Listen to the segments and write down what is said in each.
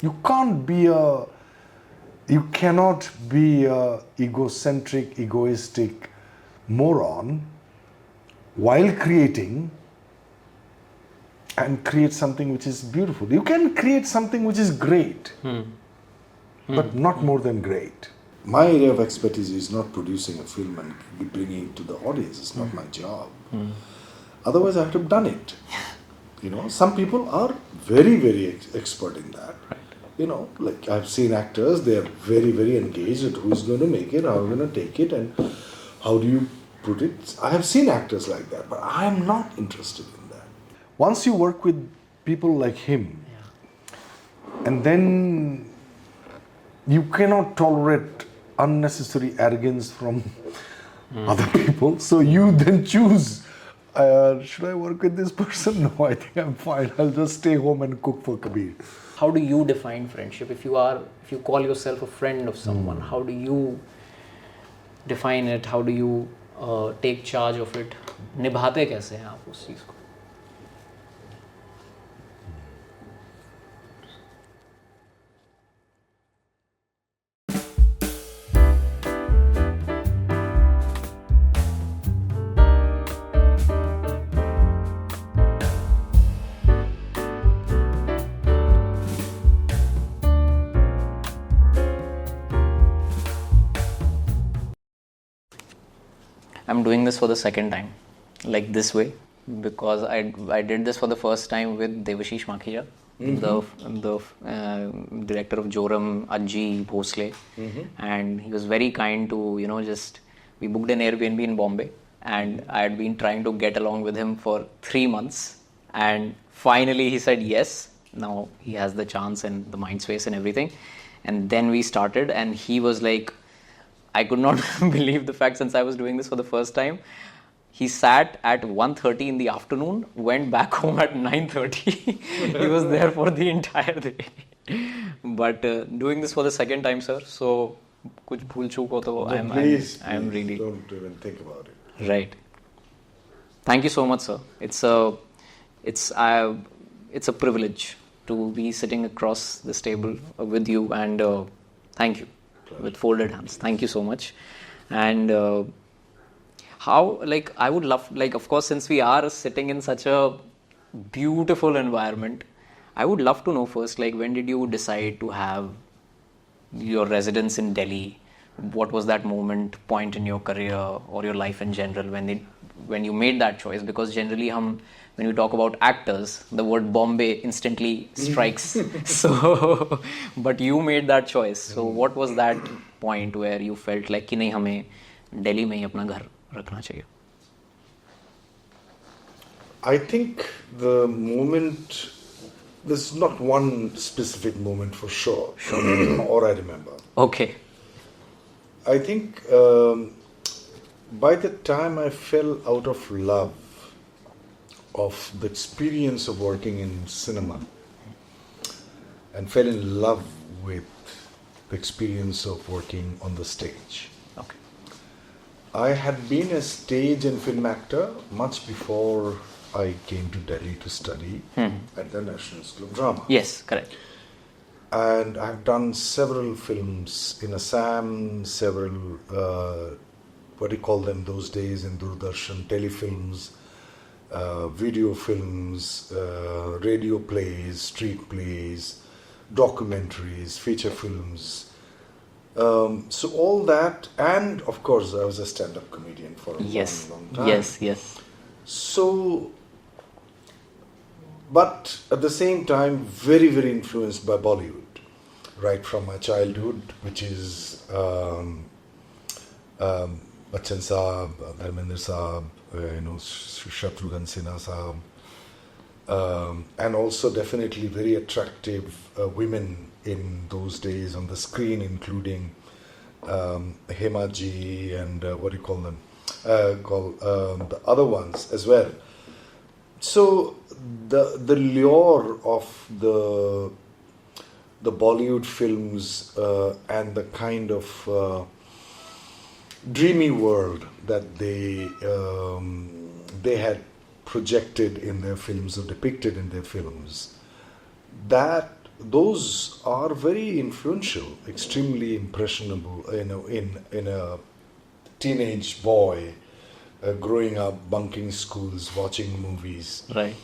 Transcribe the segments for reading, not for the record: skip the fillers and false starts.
You cannot be a egocentric, egoistic moron while creating and create something which is beautiful. You can create something which is great, but not more than great. My area of expertise is not producing a film and bringing it to the audience. It's not my job. Otherwise, I would have done it. Some people are very, very expert in that. Right. Like I've seen actors, they are very, very engaged at who is going to make it, how are going to take it, and how do you put it. I have seen actors like that, but I am not interested in that. Once you work with people like him, and then you cannot tolerate unnecessary arrogance from other people, so you then choose, should I work with this person? No, I think I'm fine. I'll just stay home and cook for Kabir. How do you define friendship? If you call yourself a friend of someone, how do you define it? How do you take charge of it? निभाते कैसे हैं आप उस चीज़ को? I'm doing this for the second time, like this way, because I did this for the first time with Devashish Makhija, the director of Joram, Ajji, Bhosle, and he was very kind to, we booked an Airbnb in Bombay, and I had been trying to get along with him for 3 months, and finally he said yes. Now he has the chance and the mind space and everything, and then we started, and he was like, I could not believe the fact, since I was doing this for the first time. He sat at 1:30 in the afternoon, went back home at 9:30. He was there for the entire day. But doing this for the second time, sir, so kuch bhool chook ho to Please, I'm really... don't even think about it. Right. Thank you so much, sir. It's a privilege to be sitting across this table with you, and thank you. With folded hands. Thank you so much. And I would love, of course, since we are sitting in such a beautiful environment, I would love to know first, when did you decide to have your residence in Delhi? What was that point in your career or your life in general when you made that choice? Because generally when we talk about actors, the word Bombay instantly strikes. So, but you made that choice. So what was that point where you felt like कि नहीं हमें Delhi में ही अपना घर रखना चाहिए? I think the moment, there's not one specific moment for sure. Or I remember. Okay. I think by the time I fell out of love of the experience of working in cinema and fell in love with the experience of working on the stage. Okay. I had been a stage and film actor much before I came to Delhi to study at the National School of Drama. Yes, correct. And I've done several films in Assam, several, what do you call them those days in Doordarshan, telefilms, video films, radio plays, street plays, documentaries, feature films. So all that, and of course I was a stand-up comedian for a long time. Yes. So, but at the same time, very, very influenced by Bollywood, right from my childhood, which is Bachchan Saab, Dharmender Saab, Shatrughan Sinha Saab, and also definitely very attractive women in those days on the screen, including Hema ji and what do you call them? The other ones as well. So the lure of the Bollywood films and the kind of dreamy world that they had projected in their films or depicted in their films, that those are very influential, extremely impressionable, in a teenage boy growing up, bunking schools, watching movies. Right.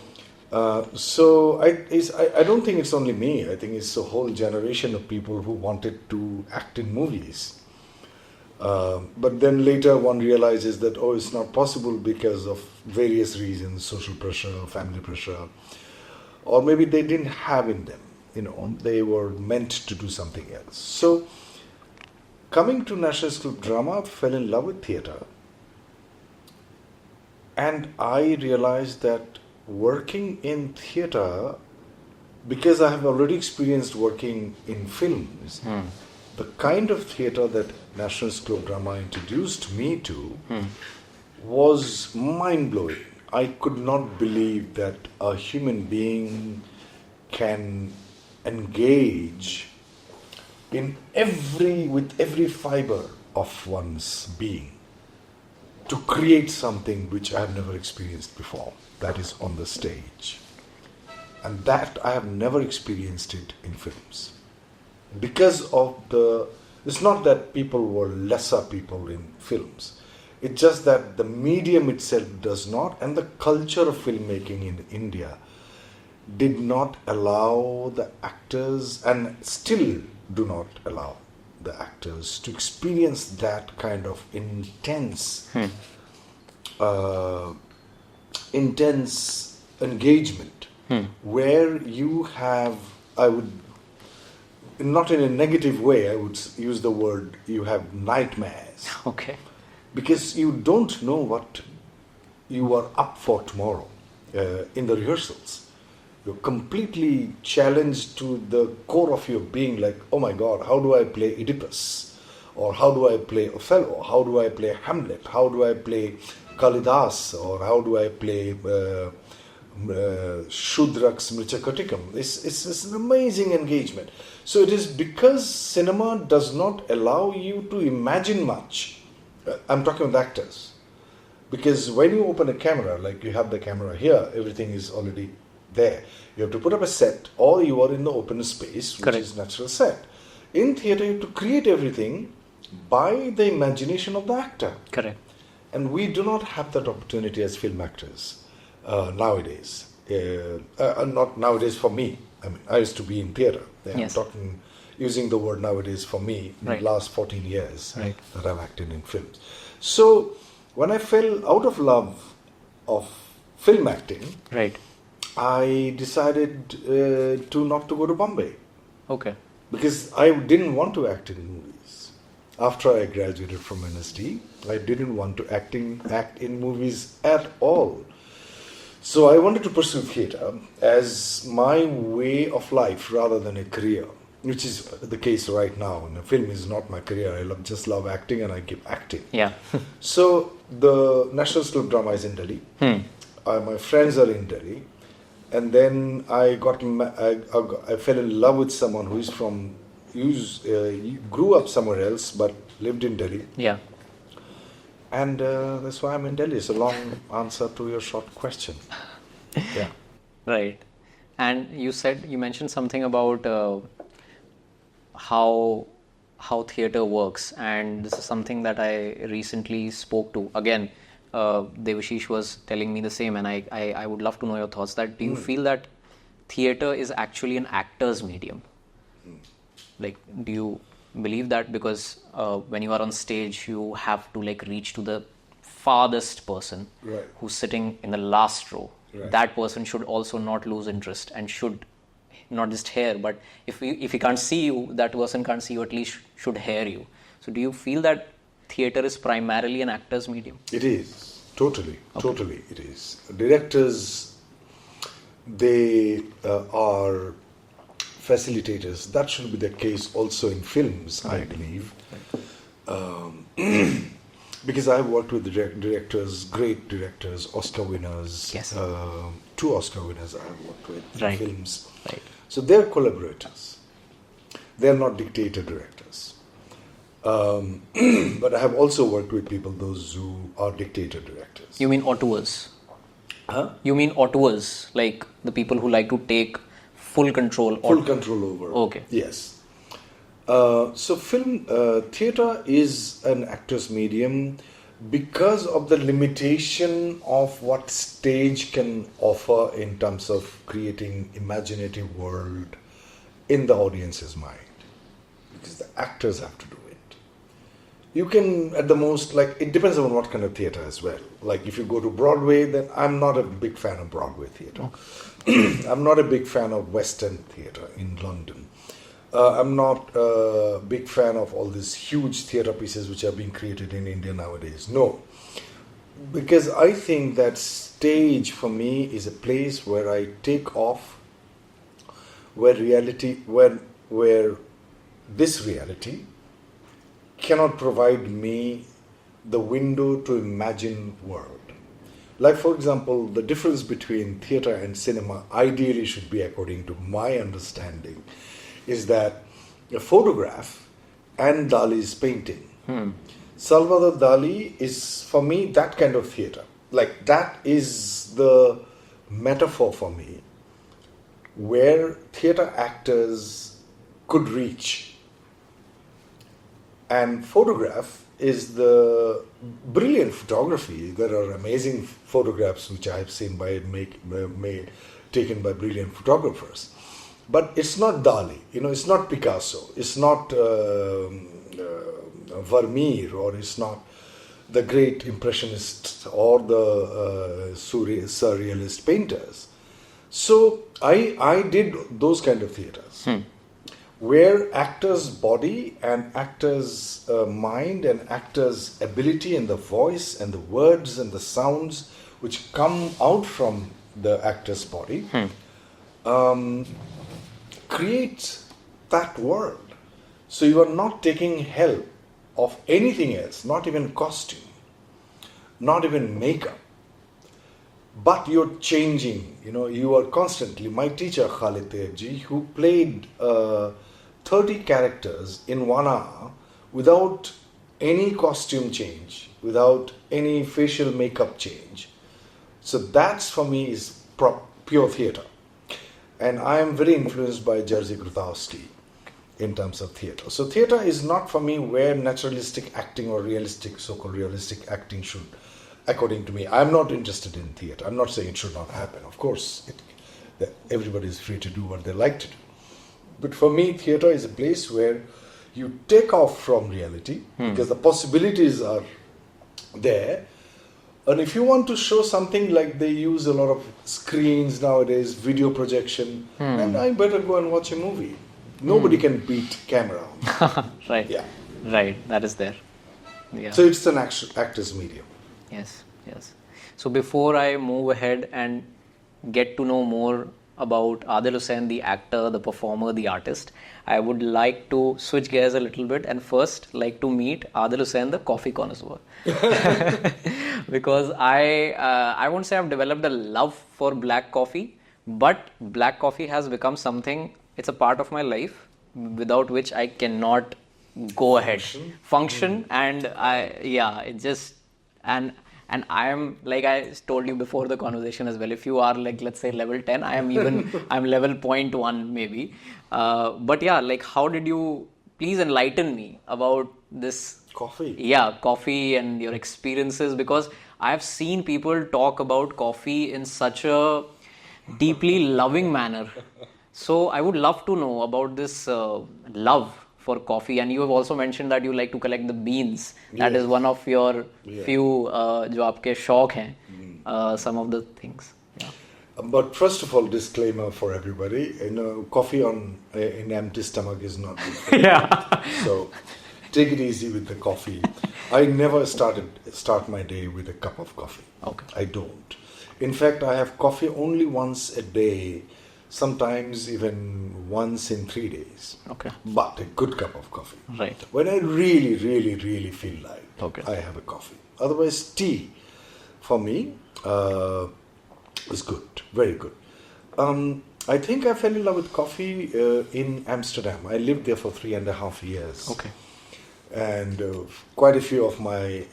So I don't think it's only me. I think it's a whole generation of people who wanted to act in movies. But then later one realizes that, it's not possible because of various reasons, social pressure, family pressure, or maybe they didn't have in them, they were meant to do something else. So coming to National School of Drama, I fell in love with theatre, and I realized that working in theatre, because I have already experienced working in films, the kind of theatre that National School of Drama introduced me to was mind-blowing. I could not believe that a human being can engage with every fiber of one's being to create something which I have never experienced before. That is on the stage. And that I have never experienced it in films. Because of it's not that people were lesser people in films. It's just that the medium itself does not, and the culture of filmmaking in India did not allow the actors, and still do not allow the actors, to experience that kind of intense engagement, where you have, not in a negative way, I would use the word, you have nightmares. Okay. Because you don't know what you are up for tomorrow in the rehearsals. You're completely challenged to the core of your being, like, oh my God, how do I play Oedipus? Or how do I play Othello? How do I play Hamlet? How do I play Kalidas? Or how do I play Shudrak's Mrichakatikam? It's an amazing engagement. So it is because cinema does not allow you to imagine much. I'm talking with actors. Because when you open a camera, like you have the camera here, everything is already there. You have to put up a set, or you are in the open space, which is natural set. In theatre, you have to create everything by the imagination of the actor. Correct. And we do not have that opportunity as film actors nowadays. Not nowadays for me. I mean, I used to be in theatre. Yes. I'm using the word nowadays for me in the last 14 years that I've acted in films. So when I fell out of love of film acting, I decided not to go to Bombay. Okay. Because I didn't want to act in movies. After I graduated from NSD, I didn't want to act in movies at all. So I wanted to pursue theatre as my way of life rather than a career, which is the case right now. And film is not my career. I just love acting, and I keep acting. Yeah. So the National School of Drama is in Delhi. My friends are in Delhi. And then I fell in love with someone who grew up somewhere else but lived in Delhi. Yeah. And that's why I'm in Delhi. It's a long answer to your short question. Yeah. Right. And you mentioned something about how theatre works, and this is something that I recently spoke to. Again, Devashish was telling me the same, and I would love to know your thoughts. That do you feel that theatre is actually an actor's medium? Like, do you believe that? Because when you are on stage, you have to reach to the farthest person who's sitting in the last row. That person should also not lose interest and should not just hear, but if he can't see you, that person can't see you, at least should hear you. So do you feel that theatre is primarily an actor's medium? It is. Totally it is. Directors, they are facilitators. That should be the case also in films, I believe. Because I've worked with directors, great directors, Oscar winners. Yes. 2 Oscar winners I've worked with in films. Right. So they're collaborators. They're not dictator directors. But I have also worked with those who are dictator directors. You mean auteurs? Huh? You mean auteurs, like the people who like to take full control. Full control over. Okay. Yes. So theatre is an actor's medium because of the limitation of what stage can offer in terms of creating imaginative world in the audience's mind. Because the actors have to do it. You can, at the most, like, it depends on what kind of theatre as well. Like, if you go to Broadway, then I'm not a big fan of Broadway theatre. Okay. I'm not a big fan of West End theatre in London. I'm not a big fan of all these huge theatre pieces which are being created in India nowadays. No. Because I think that stage for me is a place where I take off, where this reality cannot provide me the window to imagine world. Like, for example, the difference between theatre and cinema ideally should be, according to my understanding, is that a photograph and Dali's painting. Salvador Dali is, for me, that kind of theatre. Like, that is the metaphor for me, where theatre actors could reach. And photograph is the brilliant photography. There are amazing photographs which I have seen taken by brilliant photographers. But it's not Dali, it's not Picasso, it's not Vermeer, or it's not the great impressionists or the surrealist painters. So I did those kind of theatres where actors' body and actors' mind and actors' ability and the voice and the words and the sounds which come out from the actor's body create that world. So you are not taking help of anything else, not even costume, not even makeup, but you're changing. You are constantly. My teacher Khalid Tayebji, who played 30 characters in 1 hour without any costume change, without any facial makeup change. So that's, for me, is pure theatre. And I am very influenced by Jerzy Grotowski in terms of theatre. So theatre is not for me where naturalistic acting or realistic, so-called realistic acting should, according to me. I'm not interested in theatre. I'm not saying it should not happen. Of course, everybody is free to do what they like to do. But for me, theatre is a place where you take off from reality because the possibilities are there. And if you want to show something, like they use a lot of screens nowadays, video projection, then I better go and watch a movie. Nobody can beat camera. Right. Yeah. Right. That is there. Yeah. So it's an actor's medium. Yes. So before I move ahead and get to know more about Adil Hussain, the actor, the performer, the artist, I would like to switch gears a little bit and first like to meet Adil Hussain, the coffee connoisseur. Because I won't say I've developed a love for black coffee, but black coffee has become something, it's a part of my life without which I cannot go ahead. Function and and I am, like I told you before the conversation as well, if you are like, let's say level 10, I'm level 0.1 maybe. But yeah, like how did you, please enlighten me about this coffee? Yeah, coffee and your experiences, because I've seen people talk about coffee in such a deeply loving manner. So I would love to know about this love for coffee, and you have also mentioned that you like to collect the beans. That is one of your few जो आपके शौक हैं, some of the things. Yeah. But first of all, disclaimer for everybody: coffee in empty stomach is not good for you. So take it easy with the coffee. I never start my day with a cup of coffee. Okay. I don't. In fact, I have coffee only once a day. Sometimes even once in 3 days. Okay. But a good cup of coffee. Right. When I really, really, really feel like I have a coffee. Otherwise, tea for me is good. Very good. I think I fell in love with coffee in Amsterdam. I lived there for 3.5 years. Okay. And quite a few of my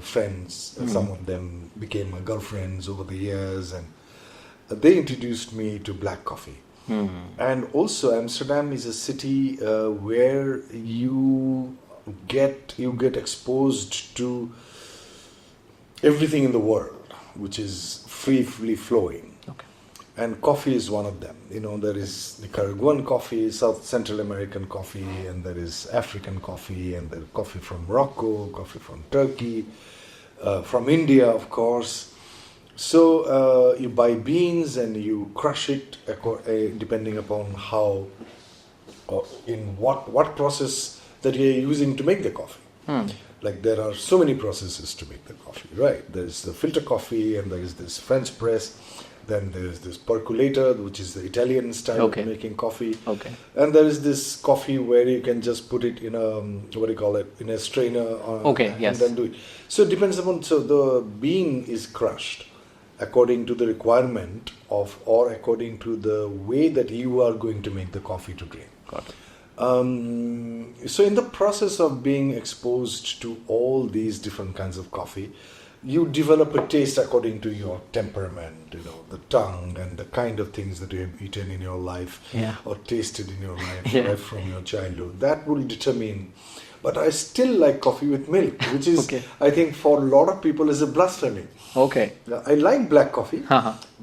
friends, some of them became my girlfriends over the years, and they introduced me to black coffee. And also Amsterdam is a city where you get exposed to everything in the world, which is freely flowing. Okay. And coffee is one of them. There is Nicaraguan coffee, South Central American coffee, and there is African coffee, and there's coffee from Morocco, coffee from Turkey, from India, of course. So you buy beans and you crush it depending upon how, or in what process that you're using to make the coffee. Like there are so many processes to make the coffee, right? There's the filter coffee, and there is this French press. Then there is this percolator, which is the Italian style of making coffee. Okay. And there is this coffee where you can just put it in a, in a strainer. And then do it. So it depends upon, so the bean is crushed according to the requirement of, or according to the way that you are going to make the coffee to drink. Got it. So in the process of being exposed to all these different kinds of coffee, you develop a taste according to your temperament, the tongue and the kind of things that you have eaten in your life or tasted in your life right from your childhood. That will determine. But I still like coffee with milk, which is, I think, for a lot of people is a blasphemy. Okay. I like black coffee,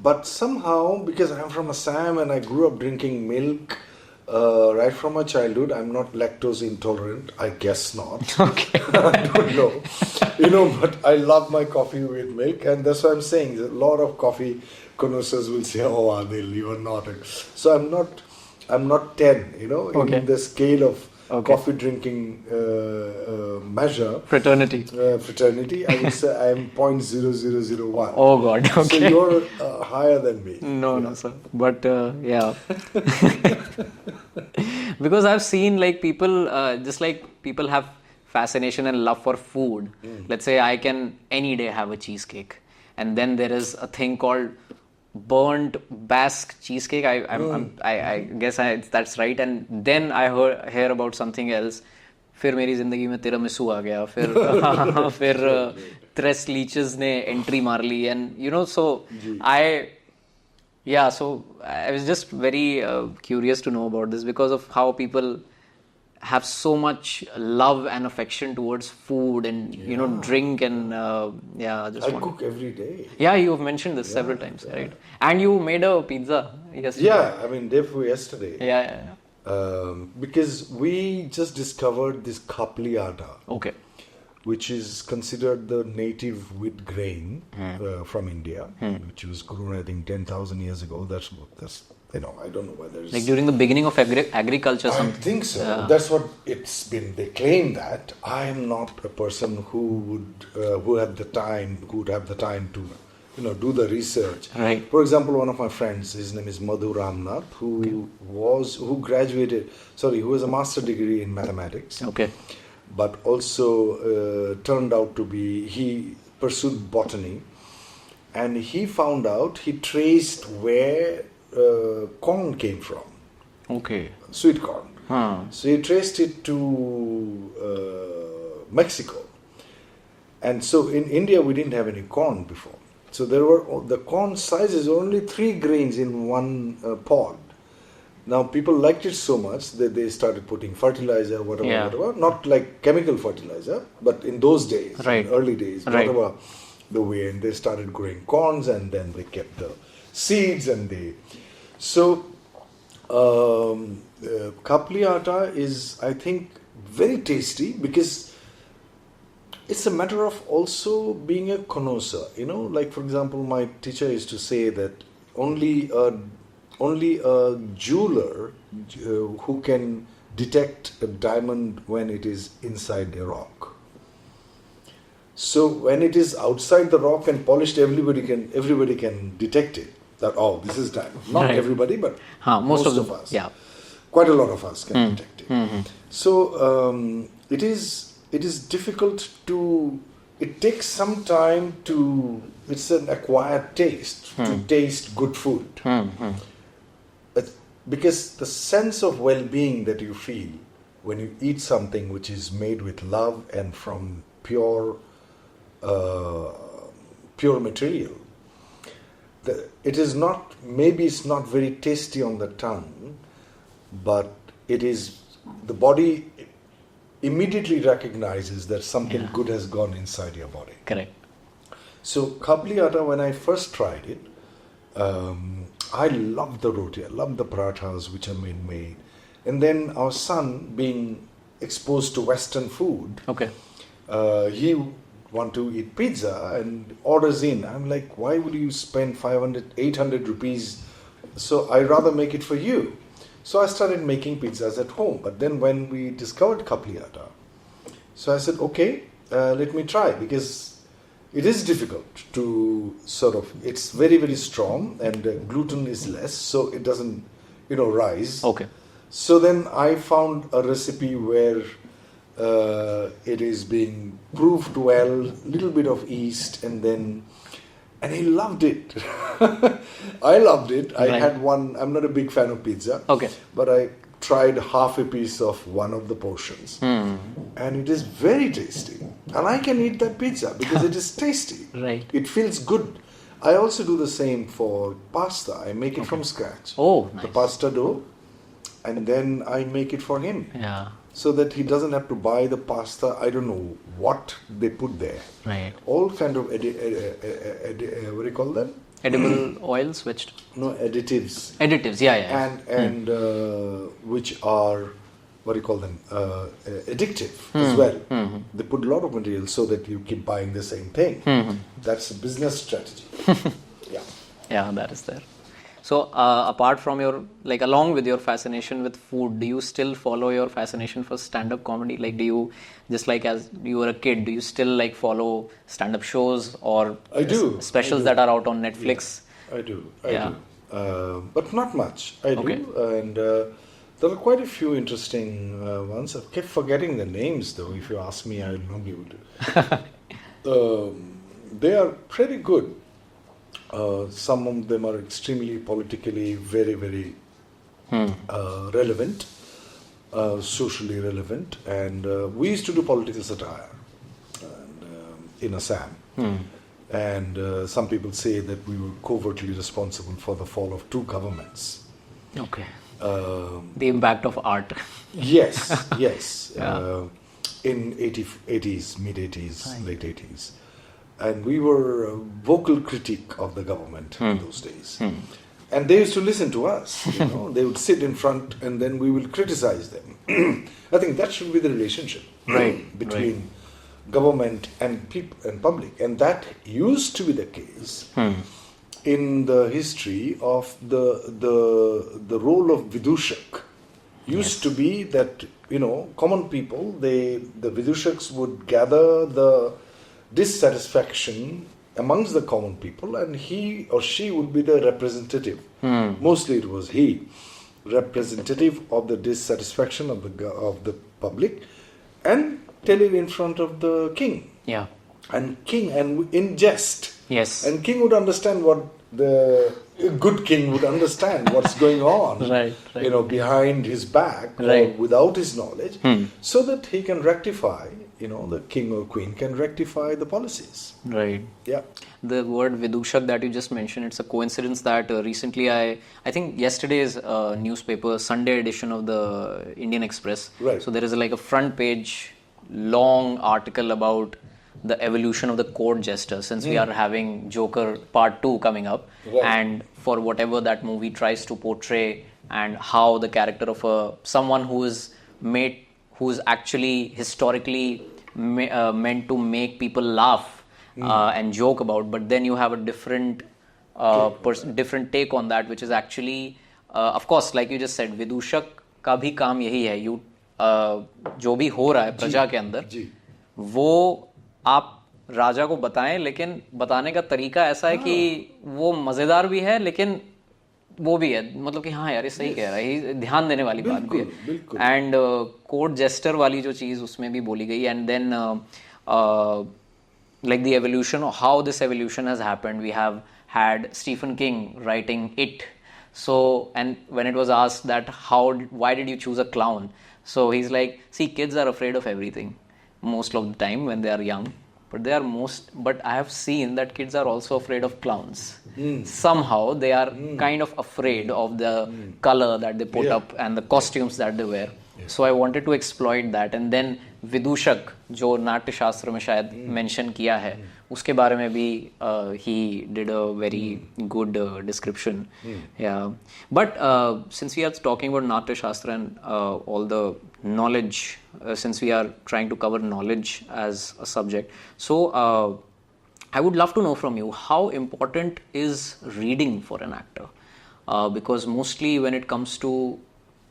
but somehow, because I'm from Assam and I grew up drinking milk right from my childhood, I'm not lactose intolerant. I guess not. Okay. I don't know. But I love my coffee with milk, and that's what I'm saying. A lot of coffee connoisseurs will say, "Oh, Adil, you are not." So I'm not 10. In the scale of coffee drinking measure. Fraternity. I would say I am 0.0001. Oh God. Okay. So you're higher than me. No, sir. But yeah. Because I've seen like people, just like people have fascination and love for food. Let's say I can any day have a cheesecake, and then there is a thing called burnt Basque cheesecake. I guess that's right. And then I hear about something else. फिर मेरी जिंदगी में tiramisu आ गया, फिर tres leeches ने entry मार ली, and so so I was just very curious to know about this because of how people have so much love and affection towards food and drink and I cook every day. Yeah, you've mentioned this several times, right? And you made a pizza yesterday. Yeah, I mean day before yesterday. Yeah. Because we just discovered this kapli atta. Okay. Which is considered the native wheat grain from India, which was grown I think 10,000 years ago. That's I don't know whether it's... Like during the beginning of agriculture. I think so. That's what it's been. They claim that. I am not a person who would have the time to do the research. Right. For example, one of my friends, his name is Madhu Ramnath, who has a master degree in mathematics. Okay. But also turned out to be, he pursued botany, and he traced where corn came from. Okay. Sweet corn. So he traced it to Mexico. And so in India we didn't have any corn before. So the corn sizes only 3 grains in one pod. Now people liked it so much that they started putting fertilizer, whatever. Not like chemical fertilizer, but in those days, in early days, whatever the way, and they started growing corns, and then they kept the seeds, and kapli atta is, I think, very tasty because it's a matter of also being a connoisseur. Like for example, my teacher used to say that only a jeweler who can detect a diamond when it is inside a rock. So when it is outside the rock and polished, everybody can detect it. That this is diamond. Not everybody, but most of us. Yeah. Quite a lot of us can detect it. Mm-hmm. So it is difficult to. It takes some time to. It's an acquired taste to taste good food. Because the sense of well-being that you feel when you eat something which is made with love and from pure material, it is not, maybe it's not very tasty on the tongue, but it is, the body immediately recognizes that something good has gone inside your body. Correct. So kabli atta, when I first tried it, I loved the roti, I loved the parathas which are made. And then our son, being exposed to Western food, Okay. He want to eat pizza and orders in. I'm like, why would you spend 500, 800 rupees? So I rather make it for you. So I started making pizzas at home. But then when we discovered kapli atta, so I said, okay, let me try, because it is difficult to sort of, it's very, very strong, and gluten is less, so it doesn't, rise. Okay. So then I found a recipe where it is being proofed well, little bit of yeast, and he loved it. I loved it. I had one. I'm not a big fan of pizza. Okay. But I tried half a piece of one of the portions, and it is very tasty. And I can eat that pizza because it is tasty. Right. It feels good. I also do the same for pasta. I make it from scratch. Oh, nice. The pasta dough, and then I make it for him. Yeah. So that he doesn't have to buy the pasta. I don't know what they put there. Right. All kind of what do you call them? Edible oils, No, additives. Additives, yeah. And which are, what do you call them? Addictive as well. They put a lot of material so that you keep buying the same thing. That's a business strategy. Yeah. Yeah, that is there. So, apart from along with your fascination with food, do you still follow your fascination for stand-up comedy? Like, do you, just like as you were a kid, do you still follow stand-up shows or I do. specials that are out on Netflix? Yeah, I do. But not much. I do. And there are quite a few interesting ones. I kept forgetting the names, though. If you ask me, I will not be able to. They are pretty good. Some of them are extremely politically very, very relevant, socially relevant, and we used to do political satire in Assam. And some people say that we were covertly responsible for the fall of 2 governments. Okay. The impact of art. Yes, yes. In 80s, mid-80s, late 80s. And we were a vocal critique of the government in those days. And they used to listen to us. They would sit in front and then we will criticize them. I think that should be the relationship between government and people and public. And that used to be the case in the history of the role of Vidushak. Used to be that, common people, the Vidushaks would gather the dissatisfaction amongst the common people, and he or she would be the representative. Mostly it was he, representative of the dissatisfaction of the public, and tell it in front of the king. Yeah. And in jest. Yes. And king would understand a good king would understand what's going on, right. Behind his back, or without his knowledge, so that he can rectify. The king or queen can rectify the policies. Right. Yeah. The word Vidushak that you just mentioned, it's a coincidence that recently I think yesterday's newspaper, Sunday edition of the Indian Express. Right. So there is a front page long article about the evolution of the court jester, since we are having Joker Part 2 coming up. Right. And for whatever that movie tries to portray, and how the character of someone who is actually historically meant to make people laugh and joke about, but then you have a different different take on that, which is actually of course, like you just said, Vidushak का भी काम यही है, you जो भी हो रहा है प्रजा के अंदर, वो आप राजा को बताएं, लेकिन बताने का तरीका ऐसा है कि वो मजेदार भी है, लेकिन वो भी है, मतलब कि हाँ यार ये सही कह रहा है, ध्यान देने वाली बात भी है. एंड कोर्ट जेस्टर वाली जो चीज़ उसमें भी बोली गई. And then like the evolution, or how this evolution has happened. We have had Stephen King writing It. So, and when it was asked that why did you choose a clown? So he's like, see, kids are afraid of everything most of the time when they are young. but but I have seen that kids are also afraid of clowns. Somehow they are kind of afraid of the color that they put up and the costumes that they wear. So I wanted to exploit that, and then विदूषक जो नाट्य शास्त्र में शायद mention किया है, उसके बारे में भी he did a very good description. Yeah, but since we are talking about natya shastra and all the knowledge, since we are trying to cover knowledge as a subject, so I would love to know from you, how important is reading for an actor? Because mostly when it comes to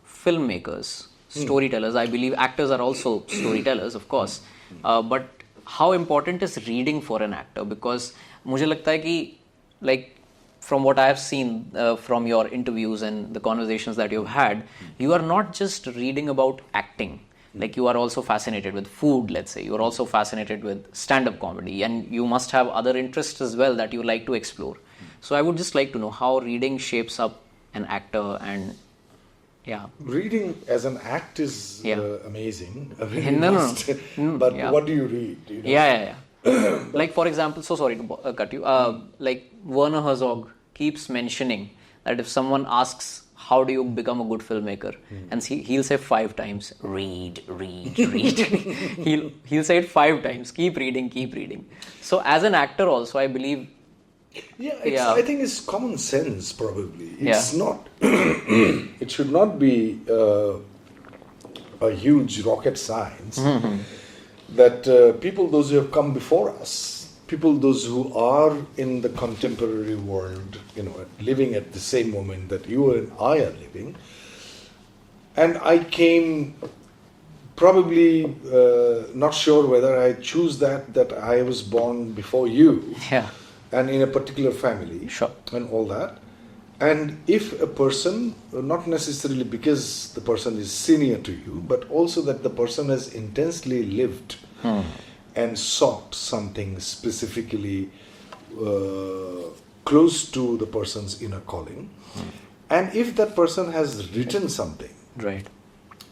filmmakers, storytellers, I believe actors are also storytellers, of course, but how important is reading for an actor? Because मुझे लगता है कि, like, from what I have seen from your interviews and the conversations that you've had, you are not just reading about acting. Like, you are also fascinated with food, let's say. You are also fascinated with stand-up comedy, and you must have other interests as well that you like to explore. So I would just like to know how reading shapes up an actor. And yeah, reading as an act is amazing. But Yeah. what do you read? You know? Yeah. Like, for example, so sorry to cut you. Like, Werner Herzog keeps mentioning that if someone asks, how do you become a good filmmaker? And he'll say 5 times, read. he'll say it 5 times, keep reading. So as an actor also, I believe... I think it's common sense, probably. It's not... it should not be a huge rocket science. That people, those who have come before us, people, those who are in the contemporary world, you know, living at the same moment that you and I are living, and I came probably not sure whether I choose that I was born before you, and in a particular family, and all that. And if a person, not necessarily because the person is senior to you, but also that the person has intensely lived and sought something specifically close to the person's inner calling, and if that person has written something,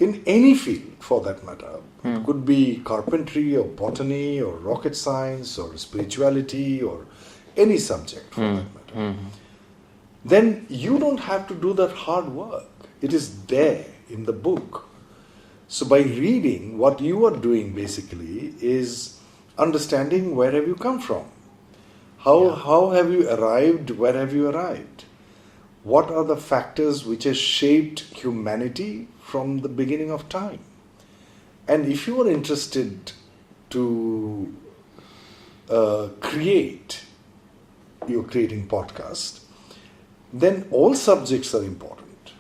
in any field for that matter, it could be carpentry or botany or rocket science or spirituality or any subject for that matter, then you don't have to do that hard work. It is there in the book. So by reading, what you are doing basically is understanding where have you come from. How have you arrived, where have you arrived? What are the factors which have shaped humanity from the beginning of time? And if you are interested to you're creating podcast, then all subjects are important.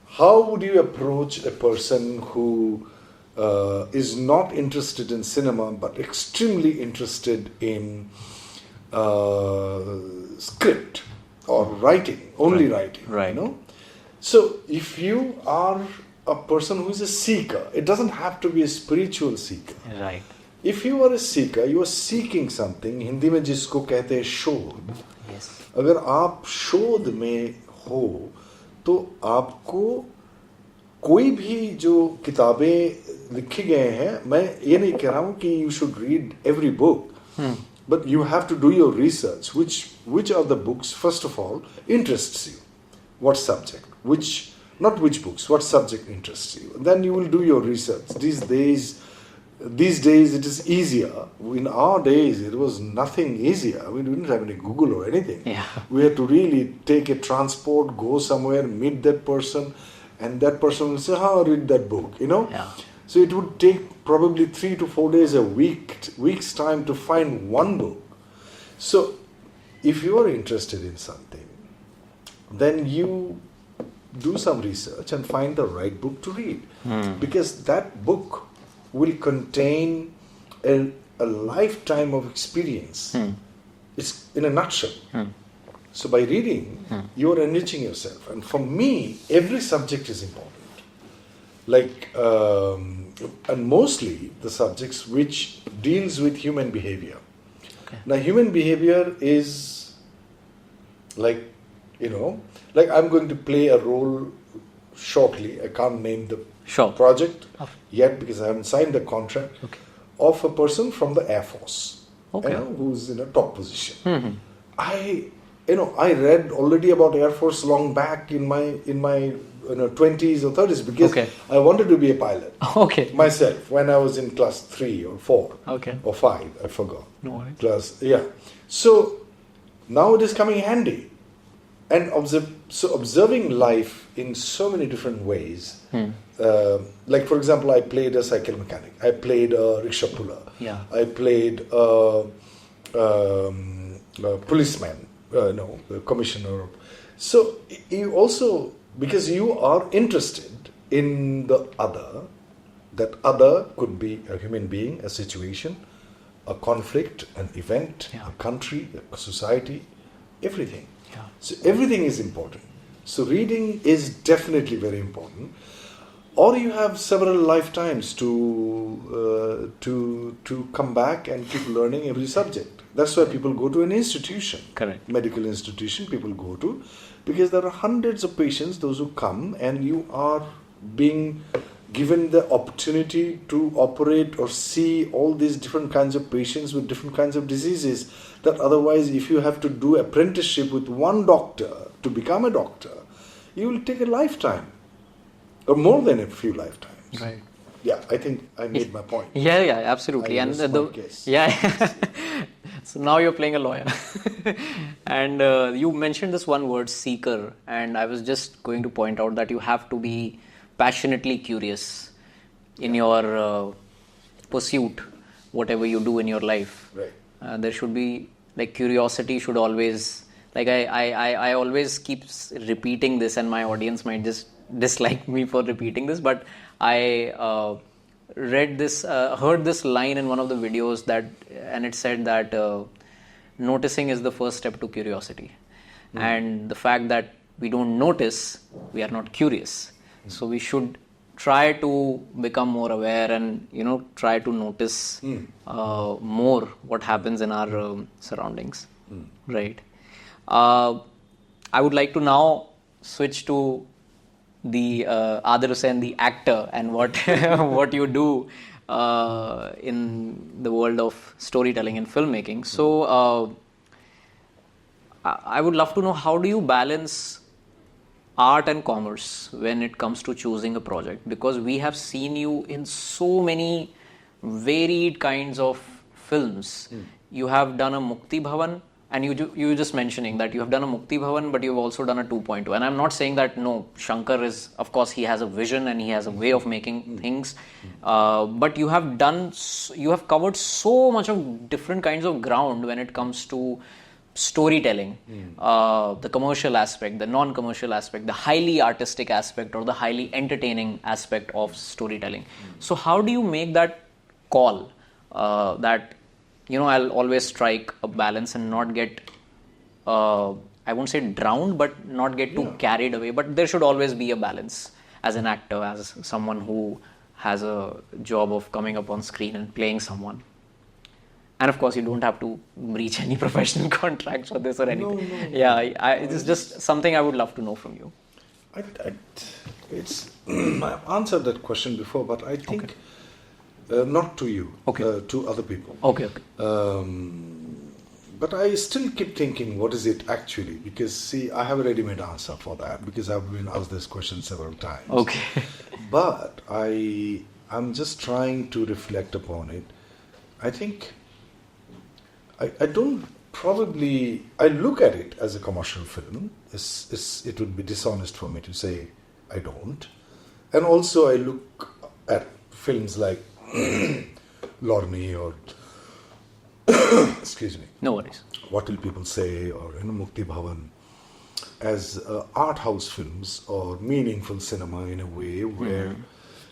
How would you approach a person who is not interested in cinema but extremely interested in script or writing, only writing? You know? So if you are a person who is a seeker, it doesn't have to be a spiritual seeker. If you are a seeker, you are seeking something. Hindi में जिसको कहते हैं शोध. अगर आप शोध में हो तो आपको कोई भी जो किताबें लिखी गए हैं, मैं ये नहीं कह रहा हूँ कि you should read every book, but you have to do your research. Which are the books, first of all, interests you? What subject? Not which books, what subject interests you? Then you will do your research. These days it is easier. In our days it was nothing easier. We didn't have any Google or anything. We had to really take a transport, go somewhere, meet that person, and that person will say, read that book, you know? So it would take probably 3 to 4 days a week's time to find one book. So if you are interested in something, then you do some research and find the right book to read. Because that book will contain a lifetime of experience. It's in a nutshell. So by reading, you are enriching yourself. And for me, every subject is important. Like, and mostly the subjects which deals with human behavior. Now, human behavior is like, you know, like I'm going to play a role shortly. I can't name the project yet because I haven't signed the contract of a person from the Air Force, Okay. who's in a top position. I read already about Air Force long back in my 20s or 30s because Okay. I wanted to be a pilot. Okay. Myself, when I was in class 3 or 4 Okay. or 5, I forgot. No worries. Class, yeah. So now it is coming handy. And observing life in so many different ways. Like, for example, I played a cycle mechanic. I played a rickshaw puller. Yeah. I played a policeman, a commissioner. So you also, because you are interested in the other, that other could be a human being, a situation, a conflict, an event, Yeah. a country, a society, everything. Yeah. So everything is important. So reading is definitely very important. Or you have several lifetimes to come back and keep learning every subject. That's why people go to an institution. Correct. Medical institution people go to, because there are hundreds of patients, those who come, and you are being given the opportunity to operate or see all these different kinds of patients with different kinds of diseases, that otherwise if you have to do apprenticeship with one doctor to become a doctor, you will take a lifetime or more than a few lifetimes. Right. Yeah, I think I made my point. Yeah, absolutely. I And rest my case. yeah. So now you're playing a lawyer. And you mentioned this one word, seeker, and I was just going to point out that you have to be passionately curious in your pursuit, whatever you do in your life. Right. There should be, like, curiosity should always, like, I always keep repeating this, and my audience might just dislike me for repeating this, but I heard this line in one of the videos and it said that noticing is the first step to curiosity. And the fact that we don't notice, we are not curious. So we should try to become more aware and try to notice more what happens in our surroundings. Right. I would like to now switch to the Adil Hussain, the actor, and what what you do in the world of storytelling and filmmaking. So I would love to know, how do you balance art and commerce when it comes to choosing a project? Because we have seen you in so many varied kinds of films. You have done a Mukti Bhawan, and you were just mentioning that you have done a Mukti Bhavan, but you've also done a 2.0. And I'm not saying that, no, Shankar is, of course, he has a vision and he has a way of making things. But you have covered so much of different kinds of ground when it comes to storytelling, the commercial aspect, the non-commercial aspect, the highly artistic aspect, or the highly entertaining aspect of storytelling. So how do you make that call that, I'll always strike a balance and not get, I won't say drowned, but not get too carried away. But there should always be a balance as an actor, as someone who has a job of coming up on screen and playing someone. And of course, you don't have to breach any professional contracts for this or anything. No. It's just something I would love to know from you. It's I've answered that question before, but I think not to you, to other people. Okay. But I still keep thinking, what is it actually? Because, see, I have a ready-made answer for that, because I've been asked this question several times. Okay. But I'm just trying to reflect upon it. I think I don't probably, I look at it as a commercial film. It would be dishonest for me to say I don't. And also I look at films like Lorne or excuse me. No worries. What Will People Say, or Mukti Bhawan, as art house films or meaningful cinema in a way where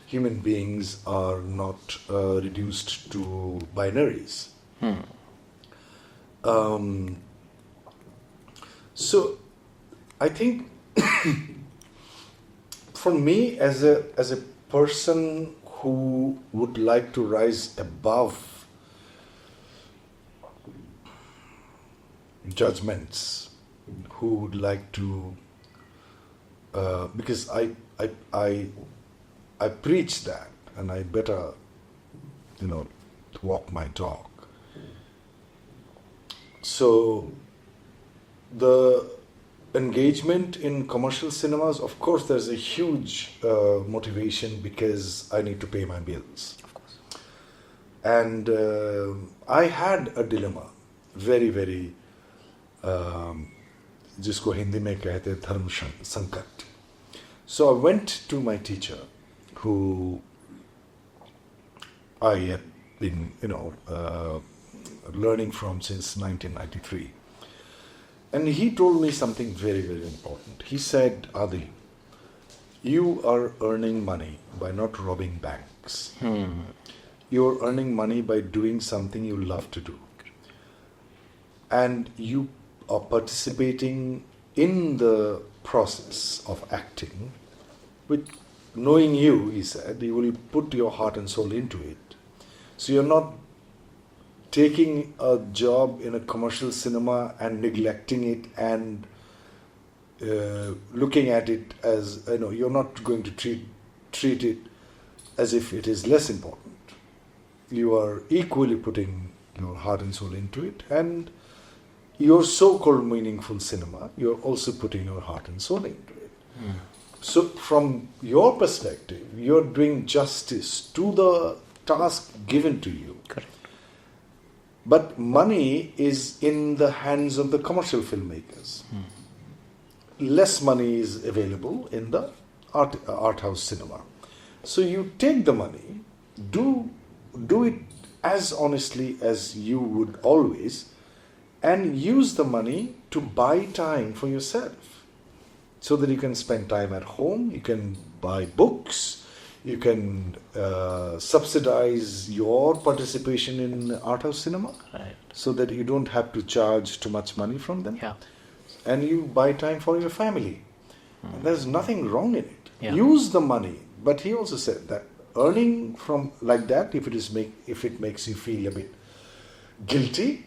human beings are not reduced to binaries. So I think for me, as a person who would like to rise above judgments, who would like to, because I preach that, and I better, walk my dog. So the engagement in commercial cinemas, of course, there's a huge motivation because I need to pay my bills. Of course. And I had a dilemma, very, very, जिसको हिंदी में कहते हैं धर्म संकट. So I went to my teacher, who I had been, learning from since 1993. And he told me something very, very important. He said, Adil, you are earning money by not robbing banks. You're earning money by doing something you love to do. And you are participating in the process of acting with knowing you, he said, you will put your heart and soul into it. So you're not taking a job in a commercial cinema and neglecting it and looking at it as, you're not going to treat it as if it is less important. You are equally putting your heart and soul into it, and your so-called meaningful cinema, you're also putting your heart and soul into it. So from your perspective, you're doing justice to the task given to you. Correct. But money is in the hands of the commercial filmmakers. Less money is available in the art house cinema. So you take the money, do it as honestly as you would always, and use the money to buy time for yourself, so that you can spend time at home, you can buy books, you can subsidize your participation in art house cinema, Right. so that you don't have to charge too much money from them. Yeah. And you buy time for your family. And there's nothing wrong in it. Yeah. Use the money. But he also said that earning from like that, if it makes you feel a bit guilty,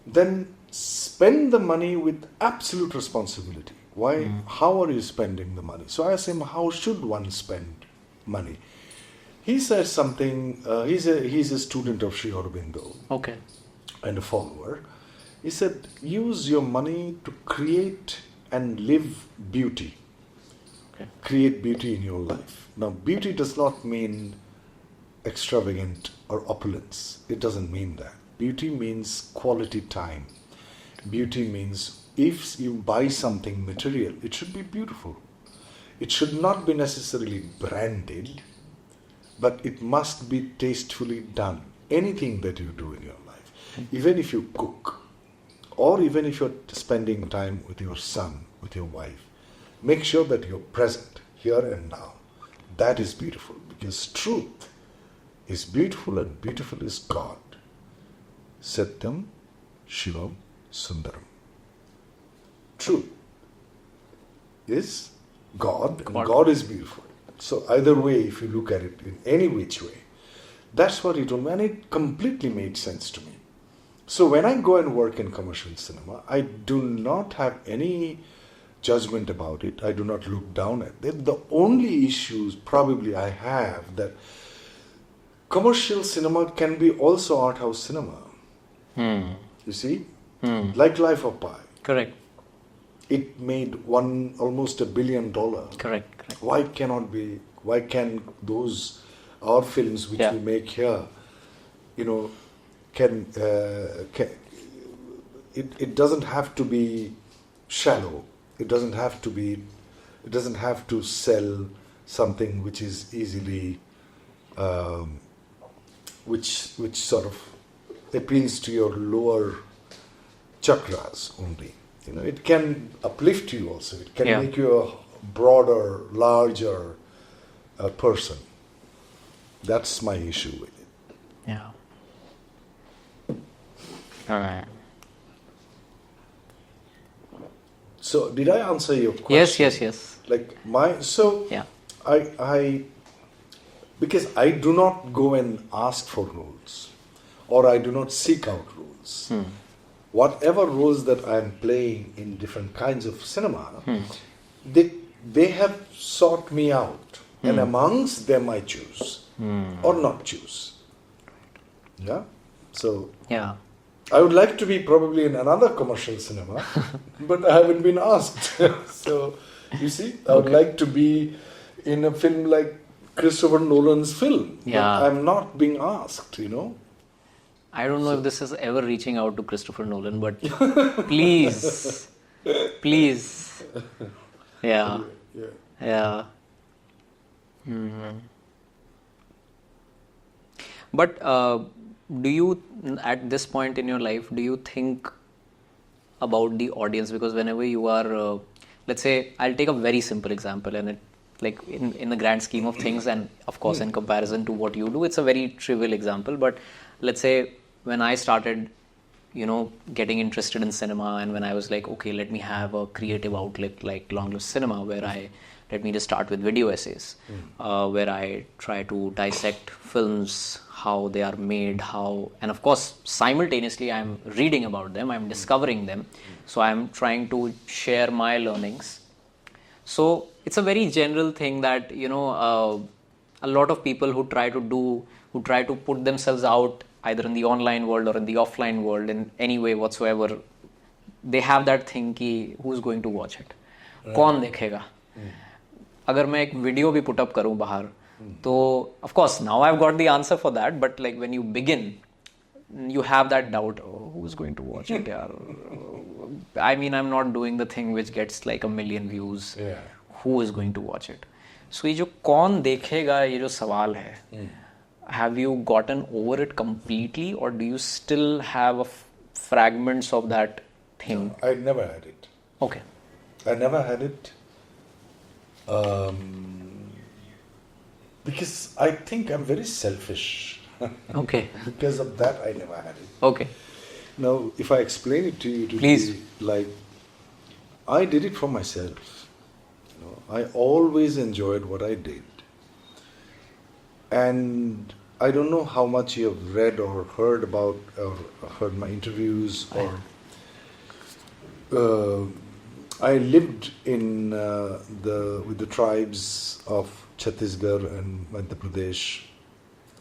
then spend the money with absolute responsibility. Why? How are you spending the money? So I asked him, how should one spend money? He said something. He's a student of Sri Aurobindo. Okay. And a follower. He said, use your money to create and live beauty. Okay. Create beauty in your life. Now, beauty does not mean extravagant or opulence. It doesn't mean that. Beauty means quality time. Beauty means if you buy something material, it should be beautiful. It should not be necessarily branded, but it must be tastefully done. Anything that you do in your life, even if you cook, or even if you're spending time with your son, with your wife, make sure that you're present here and now. That is beautiful, because truth is beautiful and beautiful is God. Satyam, Shivam, Sundaram. Truth is God, and God is beautiful. So either way, if you look at it in any which way, that's what he told me, and it completely made sense to me. So when I go and work in commercial cinema, I do not have any judgment about it. I do not look down at it. The only issues probably I have that commercial cinema can be also art house cinema. You see? Like Life of Pi. Correct. It made almost $1 billion. Correct. Why can those our films which we make here, it doesn't have to be shallow. It doesn't have to sell something which is easily, which sort of appeals to your lower chakras only. It can uplift you also. It can make you a broader, larger person. That's my issue with it. Yeah. All right. So, did I answer your question? Yes. Yeah. I because I do not go and ask for roles, or I do not seek out roles. Whatever roles that I am playing in different kinds of cinema, they have sought me out, and amongst them I choose or not choose. Yeah. So Yeah. I would like to be probably in another commercial cinema, but I haven't been asked. So you see, I would like to be in a film like Christopher Nolan's film, Yeah. but I'm not being asked, you know. I don't know if this is ever reaching out to Christopher Nolan, but please, please. Yeah. Yeah. Yeah. Mhm. But do you, at this point in your life, do you think about the audience? Because whenever you are, let's say, I'll take a very simple example, and it, like in the grand scheme of things, and of course in comparison to what you do, it's a very trivial example. But let's say when I started, getting interested in cinema, and when I was like, okay, let me have a creative outlet like Long Live Cinema, where let me just start with video essays, where I try to dissect films, how they are made, and of course, simultaneously, I'm reading about them, I'm discovering them. So I'm trying to share my learnings. So it's a very general thing that, a lot of people who try to put themselves out either in the online world or in the offline world in any way whatsoever, they have that thing ki who's going to watch it? कौन देखेगा? अगर मैं एक video भी put up करूं बाहर, तो of course now I've got the answer for that, but like when you begin, you have that doubt, oh, who's going to watch it? I mean, I'm not doing the thing which gets like 1 million views. Yeah. Who is going to watch it? So ये जो कौन देखेगा ये जो सवाल है, have you gotten over it completely, or do you still have fragments of that thing? No, I never had it. Okay. I never had it. Because I think I'm very selfish. Okay. Because of that, I never had it. Okay. Now, if I explain it to you, it would Please. be like, I did it for myself. I always enjoyed what I did. And I don't know how much you have read or heard about, or heard my interviews, or I lived in with the tribes of Chhattisgarh and Madhya Pradesh.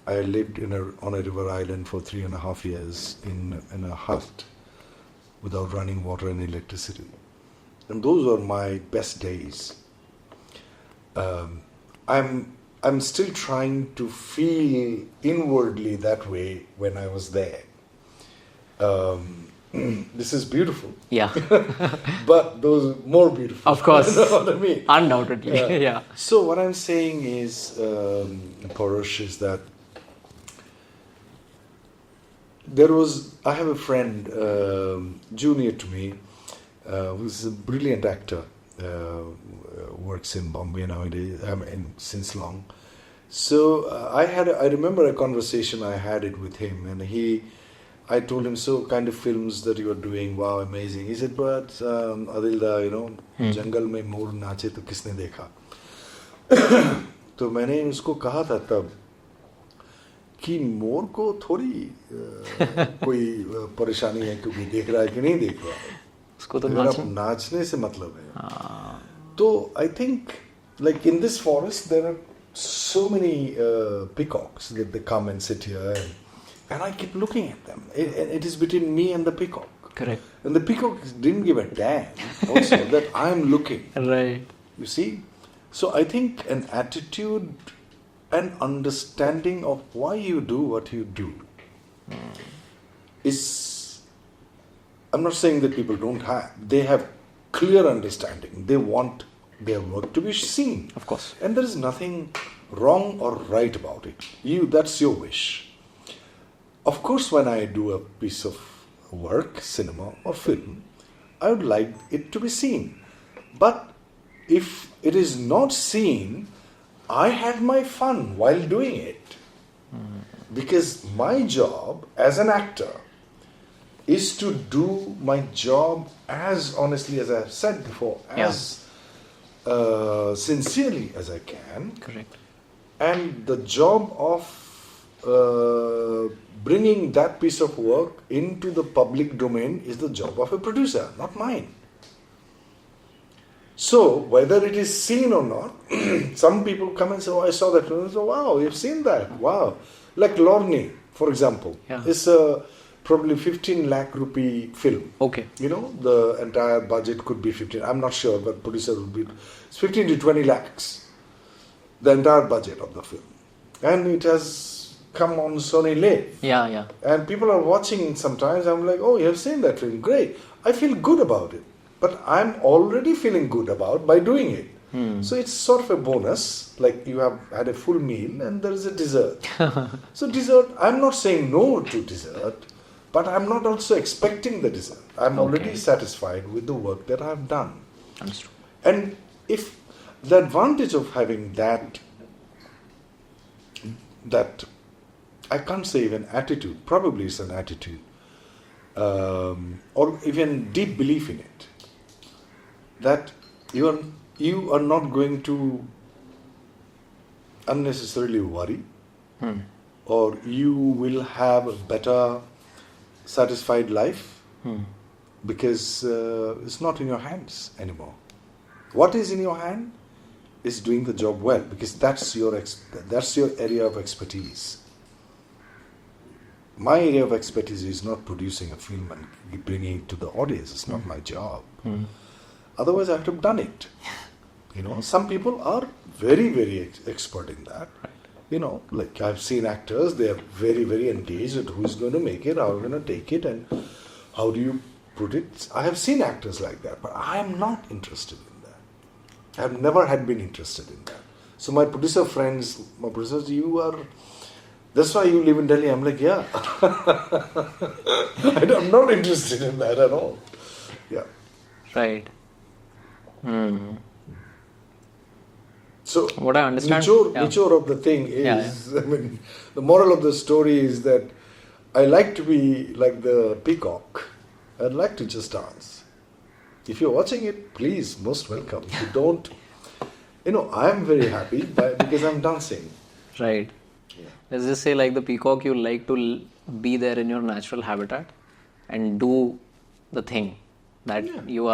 I lived on a river island for 3.5 years in a hut without running water and electricity. And those were my best days. I'm still trying to feel inwardly that way when I was there. This is beautiful. Yeah. But those are more beautiful. Of course. You know what I mean? Undoubtedly. Yeah. So what I'm saying is, Pareeksha, is that I have a friend, junior to me, who's a brilliant actor, works in Bombay nowadays, since long. So I remember a conversation I had it with him, and I told him, so kind of films that you are doing, wow, amazing. He said, but Adil da, jungle mein moor naache to kisne dekha? तो मैंने उसको कहा था तब कि मोर को थोड़ी कोई परेशानी है क्योंकि देख रहा है कि नहीं देख रहा है, उसको तो नाचने से मतलब है. तो I think, like in this forest, there are so many peacocks that they come and sit here, and I keep looking at them. It is between me and the peacock. Correct. And the peacock didn't give a damn also that I am looking. Right. You see? So I think an attitude and understanding of why you do what you do is, I'm not saying that people don't have, they have clear understanding. They want their work to be seen. Of course. And there is nothing wrong or right about it. That's your wish. Of course, when I do a piece of work, cinema or film, I would like it to be seen. But if it is not seen, I had my fun while doing it. Because my job as an actor is to do my job as honestly as I have said before, as sincerely as I can. Correct. And the job of bringing that piece of work into the public domain is the job of a producer, not mine. So, whether it is seen or not, some people come and say, oh, I saw that film. I say, wow, you've seen that. Wow. Like Lorne, for example. Yeah. It's a probably 15 lakh rupee film. Okay. You know, the entire budget could be 15. I'm not sure, but producer would be. It's 15 to 20 lakhs. The entire budget of the film. And it has come on Sony Live. Yeah. And people are watching sometimes. I'm like, oh, you have seen that film. Great. I feel good about it. But I'm already feeling good about by doing it. So it's sort of a bonus. Like you have had a full meal and there is a dessert. So dessert, I'm not saying no to dessert. But I'm not also expecting the dessert. I'm already satisfied with the work that I've done. Understood. And if the advantage of having that I can't say even attitude, probably it's an attitude, or even deep belief in it, that you are not going to unnecessarily worry, or you will have a better satisfied life because it's not in your hands anymore. What is in your hand is doing the job well, because that's your area of expertise. My area of expertise is not producing a film and bringing it to the audience. It's not my job. Otherwise, I would have done it. You know, some people are very, very expert in that. Right. You know, like I've seen actors, they are very, very engaged at who's going to make it, how we're going to take it, and how do you put it. I have seen actors like that, but I am not interested in that. I have never had been interested in that. So my producer friends, my producers, that's why you live in Delhi. I'm like, yeah. I'm not interested in that at all. Yeah. Right. So what I understand, nature of the thing is, I mean, the moral of the story is that I like to be like the peacock. I'd like to just dance. If you're watching it, please, most welcome. If you don't, I'm very happy because I'm dancing. Right. Yeah. Let's just say, like the peacock, you like to be there in your natural habitat and do the thing that you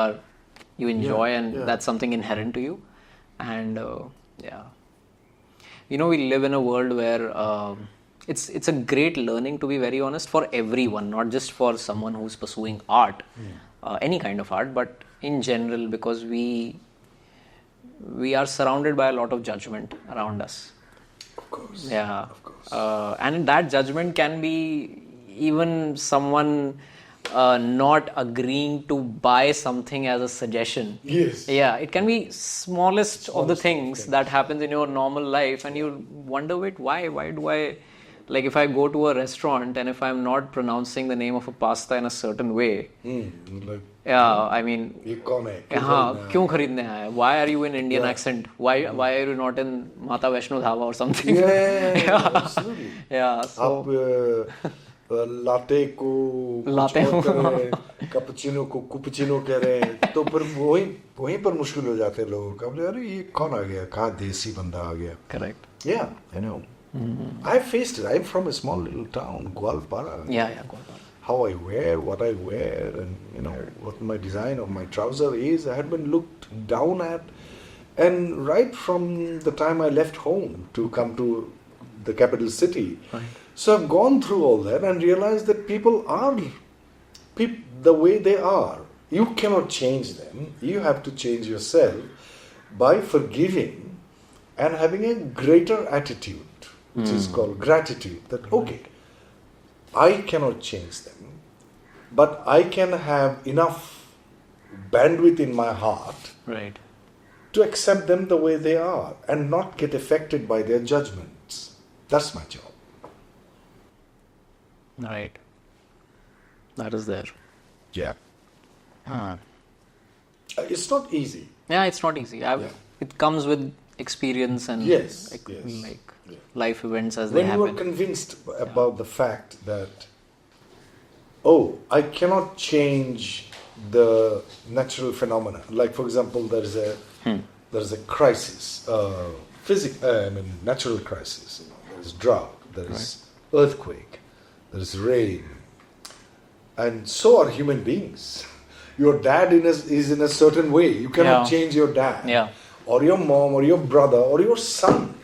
enjoy, and that's something inherent to you. And we live in a world where it's a great learning, to be very honest, for everyone, not just for someone who's pursuing art, any kind of art, but in general, because we are surrounded by a lot of judgment around us. Of course. Yeah. Of course. And that judgment can be even someone not agreeing to buy something as a suggestion. Yes. Yeah, it can be smallest of the things that happens in your normal life, and you wonder, wait, why do I, like if I go to a restaurant and if I'm not pronouncing the name of a pasta in a certain way, I mean, kyun kharidne aaya? Why are you in Indian accent? Why are you not in Mata Vaishno Dhaba or something? Absolutely. Yeah, so latte को cappuccino को कुपुचिनो कह रहे हैं, तो फिर वहीं पर मुश्किल हो जाते हैं लोगों का. अरे ये कौन आ गया, कहाँ देसी बंदा आ गया. Correct. Yeah, I know. I faced it. I'm from a small little town, Gwalpara. Yeah, Gwalpara. How I wear, what I wear, and what my design of my trouser is, I had been looked down at, and right from the time I left home to come to the capital city. Right. So I've gone through all that and realized that people are the way they are. You cannot change them. You have to change yourself by forgiving and having a greater attitude, which is called gratitude. That, okay, I cannot change them, but I can have enough bandwidth in my heart to accept them the way they are and not get affected by their judgments. That's my job. Right. That is there. Yeah. It's not easy. Yeah, it's not easy. It comes with experience and life events as they happen. When you are convinced about the fact that, I cannot change the natural phenomena. Like, for example, there is a crisis, natural crisis. There is drought, there is earthquake, there is rain, and so are human beings. your dad is in a certain way. You cannot change your dad. Yeah. Or your mom, or your brother, or your son.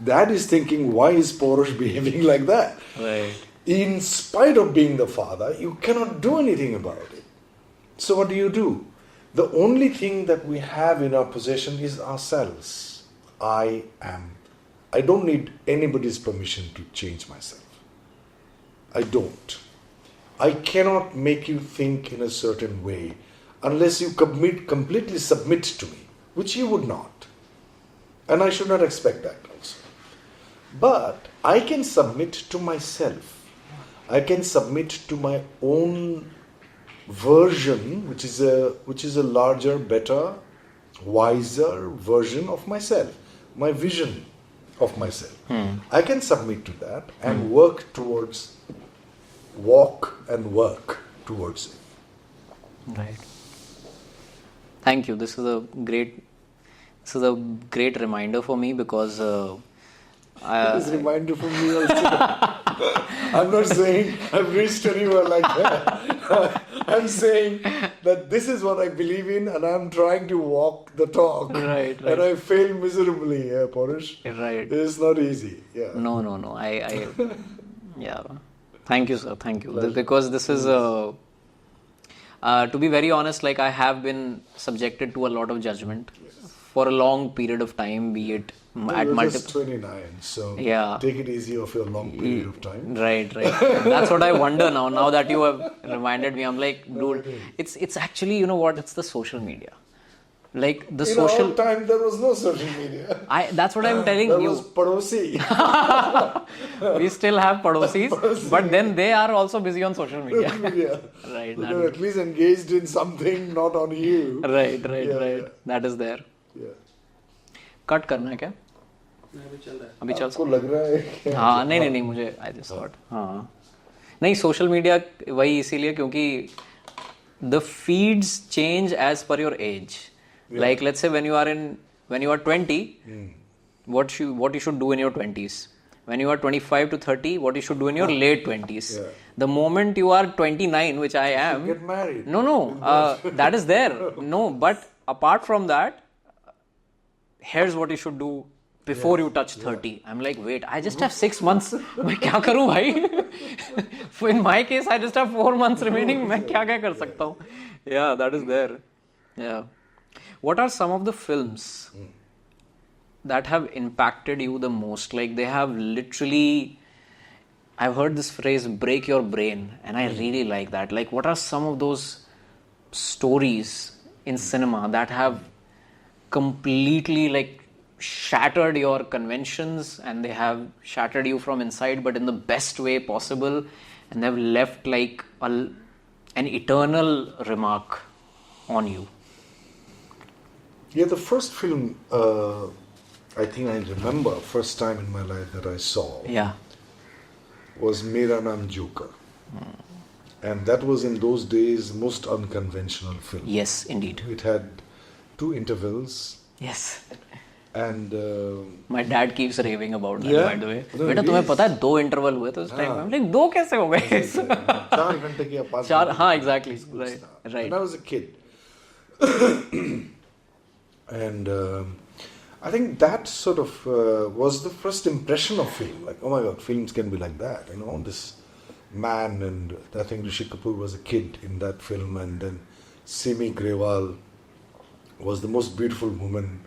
Dad is thinking, why is Porush behaving like that? Right. In spite of being the father, you cannot do anything about it. So what do? The only thing that we have in our possession is ourselves. I am. I don't need anybody's permission to change myself. I don't. I cannot make you think in a certain way unless you completely submit to me, which you would not. And I should not expect that also. But I can submit to myself. I can submit to my own version, which is a larger, better, wiser version of myself, my vision of myself. I can submit to that and walk and work towards it. Right. Thank you. This is a great reminder for me because It's a reminder for me also. I'm not saying I've reached anywhere like that. I'm saying that this is what I believe in and I'm trying to walk the talk. Right. And I fail miserably, Pareeksha. Right. It's not easy. Yeah. No. I yeah. Thank you, sir. Thank you. Because this is to be very honest, like I have been subjected to a lot of judgment for a long period of time, be it at you're multiple. just 29, so Yeah. take it easy of your long period of time. Right. That's what I wonder now. Now that you have reminded me, I'm like, dude, it's actually, you know what? It's the social media. Like the In social. our time, there was no social media. That's what I'm telling There you. was Padosi. We still have padosis, but then they are also busy on social media. Yeah. Right. So they're at least engaged in something, not on you. Right. Yeah. That is there. Yeah. Cut करना है क्या? अभी चल आपको लग रहा है क्या? हाँ नहीं मुझे I just thought हाँ नहीं सोशल मीडिया वही इसीलिए क्योंकि the feeds change as per your age. Like let's say when you are 20, what you should do in your 20s. When you are 25 to 30, what you should do in your late 20s. Yeah. The moment you are 29, which I am. Get married. No, that is there. No, but apart from that, here's what you should do before you touch 30. I'm like, wait, I just have 6 months. मैं क्या करूँ भाई? In my case, I just have 4 months remaining. मैं क्या कर सकता हूँ? Yeah, that is there. Yeah. What are some of the films that have impacted you the most? Like they have literally, I've heard this phrase, break your brain. And I really like that. Like what are some of those stories in cinema that have completely like shattered your conventions and they have shattered you from inside but in the best way possible and they've left like an eternal remark on you? Yeah, the first film I think I remember first time in my life that I saw was Mera Naam Joker. And that was in those days most unconventional film. Yes, indeed. It had 2 intervals. Yes. And my dad keeps raving about that, by the way. No, बेटा तुम्हें पता है 2 interval हुए थे उस time में? I'm like 2 कैसे हो गए? 4 घंटे की या 5 4 हाँ exactly right. And I was a kid. And I think that sort of was the first impression of film. Like, oh my God, films can be like that. You know, this man, and I think Rishi Kapoor was a kid in that film, and then Simi Grewal was the most beautiful woman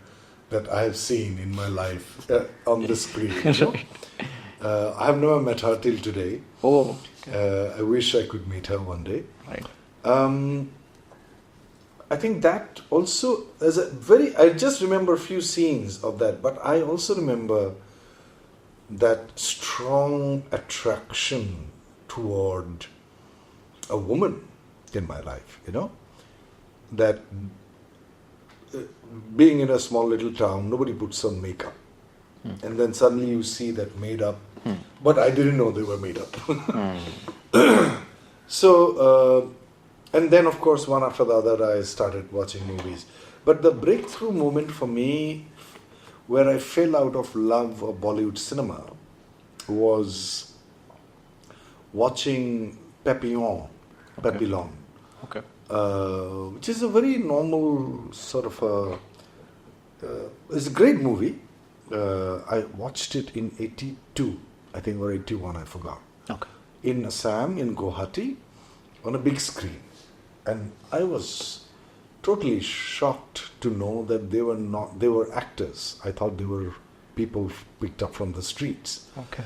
that I have seen in my life on the screen. You know? I have never met her till today. Oh. I wish I could meet her one day. Right. I think that also I just remember a few scenes of that, but I also remember that strong attraction toward a woman in my life, you know, that being in a small little town, nobody puts on makeup. And then suddenly you see that made up, but I didn't know they were made up. So, and then of course one after the other I started watching movies. But the breakthrough moment for me, where I fell out of love of Bollywood cinema, was watching Papillon. Okay. which is a very normal sort of it's a great movie. I watched it in 82, I think, or 81, I forgot. Okay. In Assam, in Guwahati, on a big screen. And I was totally shocked to know that they were actors. I thought they were people picked up from the streets. Okay.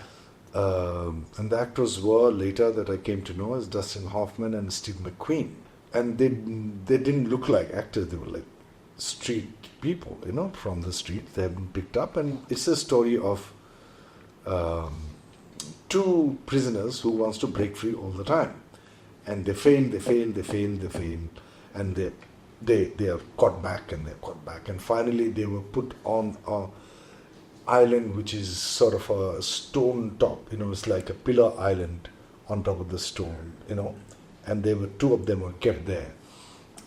And the actors were, later that I came to know, as Dustin Hoffman and Steve McQueen. And they didn't look like actors, they were like street people, from the street. They have been picked up, and it's a story of two prisoners who wants to break free all the time. And they fail, and they are caught back, and finally they were put on a island which is sort of a stone top, it's like a pillar island on top of the stone, and two of them were kept there,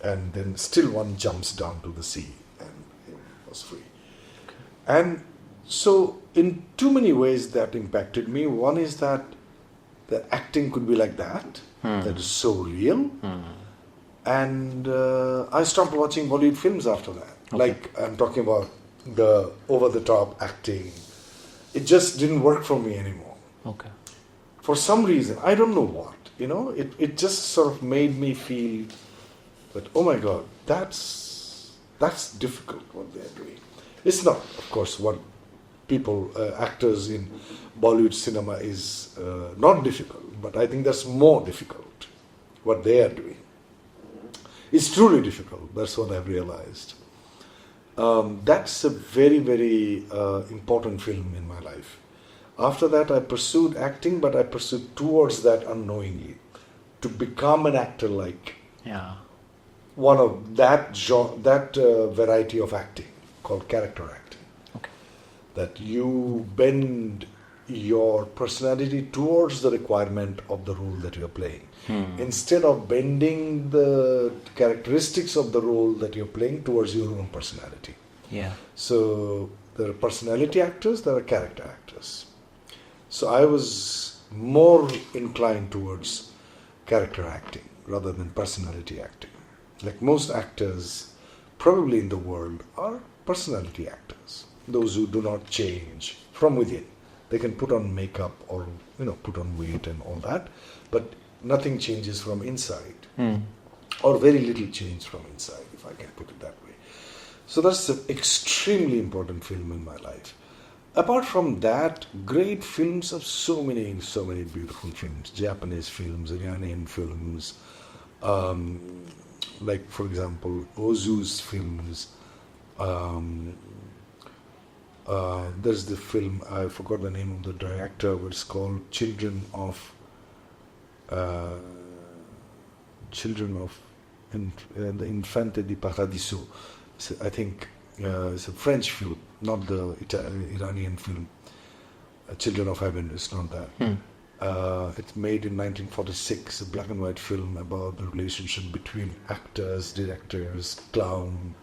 and then still one jumps down to the sea and was free. Okay. And so in too many ways that impacted me. One is that the acting could be like that, that is so real. And I stopped watching Bollywood films after that. Okay. Like, I'm talking about the over-the-top acting. It just didn't work for me anymore. Okay. For some reason, I don't know what, it just sort of made me feel that, oh my God, that's difficult what they're doing. It's not, of course, what people, actors in Bollywood cinema is not difficult, but I think that's more difficult, what they are doing. It's truly difficult, that's what I've realized. That's a very, very important film in my life. After that, I pursued acting, but I pursued towards that unknowingly, to become an actor like one of that variety of acting called character acting. Okay. That you bend your personality towards the requirement of the role that you're playing. Instead of bending the characteristics of the role that you're playing towards your own personality. Yeah. So there are personality actors, there are character actors. So I was more inclined towards character acting rather than personality acting. Like most actors probably in the world are personality actors. Those who do not change from within. They can put on makeup or put on weight and all that, but nothing changes from inside, or very little change from inside, if I can put it that way. So that's an extremely important film in my life. Apart from that, great films of so many beautiful films, Japanese films, Iranian films, like for example, Ozu's films. There's the film, I forgot the name of the director, but it's called Children of the Infante di Paradiso. I think it's a French film, not the Iranian film. Children of Heaven, it's not that. It's made in 1946, a black and white film about the relationship between actors, directors, clown.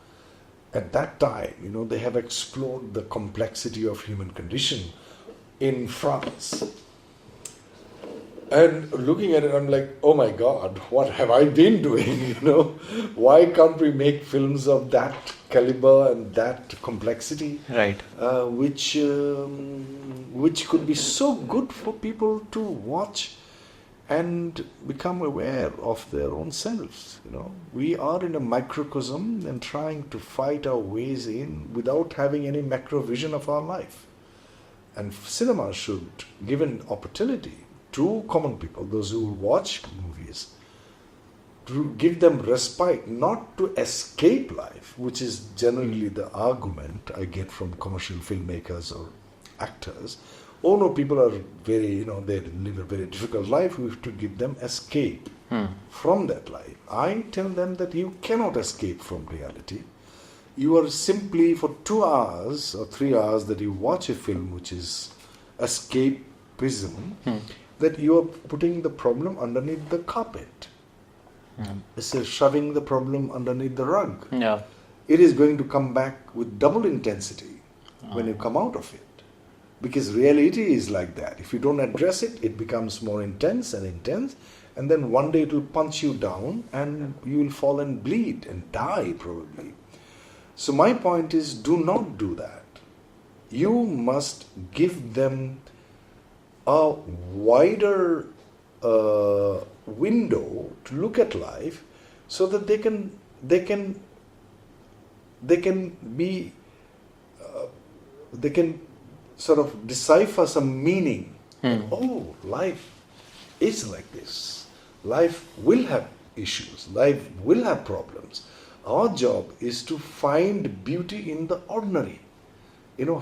At that time, they have explored the complexity of human condition in France. And looking at it, I'm like, oh my God, what have I been doing? Why can't we make films of that caliber and that complexity? Right. Which could be so good for people to watch and become aware of their own selves. We are in a microcosm and trying to fight our ways in without having any macro vision of our life. And cinema should give an opportunity to common people, those who watch movies, to give them respite, not to escape life, which is generally the argument I get from commercial filmmakers or actors. Oh no, people are very, they live a very difficult life, we have to give them escape from that life. I tell them that you cannot escape from reality. You are simply, for 2 hours or 3 hours that you watch a film which is escapism, that you are putting the problem underneath the carpet. It's shoving the problem underneath the rug. Yeah. It is going to come back with double intensity when you come out of it. Because reality is like that. If you don't address it, it becomes more intense, and then one day it will punch you down and you will fall and bleed and die probably. So my point is, do not do that. You must give them a wider window to look at life, so that they can sort of decipher some meaning. Oh, life is like this. Life will have issues. Life will have problems. Our job is to find beauty in the ordinary.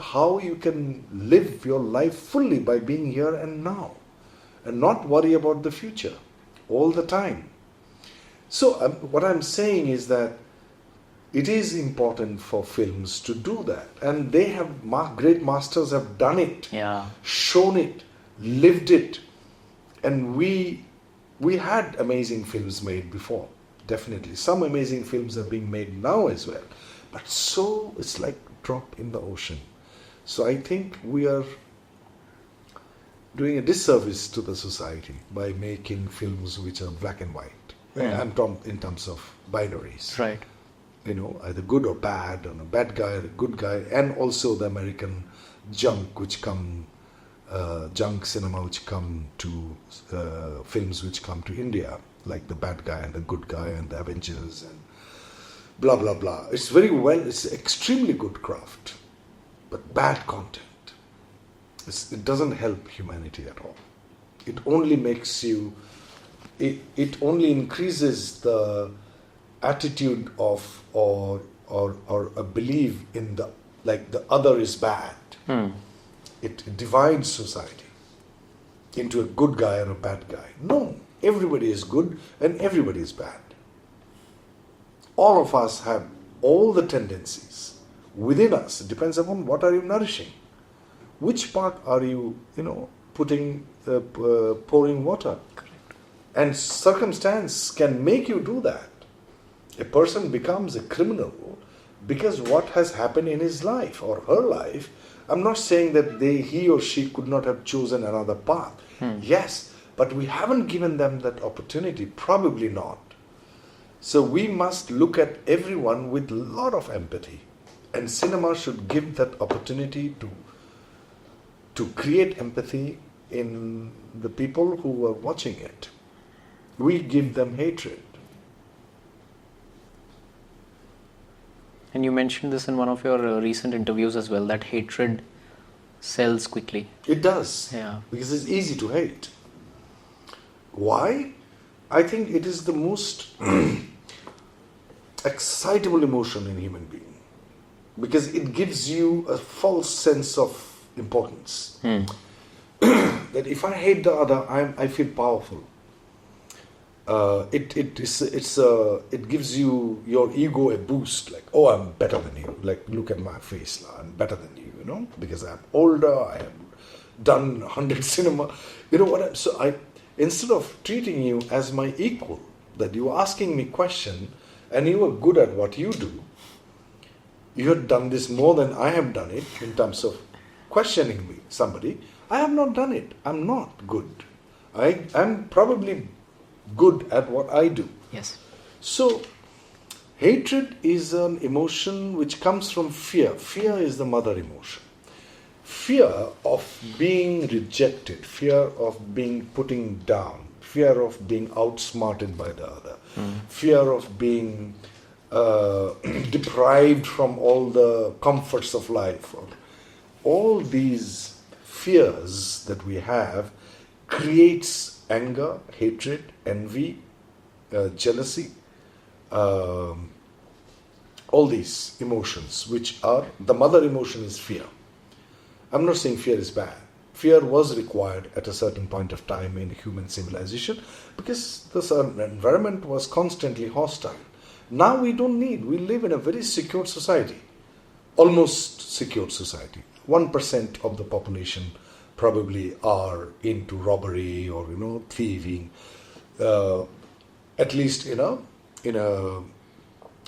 How you can live your life fully by being here and now, and not worry about the future all the time. So what I'm saying is that it is important for films to do that, and they have great masters have done it, shown it, lived it, and we had amazing films made before. Definitely, some amazing films are being made now as well, but so it's like a drop in the ocean. So I think we are doing a disservice to the society by making films which are black and white. I'm talking in terms of binaries. Right. Either good or bad, and a bad guy or a good guy, and also the American junk cinema which come to films which come to India, like the bad guy and the good guy and the Avengers and blah blah blah. It's extremely good craft, but bad content. It doesn't help humanity at all. It only makes you. It only increases the attitude of or a belief in the other is bad. It divides society into a good guy or a bad guy. No, everybody is good and everybody is bad. All of us have all the tendencies within us. It depends upon what are you nourishing. Which part are you, pouring water? Correct. And circumstance can make you do that. A person becomes a criminal because what has happened in his life or her life. I'm not saying that he or she could not have chosen another path. Yes, but we haven't given them that opportunity. Probably not. So we must look at everyone with a lot of empathy. And cinema should give that opportunity to create empathy in the people who are watching it. We give them hatred. And you mentioned this in one of your recent interviews as well, that hatred sells quickly. It does. Yeah. Because it's easy to hate. Why? I think it is the most excitable emotion in human being. Because it gives you a false sense of importance. That if I hate the other, I feel powerful. It gives you your ego a boost, like, oh, I'm better than you. Like, look at my face now, I'm better than you, because I'm older, I have done 100 cinema. Instead of treating you as my equal, that you are asking me question and you are good at what you do, you have done this more than I have done it in terms of questioning me, somebody. I have not done it. I'm not good. I'm probably good at what I do. Yes. So, hatred is an emotion which comes from fear. Fear is the mother emotion. Fear of being rejected, fear of being putting down, fear of being outsmarted by the other, fear of being deprived from all the comforts of life. All these fears that we have creates anger, hatred, envy, jealousy, all these emotions, which are, the mother emotion is fear. I'm not saying fear is bad. Fear was required at a certain point of time in human civilization because the environment was constantly hostile. Now we don't need, we live in a very secure society, almost secure society. 1% of the population probably are into robbery or, thieving, at least in a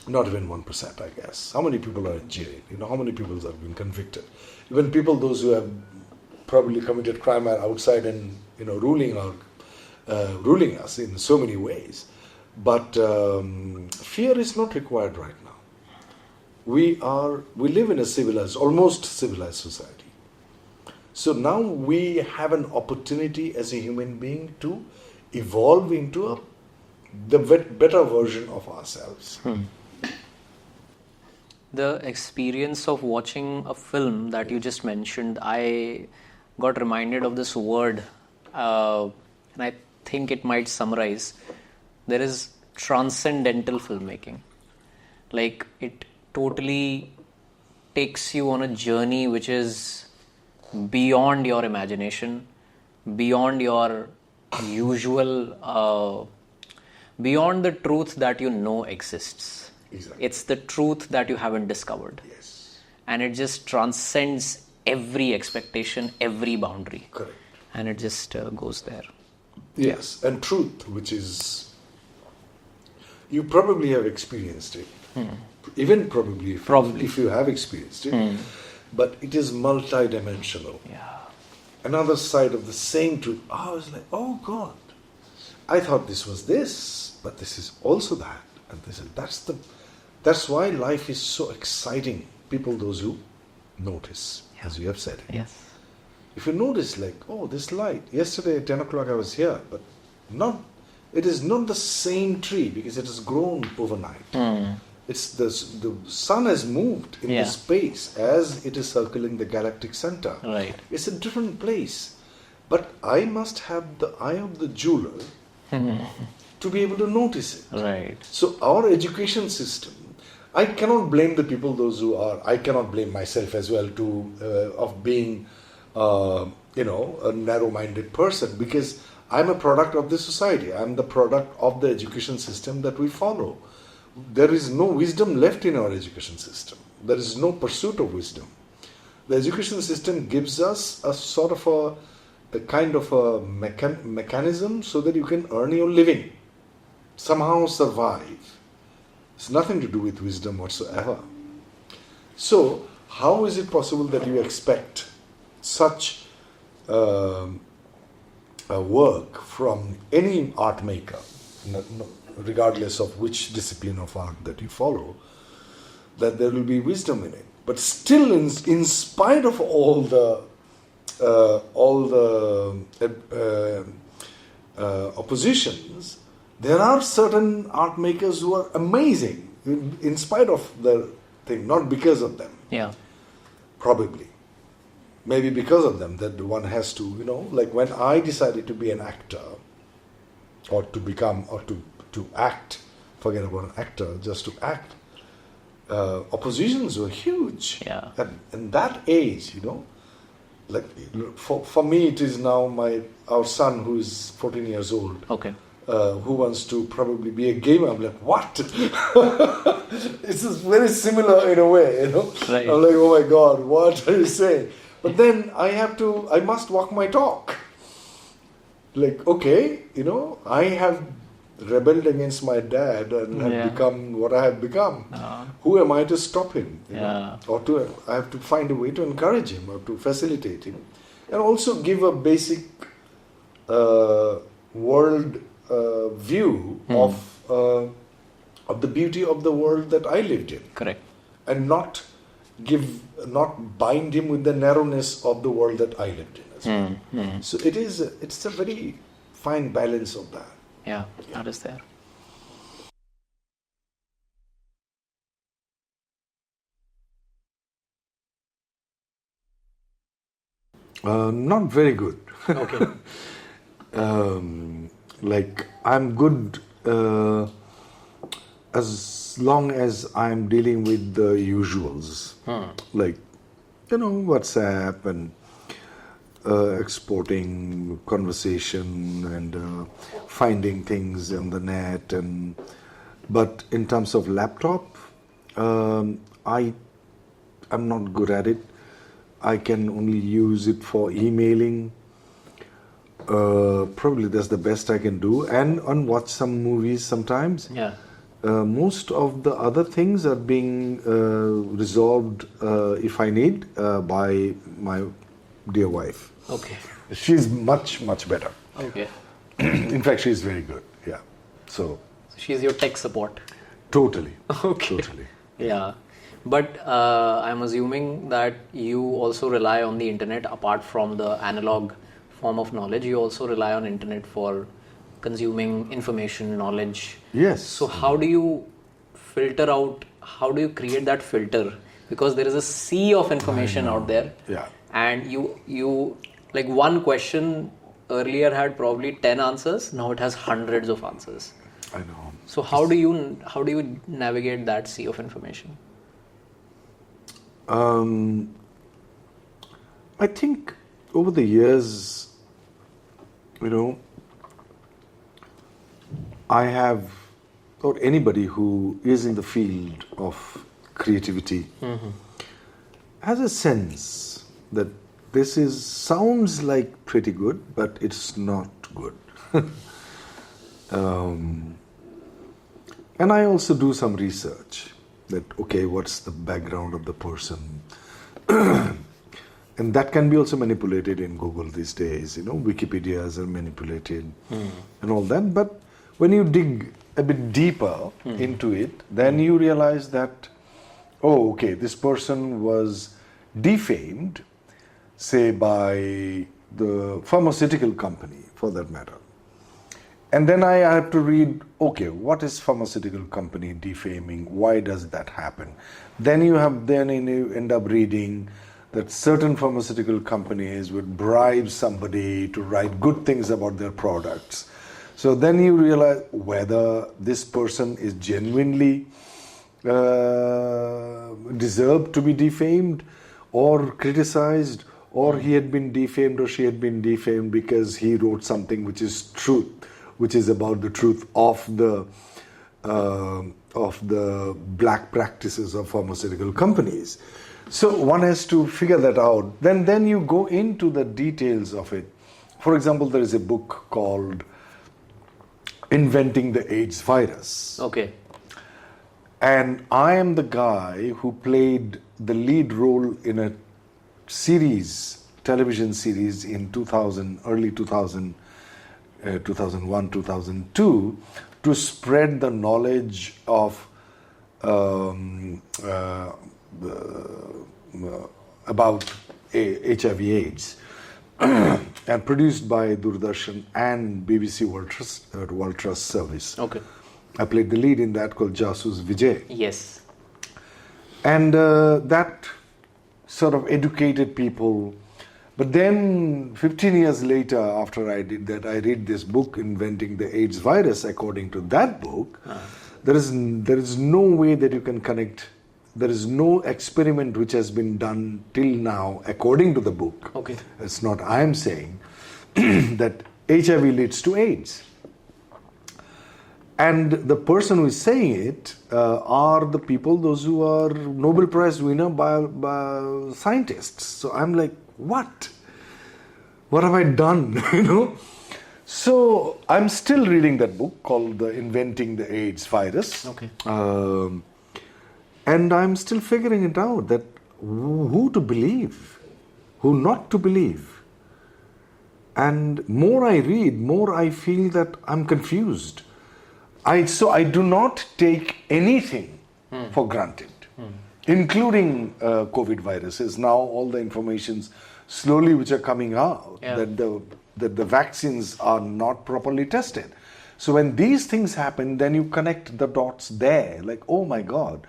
not even 1%, I guess. How many people are in jail? How many people have been convicted? Even people, those who have probably committed crime are outside and, ruling our ruling us in so many ways. But fear is not required right now. We live in a almost civilized society. So now we have an opportunity as a human being to evolve into the better version of ourselves. The experience of watching a film that you just mentioned, I got reminded of this word, and I think it might summarize. There is transcendental filmmaking. Like, it totally takes you on a journey which is beyond your imagination, beyond your usual, beyond the truth that you know exists. Exactly. It's the truth that you haven't discovered. Yes. And it just transcends every expectation, every boundary. Correct. And it just goes there. Yes, and truth, which is, you probably have experienced it. Even probably if you have experienced it. But it is multidimensional. Yeah. Another side of the same truth. I was like, oh God, I thought this was this, but this is also that. And that's why life is so exciting. People, those who notice, as you have said. Yes. If you notice, like, oh, this light, yesterday at 10 o'clock I was here, but it is not the same tree because it has grown overnight. It's the sun has moved in the space as it is circling the galactic center. Right. It's a different place. But I must have the eye of the jeweler to be able to notice it. Right. So our education system, I cannot blame the people, those who are, I cannot blame myself as well of being, a narrow-minded person, because I'm a product of the society. I'm the product of the education system that we follow. There is no wisdom left in our education system. There is no pursuit of wisdom. The education system gives us a sort of a kind of a mechanism so that you can earn your living, somehow survive. It's nothing to do with wisdom whatsoever. So, how is it possible that you expect such a work from any art maker, regardless of which discipline of art that you follow, that there will be wisdom in it? But still, in spite of all the oppositions, there are certain art makers who are amazing, in spite of the thing, not because of them. Yeah. Probably. Maybe because of them, that one has to, like when I decided to be an actor, or to become, or to act, forget about an actor, just to act, oppositions were huge. Yeah. And that age, like for me it is now our son who is 14 years old. Okay. Who wants to probably be a gamer. I'm like, what? It's just very similar in a way, Right. I'm like, oh my God, what are you saying? But then I must walk my talk. Like, okay, I have rebelled against my dad and have become what I have become. Who am I to stop him? Or I have to find a way to encourage him or to facilitate him. And also give a basic world view of the beauty of the world that I lived in. Correct. And not bind him with the narrowness of the world that I lived in as well. So it's a very fine balance of that. Yeah, that is there. Not very good. Okay. Like, I'm good as long as I'm dealing with the usuals. Like, WhatsApp and exporting conversation and finding things on the net. But in terms of laptop, I'm not good at it. I can only use it for emailing. Probably that's the best I can do, and watch some movies sometimes. Yeah. Most of the other things are being resolved, if I need, by my dear wife. Okay. She's much, much better. Okay. In fact, she's very good. Yeah. So She's your tech support. totally. Okay. Totally. Yeah. But I'm assuming that you also rely on the internet apart from the analog form of knowledge. You also rely on internet for consuming information, knowledge. Yes. So how do you filter out, how do you create that filter? Because there is a sea of information out there. Yeah. And you like one question earlier had probably 10 answers, now it has hundreds of answers. I know. So how do you navigate that sea of information? I think over the years, I have, or anybody who is in the field of creativity has a sense that this sounds like pretty good, but it's not good. And I also do some research that, okay, what's the background of the person? And that can be also manipulated in Google these days. Wikipedias are manipulated and all that. But when you dig a bit deeper into it, then you realize that, oh, okay, this person was defamed, say, by the pharmaceutical company, for that matter. And then I have to read, okay, what is pharmaceutical company defaming? Why does that happen? Then you end up reading that certain pharmaceutical companies would bribe somebody to write good things about their products. So then you realize whether this person is genuinely deserved to be defamed or criticized, or he had been defamed or she had been defamed because he wrote something which is truth, which is about the truth of the black practices of pharmaceutical companies. So one has to figure that out. Then you go into the details of it. For example, there is a book called Inventing the AIDS Virus. Okay. And I am the guy who played the lead role in a television series in early 2000, 2001, 2002, to spread the knowledge of about HIV/AIDS, and produced by Doordarshan and BBC World Trust Service. Okay. I played the lead in that, called Jasus Vijay. Yes. And that sort of educated people. But then 15 years later, after I did that, I read this book, Inventing the AIDS Virus. According to that book, there is no way that you can connect. There is no experiment which has been done till now, according to the book. Okay. It's not I am saying that HIV leads to AIDS. And the person who is saying it are the people, those who are Nobel Prize winner by scientists. So I'm like, what? What have I done? So I'm still reading that book called Inventing the AIDS Virus. Okay. And I'm still figuring it out, that who to believe, who not to believe. And more I read, more I feel that I'm confused. So I do not take anything for granted, including COVID viruses. Now all the informations slowly which are coming out, that the vaccines are not properly tested. So when these things happen, then you connect the dots there. Like, oh my God,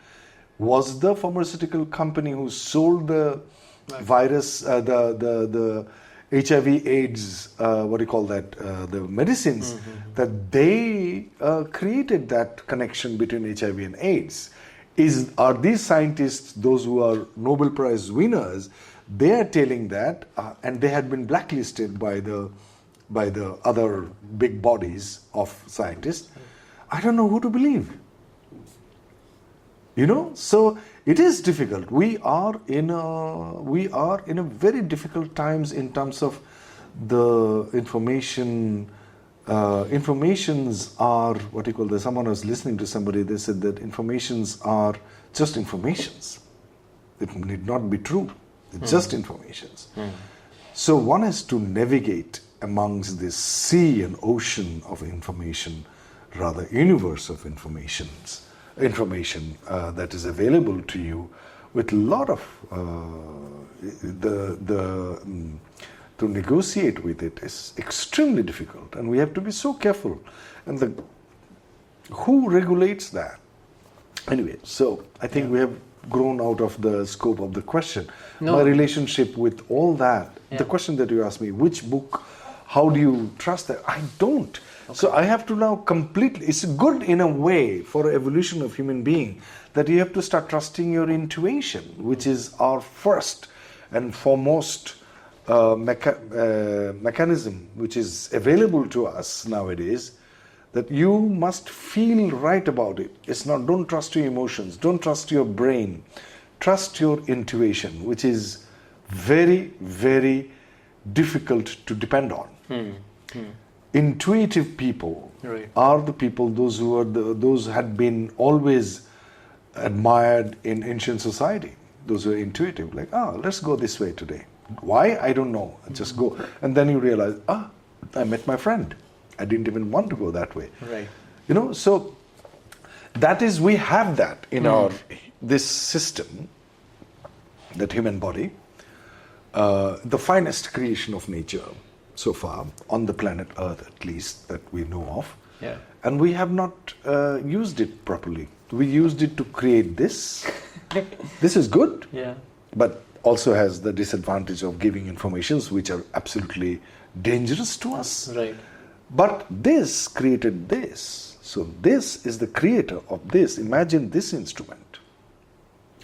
was the pharmaceutical company who sold the virus, the HIV/AIDS, the medicines, that they created that connection between HIV and AIDS. Are these scientists, those who are Nobel Prize winners, they are telling that, and they had been blacklisted by the other big bodies of scientists. I don't know who to believe. So it is difficult. We are in a very difficult times in terms of the information. Informations are someone was listening to somebody. They said that informations are just informations. It need not be true. It's just informations. So one has to navigate amongst this sea and ocean of information, rather universe of information that is available to you, with a lot of to negotiate with it is extremely difficult, and we have to be so careful. And who regulates that? Anyway, so I think we have grown out of the scope of the question. My relationship with all that, the question that you asked me, which book, how do you trust that? I don't. So I have to now completely, it's good in a way for evolution of human being that you have to start trusting your intuition, which is our first and foremost mechanism which is available to us nowadays, that you must feel right about it. It's not, don't trust your emotions, don't trust your brain, trust your intuition, which is very, very difficult to depend on. Intuitive people are the people, those who are those had been always admired in ancient society. Those who are intuitive, like, let's go this way today. Why? I don't know. Just go. And then you realize, I met my friend. I didn't even want to go that way. Right. You know, so that is, we have that in this system, that human body, the finest creation of nature so far, on the planet Earth at least, that we know of. Yeah. And we have not used it properly. We used it to create this. This is good. Yeah. But also has the disadvantage of giving informations which are absolutely dangerous to us. Right. But this created this. So this is the creator of this. Imagine this instrument.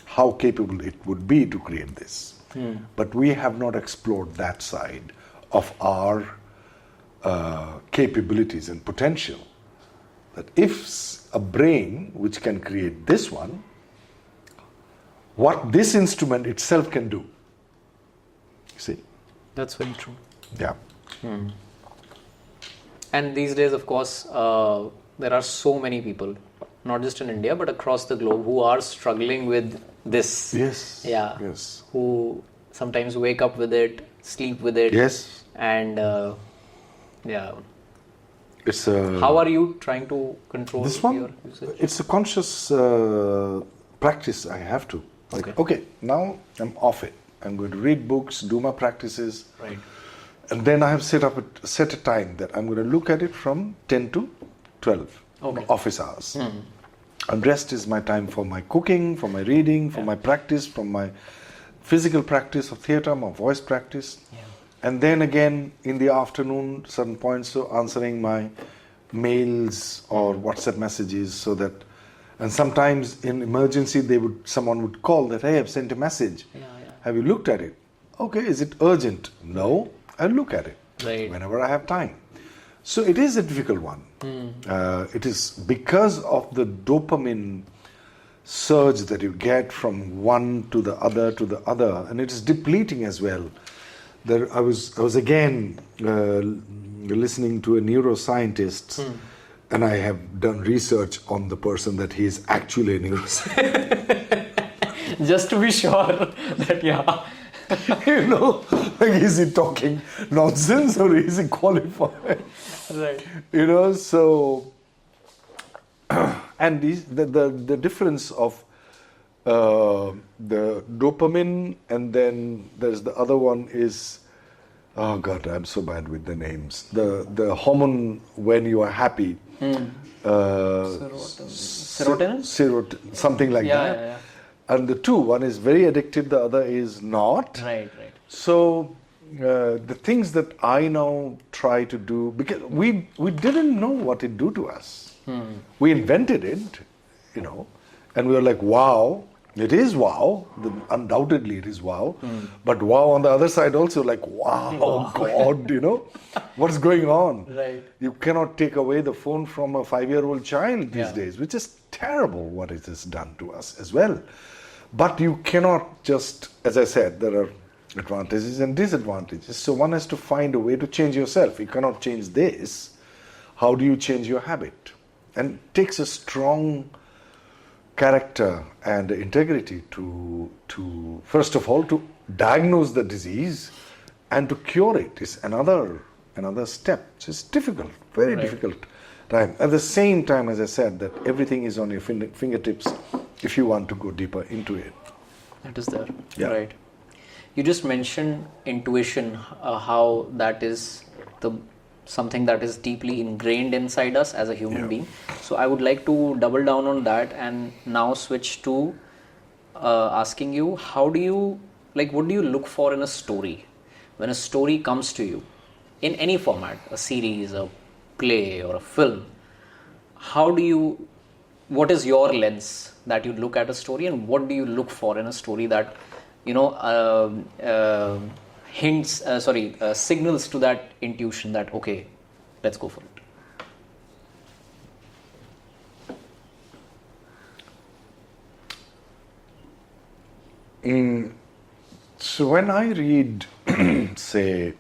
How capable it would be to create this. But we have not explored that side of our capabilities and potential. That if a brain which can create this one, what this instrument itself can do. See? That's very true. Yeah. And these days, of course, there are so many people, not just in India, but across the globe, who are struggling with this. Yes. Yeah. Yes. Who sometimes wake up with it, sleep with it. Yes. And yeah. It's How are you trying to control this one? your usage? It's a conscious practice I have to. Like, okay, now I'm off it. I'm going to read books, do my practices. Right. And then I have set a time that I'm going to look at it from 10 to 12 office hours. And rest is my time for my cooking, for my reading, for my practice, for my physical practice of theatre, my voice practice. Yeah. And then again in the afternoon, certain points, so answering my mails or WhatsApp messages, so that, and sometimes in emergency someone would call that, hey, I've sent a message. Have you looked at it? Okay, is it urgent? No, I'll look at it whenever I have time. So it is a difficult one. It is because of the dopamine surge that you get from one to the other, and it is depleting as well. I was again listening to a neuroscientist, and I have done research on the person that he is actually a neuroscientist. Just to be sure that, You know, like, is he talking nonsense or is he qualified? Right. You know, so, and the difference of the dopamine, and then there's the other one is, oh God, I'm so bad with the names. The hormone when you are happy. Serotonin? Something like that. Yeah. And the two, one is very addictive, the other is not. Right. So the things that I now try to do, because we didn't know what it do to us. We invented it, you know, and we were like, wow, it is wow. Undoubtedly it is wow. But wow on the other side also, like, wow, God, you know, what's going on? Right. You cannot take away the phone from a 5-year-old child these days, which is terrible what it has done to us as well. But you cannot just, as I said, there are advantages and disadvantages. So one has to find a way to change yourself. You cannot change this. How do you change your habit? And it takes a strong character and integrity to first of all, to diagnose the disease and to cure it is another another step. It's difficult, very difficult time. At the same time, as I said, that everything is on your fingertips if you want to go deeper into it. It is there. Yeah. Right. You just mentioned intuition, how that is something that is deeply ingrained inside us as a human being. So I would like to double down on that and now switch to asking you, what do you look for in a story? When a story comes to you, in any format, a series, a play or a film, what is your lens that you look at a story, and what do you look for in a story that, signals to that intuition that, okay, let's go for it? So when I read, say,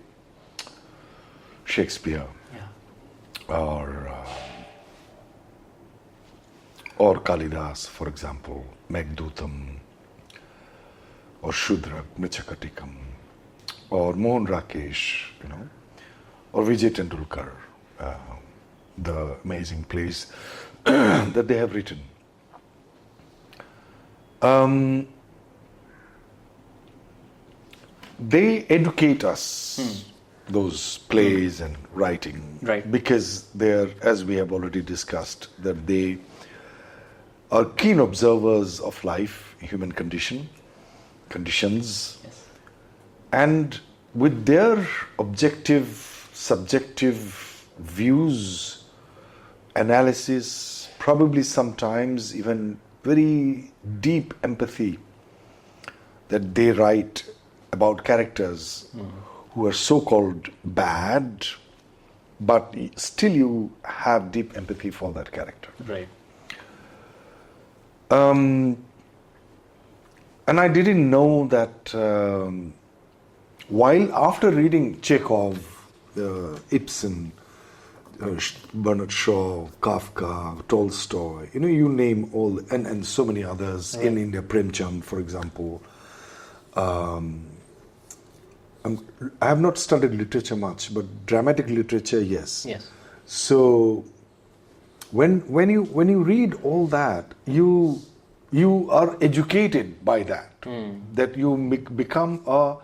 Shakespeare, or Kalidas, for example, Megdutam, or Shudrak, Michakatikam, or Mohan Rakesh, or Vijay Tendulkar, the amazing plays that they have written. They educate us, those plays and writing, because they're, as we have already discussed, that they are keen observers of life, human conditions, and with their objective, subjective views, analysis, probably sometimes even very deep empathy, that they write about characters who are so-called bad, but still you have deep empathy for that character. Right. And I didn't know that while after reading Chekhov, Ibsen, Bernard Shaw, Kafka, Tolstoy, you name all, and so many others in India, Premchand, for example. I have not studied literature much, but dramatic literature, yes. Yes. So when you read all that, you are educated by that. That you become a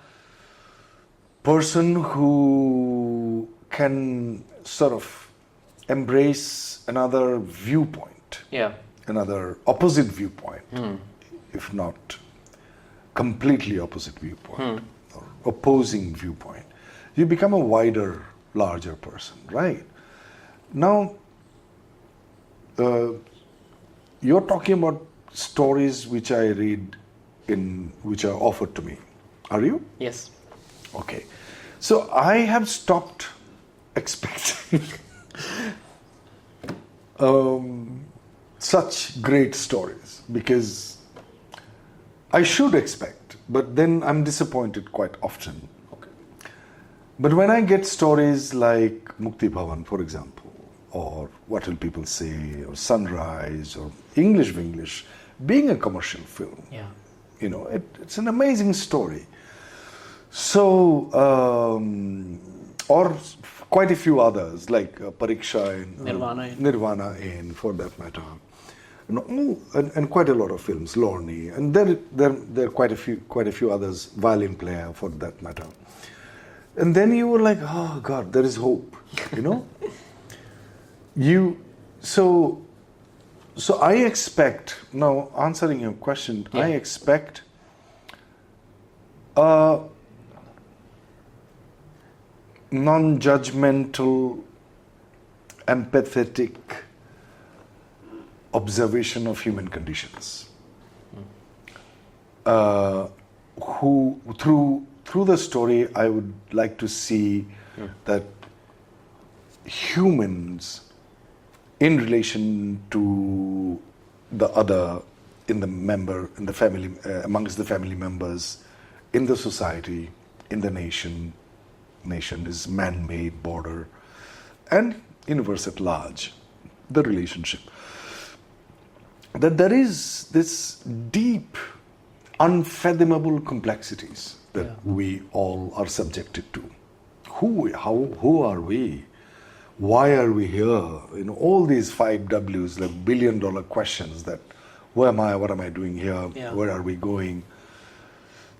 person who can sort of embrace another viewpoint, another opposite viewpoint, if not completely opposite viewpoint. Or opposing viewpoint. You become a wider, larger person, right? Now, you're talking about stories which I read which are offered to me. Are you? Yes. Okay. So I have stopped expecting such great stories, because I should expect, but then I'm disappointed quite often. Okay. But when I get stories like Mukti Bhawan, for example, or What Will People Say, or Sunrise, or English, being a commercial film, it's an amazing story. So, or quite a few others, like Pareeksha and Nirvana in, for that matter. And quite a lot of films, Lorne, and there are quite a few others, Violin Player, for that matter. And then you were like, oh God, there is hope, So I expect, now answering your question, I expect a non-judgmental, empathetic observation of human conditions. Who through the story, I would like to see that humans, in relation to the other, in the family, amongst the family members, in the society, in the nation is man-made border, and universe at large, the relationship. That there is this deep, unfathomable complexities that we all are subjected to. who are we? Why are we here? All these 5 W's, like billion-dollar questions that, who am I, what am I doing here, where are we going?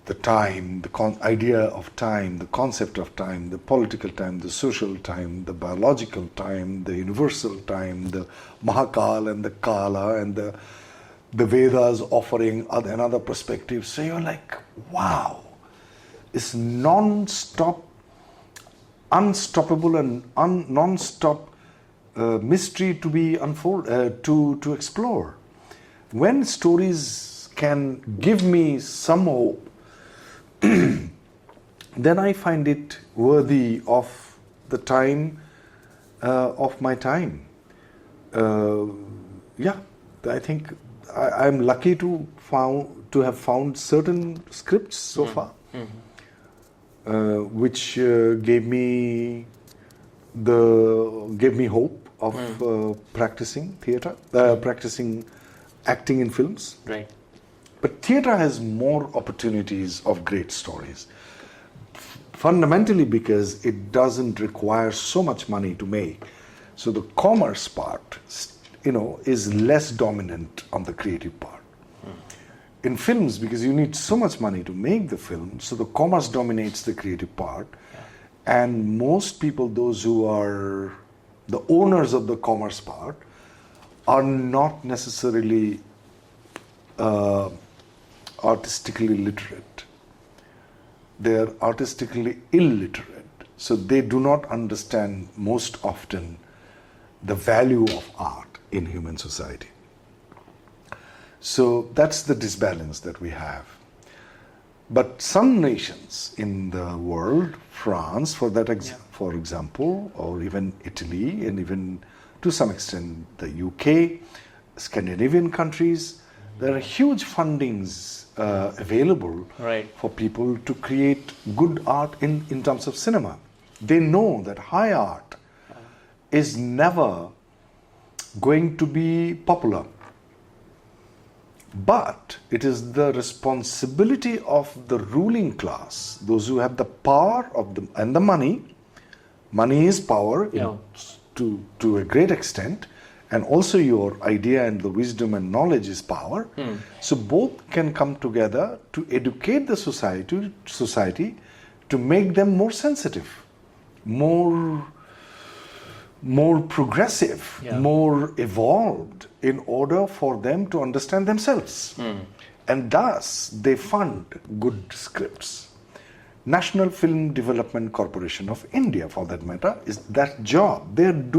The time, the idea of time, the concept of time, the political time, the social time, the biological time, the universal time, the Mahakal and the Kala, and the Vedas offering another perspective. So you're like, wow, it's non-stop, unstoppable and non-stop mystery to be to explore. When stories can give me some hope, then I find it worthy of the time of my time. I think I'm lucky to have found certain scripts so far, which gave me hope of practicing theatre, practicing acting in films. Right. But theatre has more opportunities of great stories. Fundamentally because it doesn't require so much money to make. So the commerce part, is less dominant on the creative part. In films, because you need so much money to make the film, so the commerce dominates the creative part. And most people, those who are the owners of the commerce part, are not necessarily artistically literate. They are artistically illiterate. So they do not understand most often the value of art in human society. So that's the disbalance that we have. But some nations in the world, France for example, or even Italy, and even to some extent the UK, Scandinavian countries, there are huge fundings available for people to create good art in terms of cinema. They know that high art is never going to be popular. But it is the responsibility of the ruling class, those who have the power and the money. Money is power to a great extent, and also your idea and the wisdom and knowledge is power. So both can come together to educate the society to make them more sensitive, more progressive, more evolved, in order for them to understand themselves. And thus they fund good scripts. National Film Development Corporation of India, for that matter, is that job. They have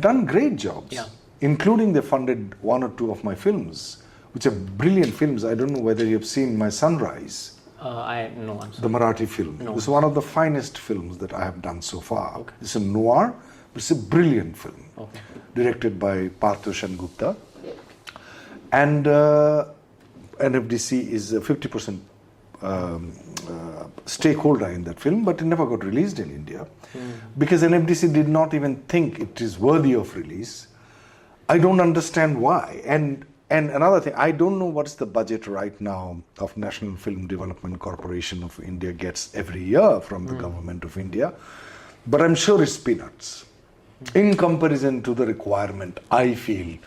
done great jobs, including they funded 1 or 2 of my films, which are brilliant films. I don't know whether you have seen my Sunrise. No, I'm sorry. The Marathi film. No. It's one of the finest films that I have done so far. Okay. It's a noir, but it's a brilliant film. Okay. Directed by Partho Shengupta. And NFDC is a 50% stakeholder in that film, but it never got released in India. Because NFDC did not even think it is worthy of release. I don't understand why. And another thing, I don't know what's the budget right now of National Film Development Corporation of India gets every year from the government of India, but I'm sure it's peanuts. In comparison to the requirement, I feel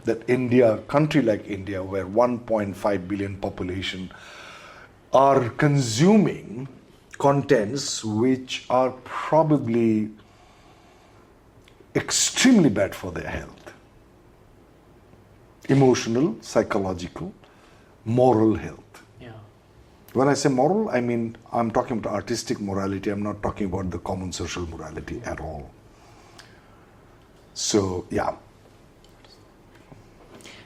that India, country like India, where 1.5 billion population are consuming contents which are probably extremely bad for their health. Emotional, psychological, moral health. When I say moral, I mean I'm talking about artistic morality. I'm not talking about the common social morality at all. So,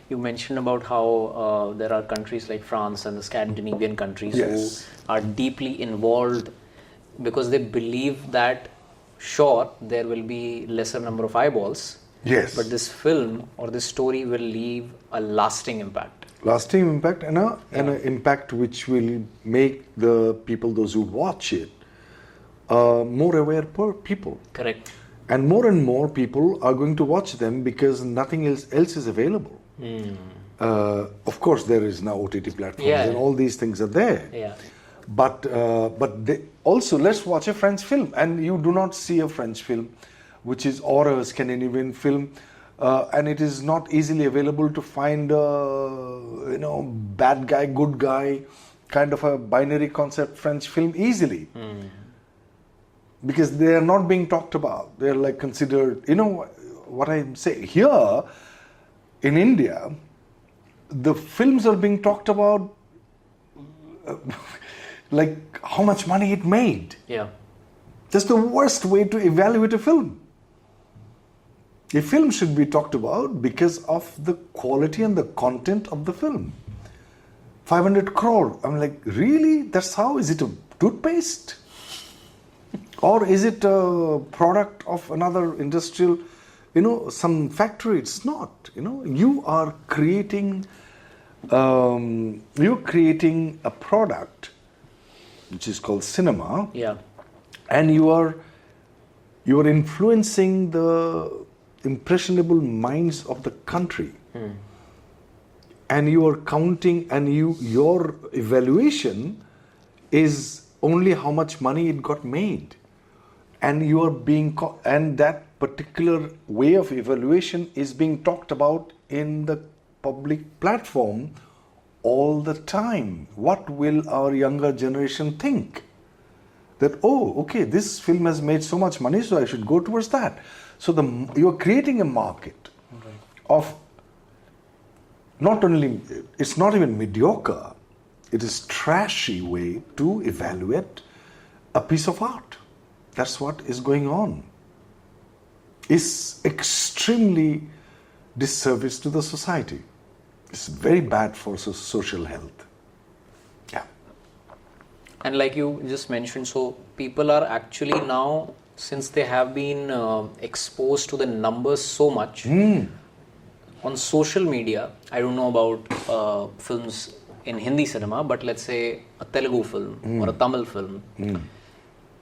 You mentioned about how there are countries like France and the Scandinavian countries who are deeply involved because they believe that, sure, there will be lesser number of eyeballs, but this film or this story will leave a lasting impact. Lasting impact and an impact which will make the people, those who watch it, more aware people. Correct. And more people are going to watch them because nothing else is available. Of course, there is now OTT platforms and all these things are there. But they also, let's watch a French film, and you do not see a French film which is or a Scandinavian film, and it is not easily available to find bad guy, good guy, kind of a binary concept French film easily. Because they are not being talked about. They are like considered, what I'm saying. Here in India, the films are being talked about like how much money it made. Yeah. That's the worst way to evaluate a film. A film should be talked about because of the quality and the content of the film. 500 crore. I'm like, really? That's how? Is it a toothpaste? Or is it a product of another industrial, some factory? It's not. You are creating a product which is called cinema. Yeah. And you are influencing the impressionable minds of the country. And you are counting, and your evaluation is only how much money it got made. And you are and that particular way of evaluation is being talked about in the public platform all the time. What will our younger generation think? That, okay, this film has made so much money, so I should go towards that. So you're creating a market of not only, it's not even mediocre, it is trashy way to evaluate a piece of art. That's what is going on. It's extremely disservice to the society. It's very bad for social health. Yeah. And like you just mentioned, so people are actually now, since they have been exposed to the numbers so much on social media, I don't know about films in Hindi cinema, but let's say a Telugu film or a Tamil film.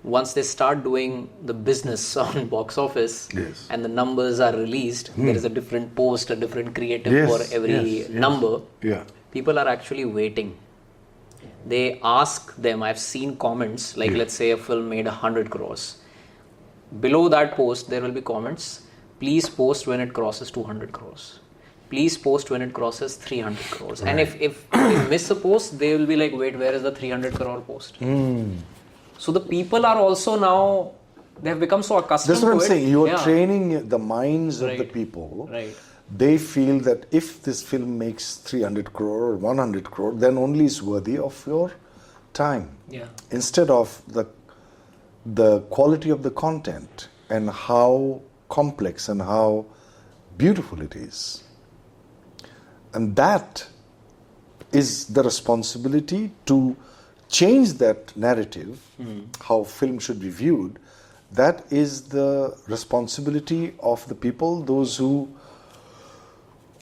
Once they start doing the business on box office and the numbers are released, there is a different post, a different creative for every number. Yeah. People are actually waiting. They ask them, I've seen comments, like let's say a film made 100 crores. Below that post, there will be comments, please post when it crosses 200 crores. Please post when it crosses 300 crores. Right. And if they miss a post, they will be like, wait, where is the 300 crore post? So the people are also now, they have become so accustomed to it. That's what I'm saying. You are training the minds of the people. Right. They feel that if this film makes 300 crore or 100 crore, then only it's worthy of your time. Yeah. Instead of the quality of the content and how complex and how beautiful it is. And that is the responsibility to change that narrative, how film should be viewed. That is the responsibility of the people, those who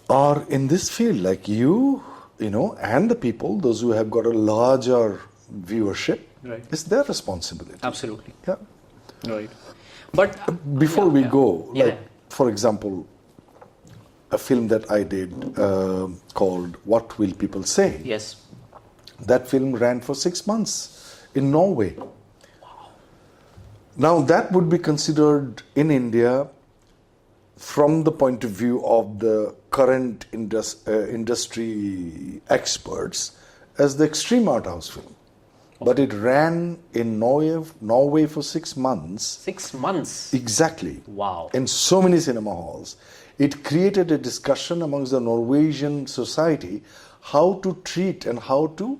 are in this field, like you and the people, those who have got a larger viewership. Right. It's their responsibility. Absolutely. Yeah. Right. But before we go, for example, a film that I did called What Will People Say? Yes. That film ran for 6 months in Norway. Wow. Now that would be considered in India, from the point of view of the current industry experts, as the extreme art house film. But it ran in Norway for 6 months. 6 months? Exactly. Wow. In so many cinema halls. It created a discussion amongst the Norwegian society how to treat and how to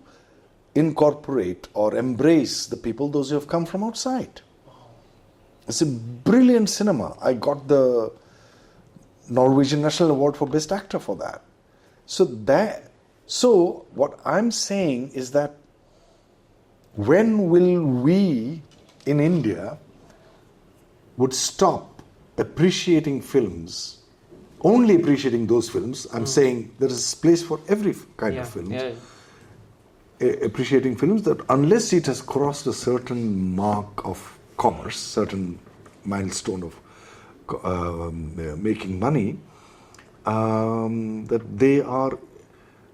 incorporate or embrace the people, those who have come from outside. It's a brilliant cinema. I got the Norwegian National Award for Best Actor for that. So what I'm saying is that when will we in India would stop appreciating films, only appreciating those films? I'm saying there is a place for every kind of film. Yeah. Appreciating films that unless it has crossed a certain mark of commerce, certain milestone of making money, that they are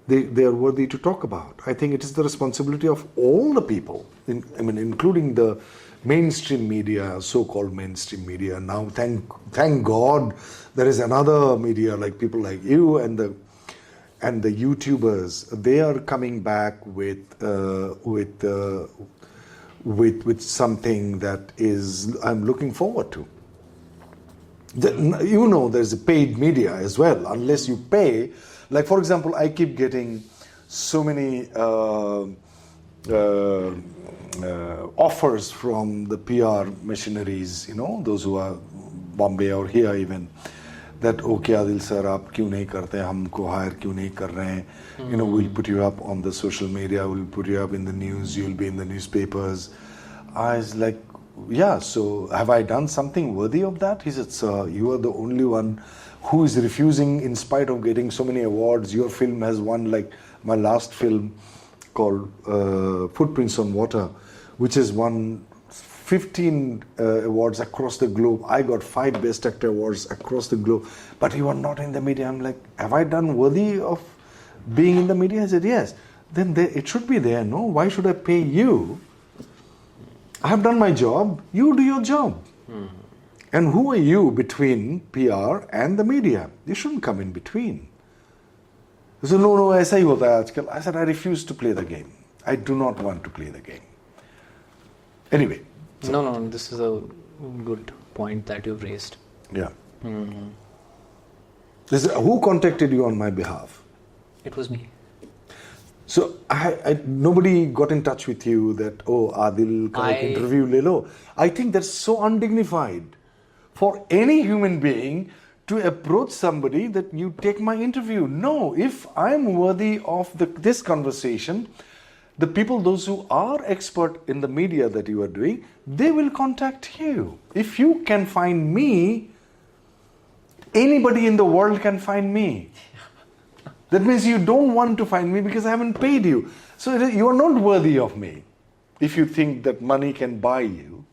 they are worthy to talk about. I think it is the responsibility of all the people, including the mainstream media, so-called mainstream media. Now, thank God, there is another media like people like you and the YouTubers. They are coming back with something that is I'm looking forward to. There's a paid media as well. Unless you pay, like for example, I keep getting so many offers from the PR machineries, those who are Bombay or here even, that okay Adil Sir, आप क्यों नहीं करते, हमको hire क्यों नहीं कर रहे हैं, we'll put you up on the social media, we'll put you up in the news, you'll be in the newspapers. I was like, yeah, so have I done something worthy of that? He said, sir, you are the only one who is refusing in spite of getting so many awards. Your film has won, like my last film called Footprints on Water, which has won 15 awards across the globe. I got 5 Best Actor awards across the globe. But you are not in the media. I'm like, have I done worthy of being in the media? He said, yes. Then it should be there, no? Why should I pay you? I have done my job, you do your job. And who are you between PR and the media? You shouldn't come in between. He said, no, ऐसा ही होता है आजकल. I said, I refuse to play the game. I do not want to play the game. Anyway. So. No, this is a good point that you've raised. Yeah. Who contacted you on my behalf? It was me. So nobody got in touch with you that, oh, Adil, can I interview le lo? I think that's so undignified for any human being to approach somebody that you take my interview. No, if I'm worthy of this conversation, the people, those who are expert in the media that you are doing, they will contact you. If you can find me, anybody in the world can find me. That means you don't want to find me because I haven't paid you. So you are not worthy of me. If you think that money can buy you,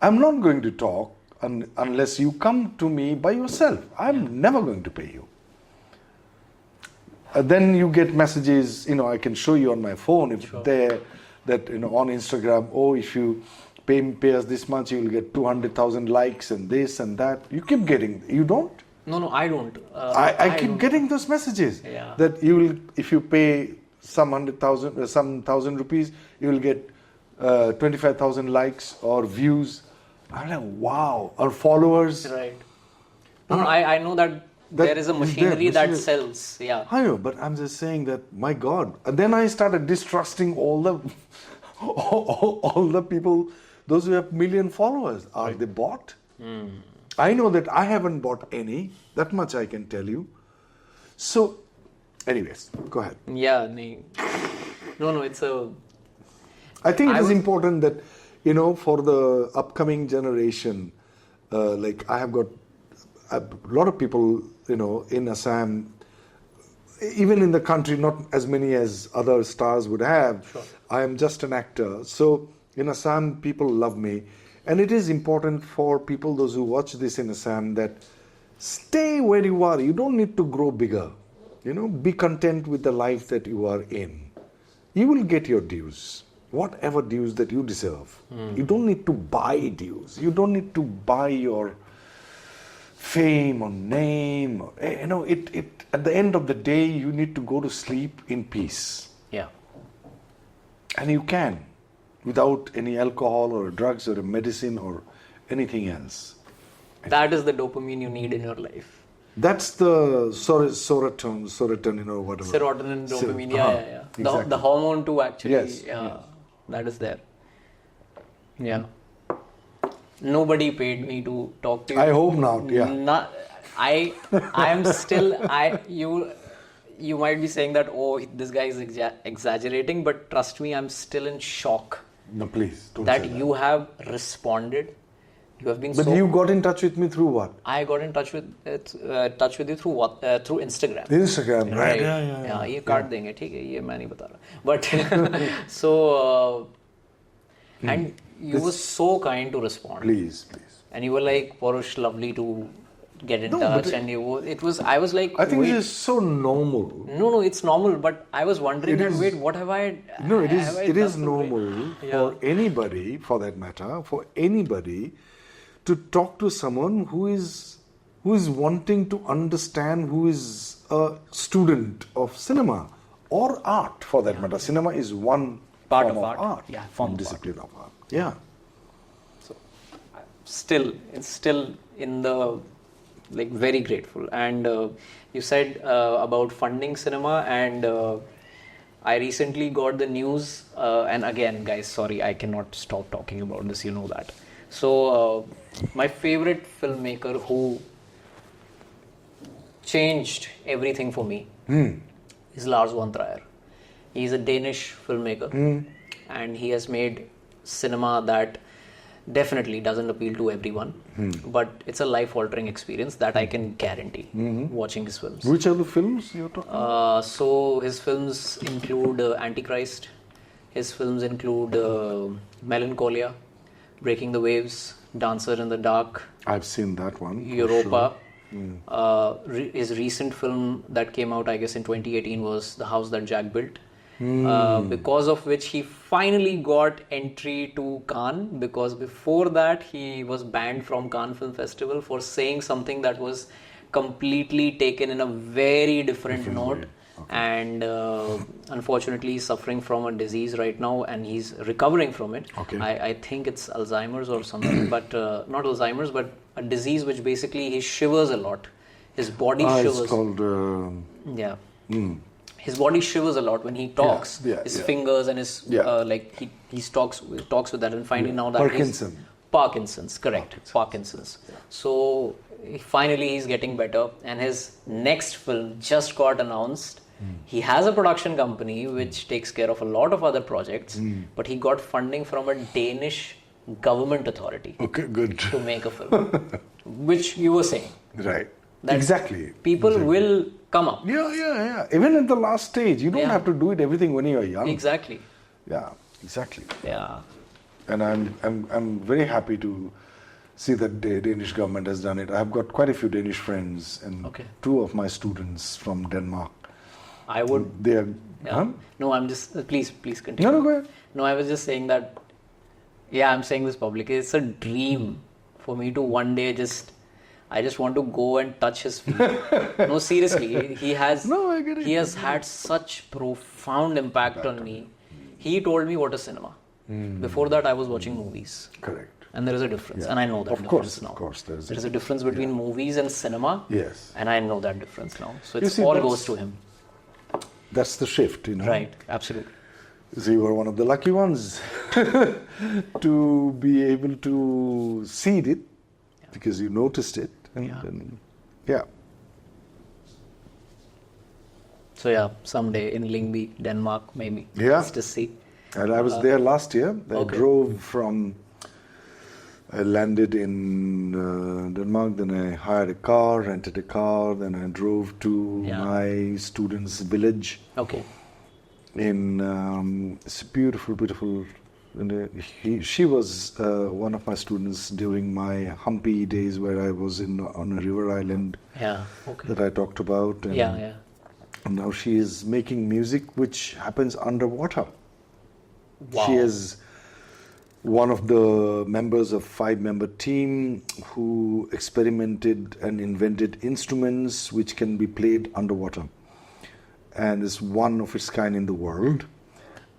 I'm not going to talk unless you come to me by yourself. I'm never going to pay you. Then you get messages, I can show you on my phone if there, that on Instagram, oh, if you pay us this much, you will get 200,000 likes and this and that. You keep getting, you don't? No, I don't. I keep getting those messages that you will, if you pay some 100,000, some thousand rupees, you will get 25,000 likes or views. I'm like, wow, or followers. Right. No, I know that there is a machinery that sells. Yeah. I know, but I'm just saying that, my God. And then I started distrusting all the people, those who have million followers. Are they bought? I know that I haven't bought any. That much I can tell you. So, anyways, go ahead. Yeah, no, it's a... I think it is important that, for the upcoming generation, like I have got a lot of people, in Assam, even in the country, not as many as other stars would have. Sure. I am just an actor. So, in Assam, people love me. And it is important for people, those who watch this in Assam, that stay where you are. You don't need to grow bigger. Be content with the life that you are in. You will get your dues, whatever dues that you deserve. You don't need to buy dues. You don't need to buy your fame or name. At the end of the day, you need to go to sleep in peace. Yeah. And you can, without any alcohol or drugs or a medicine or anything else. That is the dopamine you need in your life. That's the serotonin, whatever. Serotonin, dopamine, yeah. Exactly. The hormone too, actually. Yes. That is there. Yeah. Nobody paid me to talk to you. I hope not, yeah. I am still, you might be saying that, oh, this guy is exaggerating, but trust me, I'm still in shock. No, please, don't that say that. You have responded. You have been But you got in touch with me through what? I got in touch with you through what? Through Instagram. Instagram, right? Yeah. ये काट देंगे, ठीक है? ये मैं नहीं बता रहा. But so and you were so kind to respond. Please. And you were like, Parush, lovely to get in No, touch, but and I was like, I think wait, it is so normal. no, it's normal, but I was wondering It that, is- wait, what have I? No, it have I is done so great? normal for anybody, for that matter, for anybody to talk to someone who is wanting to understand, who is a student of cinema or art, for that matter. Cinema is one Part form of of art. Yeah, form of discipline of art. Yeah. It's still in the, like, very grateful. And you said about funding cinema, and I recently got the news, and again, guys, sorry, I cannot stop talking about this, you know that. So my favorite filmmaker who changed everything for me is Lars von Trier. He's a Danish filmmaker, and he has made cinema that definitely doesn't appeal to everyone, but it's a life-altering experience that I can guarantee watching his films. Which are the films you're talking about? So his films include Antichrist, his films include Melancholia, Breaking the Waves, Dancer in the Dark, I've seen that one. for Europa. sure. His recent film that came out, I guess, in 2018 was The House That Jack Built. Because of which he finally got entry to Cannes, because before that he was banned from Cannes Film Festival for saying something that was completely taken in a very different note. And unfortunately he's suffering from a disease right now, and he's recovering from it. Okay. I think it's Alzheimer's or something, but not Alzheimer's, but a disease which basically he shivers a lot. His body shivers. It's called... Yeah. His body shivers a lot when he talks. His fingers and his like he talks with that, and finally now that Parkinson's, correct. Parkinson's. Yeah. So finally he's getting better, and his next film just got announced. He has a production company which takes care of a lot of other projects, but he got funding from a Danish government authority. Okay, good. To make a film, which you were saying. Right. That Exactly. People will come up. Yeah. Even at the last stage, you don't have to do it everything when you are young. Exactly. Yeah, exactly. Yeah. And I'm very happy to see that the Danish government has done it. I've got quite a few Danish friends, and two of my students from Denmark. I would. They are. Yeah. Huh? No, I'm just. Please continue. No, go ahead. No, I was just saying that. Yeah, I'm saying this publicly. It's a dream for me to one day I just want to go and touch his feet. No, seriously, he has. No, I get it. He has had such profound impact on me. He told me what is cinema. Before that, I was watching movies. Correct. And there is a difference, and I know that Of difference course, now. of course, there is a difference between movies and cinema. Yes. And I know that difference now. So You it see, all that's- goes to him. That's the shift, you know. Right, absolutely. So you were one of the lucky ones to be able to see it because you noticed it. And So yeah, someday in Lyngby, Denmark, maybe. Yeah. Let's just see. And I was there last year. I landed in Denmark, then I hired a car, rented a car, then I drove to my students' village. Okay. It's beautiful. And she was one of my students during my Humpy days, where I was on a river island that I talked about. And, and now she is making music which happens underwater. Wow. She is one of the members of 5-member team who experimented and invented instruments which can be played underwater. And is one of its kind in the world.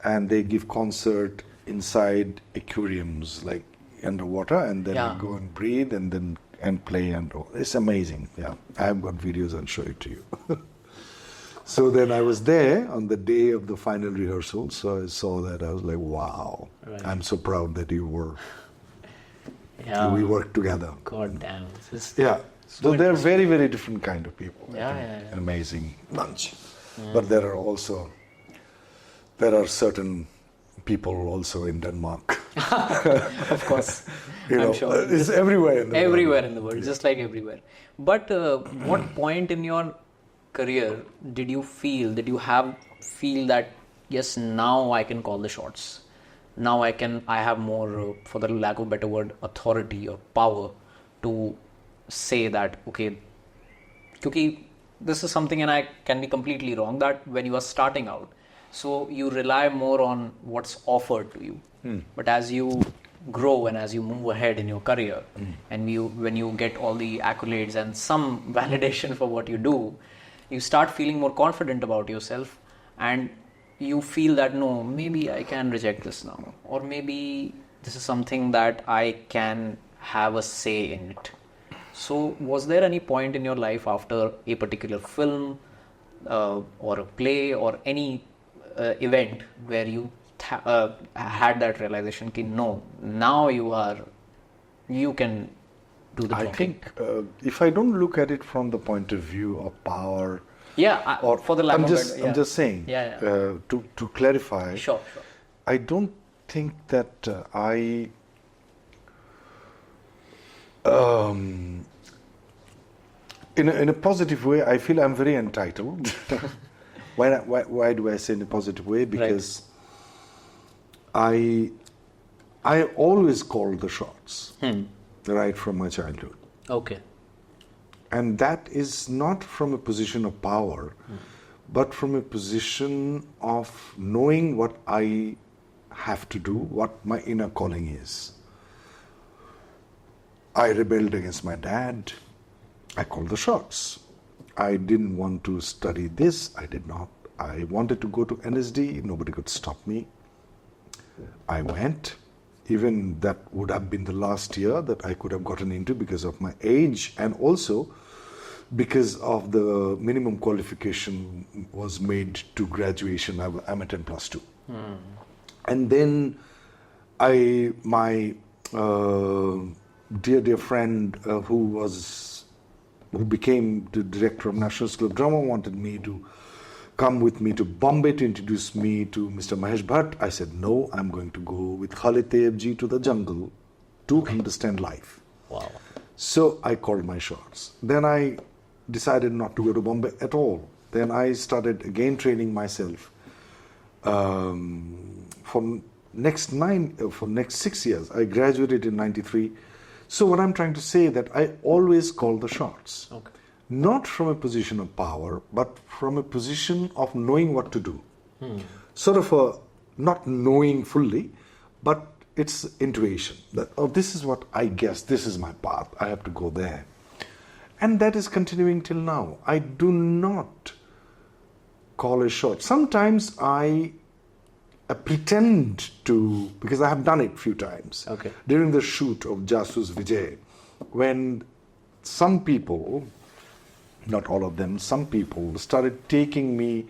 And they give concert inside aquariums, like underwater, and then they go and breathe and play it's amazing. Yeah, I've got videos. I'll show it to you. So then I was there on the day of the final rehearsal. So I saw that. I was like, wow, I'm so proud that you were. Yeah, we worked together. God damn. So they're very, very different kind of people. An amazing bunch. But there are certain people also in Denmark. Of course. I'm sure. It's everywhere in the world. Everywhere in the world, just like everywhere. But what point in your career did you feel that, yes, now I can call the shots? Now I have more, for the lack of a better word, authority or power to say that, okay, because this is something, and I can be completely wrong, that when you are starting out, so you rely more on what's offered to you. But as you grow and as you move ahead in your career, and when you get all the accolades and some validation for what you do, you start feeling more confident about yourself, and you feel that, no, maybe I can reject this now, or maybe this is something that I can have a say in it. So was there any point in your life after a particular film or a play or any event where you had that realization that no, now you can do the talking? I think if I don't look at it from the point of view of power, or for the lack of it, I'm just saying, to clarify, sure. I don't think that in a positive way, I feel I'm very entitled. Why do I say in a positive way? Because I always called the shots right from my childhood. Okay. And that is not from a position of power, but from a position of knowing what I have to do, what my inner calling is. I rebelled against my dad. I called the shots. I didn't want to study this. I did not. I wanted to go to NSD. Nobody could stop me. I went. Even that would have been the last year that I could have gotten into because of my age, and also because of the minimum qualification was made to graduation. I'm at 10+2. And then my dear friend who became the director of National School of Drama wanted me to come with me to Bombay to introduce me to Mr. Mahesh Bhatt. I said, no, I'm going to go with Khalid Tayyib ji to the jungle to understand life. Wow. So I called my shots. Then I decided not to go to Bombay at all. Then I started again training myself for next 6 years. I graduated in 93. So what I'm trying to say that I always call the shots. Okay. Not from a position of power, but from a position of knowing what to do. Sort of not knowing fully, but it's intuition. That, oh, this is what I guess, this is my path, I have to go there. And that is continuing till now. I do not call a shot. Sometimes I pretend to, because I have done it a few times. Okay. During the shoot of Jasus Vijay, when some people, not all of them, some people started taking me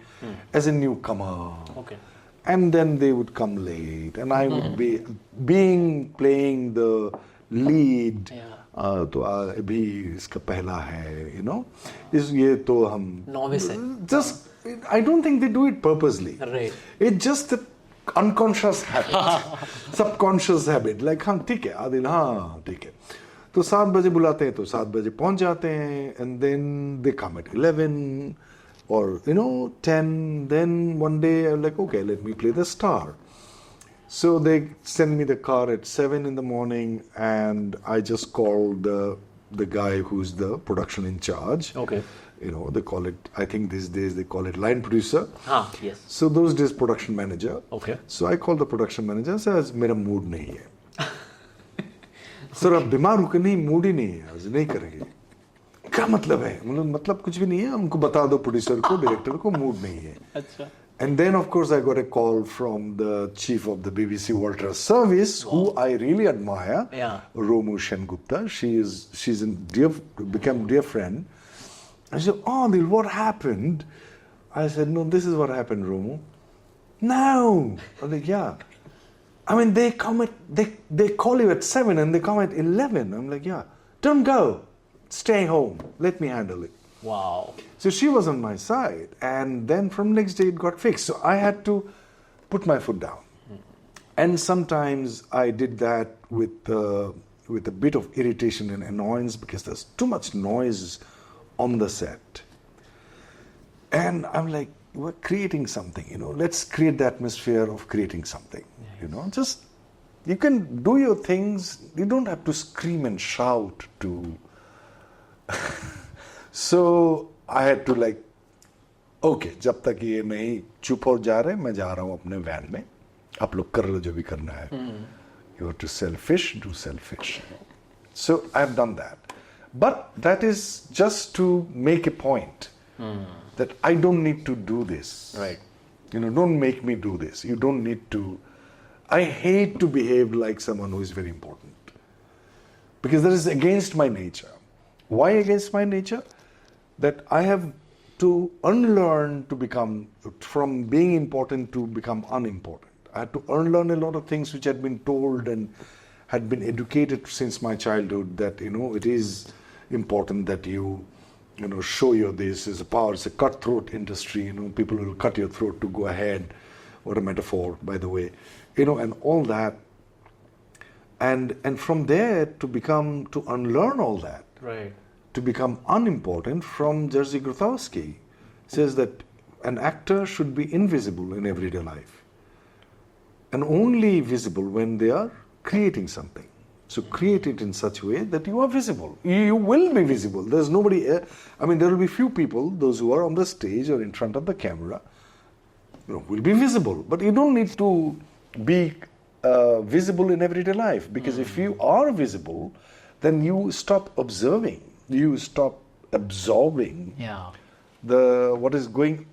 as a newcomer. Okay. And then they would come late, and I would be playing the lead. तो अभी इसका पहला है, you know, ये तो हम novice है. Just, I don't think they do it purposely. Right. It's just the unconscious habit, subconscious habit. Like, हाँ ठीक है आदिल, हाँ ठीक है. तो 7 बजे बुलाते हैं तो 7 बजे पहुंच जाते हैं, and then they come at 11 or 10. Then one day I'm like, okay, let me play the star. So they send me the car at 7 in the morning, and I just called the guy who's the production in charge. Okay. They call it, I think these days they call it line producer. Yes. So those days production manager. Okay. So I called the production manager and said, मेरा mood नहीं है. Sir आप बीमार हो के नहीं, mood ही नहीं है, आज नहीं करेंगे. क्या मतलब है? मतलब कुछ भी नहीं है, हमको बता दो प्रोड्यूसर को, डायरेक्टर को, मूड नहीं है. अच्छा. And then of course I got a call from the chief of the BBC World Service, who I really admire, Romu Sengupta. She's become dear friend. I said, oh, Adil, what happened? I said, no, this is what happened, Romu. No. I'm like, yeah. I mean, they call you at 7 and they come at 11. I'm like, yeah. Don't go. Stay home. Let me handle it. Wow. So she was on my side, and then from next day it got fixed. So I had to put my foot down. And sometimes I did that with a bit of irritation and annoyance because there's too much noise on the set. And I'm like, we're creating something, let's create the atmosphere of creating something, just, you can do your things, you don't have to scream and shout to So I had to like, okay, जब तक ये नहीं चुप हो जा रहे, मैं जा रहा हूँ अपने वैन में. आप लोग कर लो जो भी करना है. You have to sell fish, do sell fish. So I've done that. But that is just to make a point that I don't need to do this. Right. Don't make me do this. You don't need to. I hate to behave like someone who is very important. Because that is against my nature. Why against my nature? That I have to unlearn to become, from being important to become unimportant. I had to unlearn a lot of things which had been told and had been educated since my childhood that, it is important that you show your this is a power, it's a cutthroat industry, people will cut your throat to go ahead. What a metaphor, by the way. And all that. And from there to unlearn all that. Right. To become unimportant, from Jerzy Grotowski says that an actor should be invisible in everyday life. And only visible when they are creating something. So create it in such a way that you are visible. You will be visible. There's nobody, there will be few people, those who are on the stage or in front of the camera, will be visible. But you don't need to be visible in everyday life. Because if you are visible, then you stop observing. You stop absorbing what is going,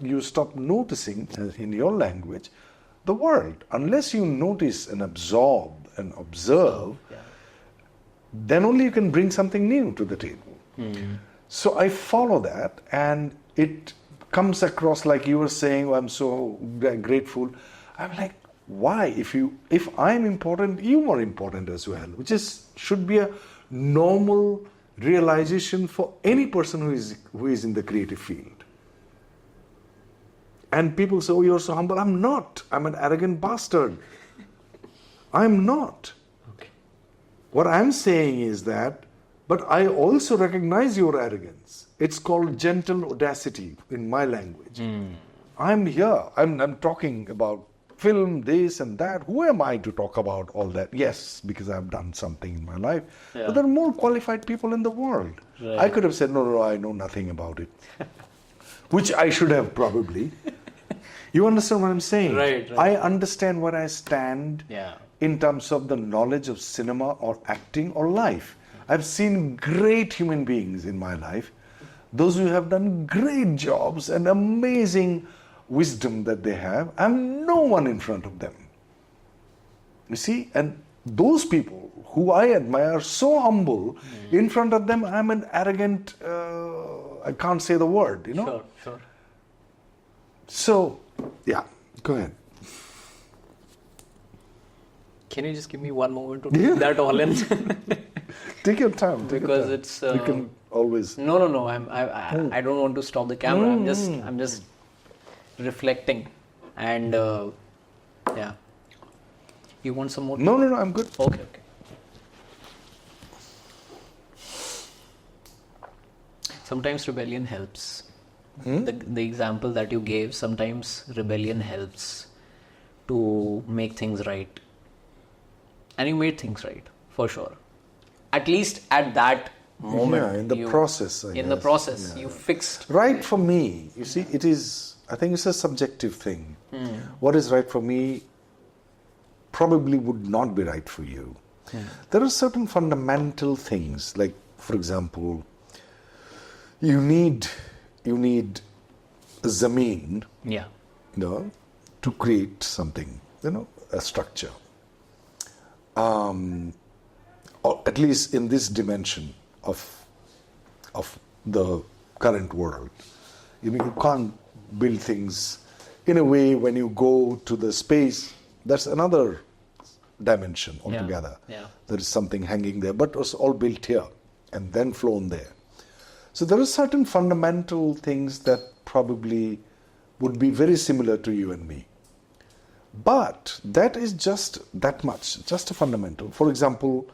you stop noticing, in your language, the world. Unless you notice and absorb and observe, then only you can bring something new to the table. So I follow that, and it comes across like you were saying, oh, I'm so grateful. I'm like, why? If I'm important, you are important as well, which should be a normal realization for any person who is in the creative field. And people say, oh, you're so humble. I'm not. I'm an arrogant bastard. I'm not. Okay. What I'm saying is that, but I also recognize your arrogance. It's called gentle audacity in my language. I'm here. I'm talking about film, this and that. Who am I to talk about all that? Yes, because I've done something in my life. Yeah. But there are more qualified people in the world. Right. I could have said, no, I know nothing about it. Which I should have probably. You understand what I'm saying? Right. I understand where I stand in terms of the knowledge of cinema or acting or life. I've seen great human beings in my life. Those who have done great jobs and amazing wisdom that they have. I'm no one in front of them. You see? And those people who I admire, so humble, in front of them I'm an arrogant, I can't say the word, Sure. So, yeah, go ahead. Can you just give me one moment to take that all in? Take your time. Because it's... you can always... No. I don't want to stop the camera. I'm just reflecting. And, You want some more? No, I'm good. Okay. Sometimes rebellion helps. The example that you gave, sometimes rebellion helps to make things right. And you made things right, for sure. At least at that moment. Yeah, in the process. The process, you fixed. Right for me, you see, I think it's a subjective thing. What is right for me probably would not be right for you. There are certain fundamental things, like, for example, you need zameen, to create something, a structure. Or at least in this dimension of the current world. You can't build things in a way when you go to the space, that's another dimension altogether. There is something hanging there, but it's all built here and then flown there. So there are certain fundamental things that probably would be very similar to you and me. But that is just that much, just a fundamental. For example,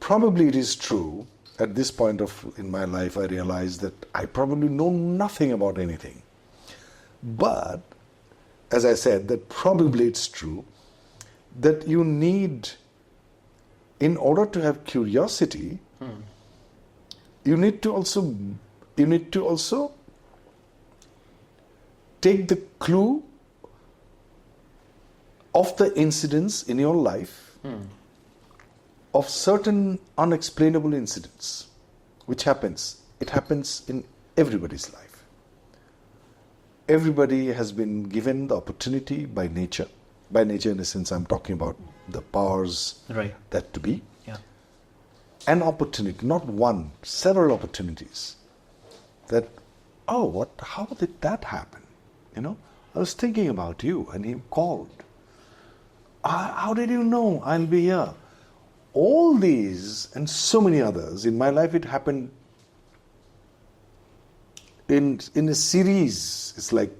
probably it is true, at this point in my life, I realize that I probably know nothing about anything. But, as I said, that probably it's true, that you need, in order to have curiosity, you need to also take the clue of the incidents in your life, of certain unexplainable incidents, which happens. It happens in everybody's life. Everybody has been given the opportunity by nature. By nature, in a sense, I'm talking about the powers that to be. Yeah. An opportunity, not one, several opportunities. That, how did that happen? I was thinking about you, and he called. How did you know I'll be here? All these and so many others in my life, it happened in a series. It's like,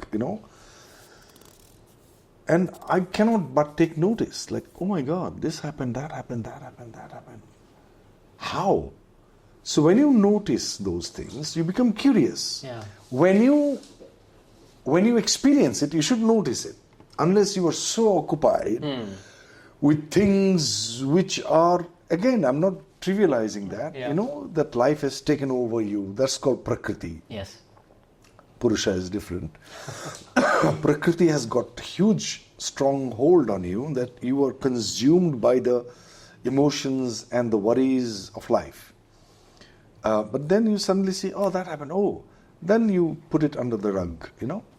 and I cannot but take notice, like, oh my God, this happened, that happened, that happened, that happened. How? So when you notice those things, you become curious. Yeah. When you experience it, you should notice it. Unless you are so occupied with things which are, again, I'm not trivializing that, that life has taken over you. That's called Prakriti. Yes. Purusha is different. Prakriti has got huge, strong hold on you, that you are consumed by the emotions and the worries of life. But then you suddenly see, that happened. Then you put it under the rug,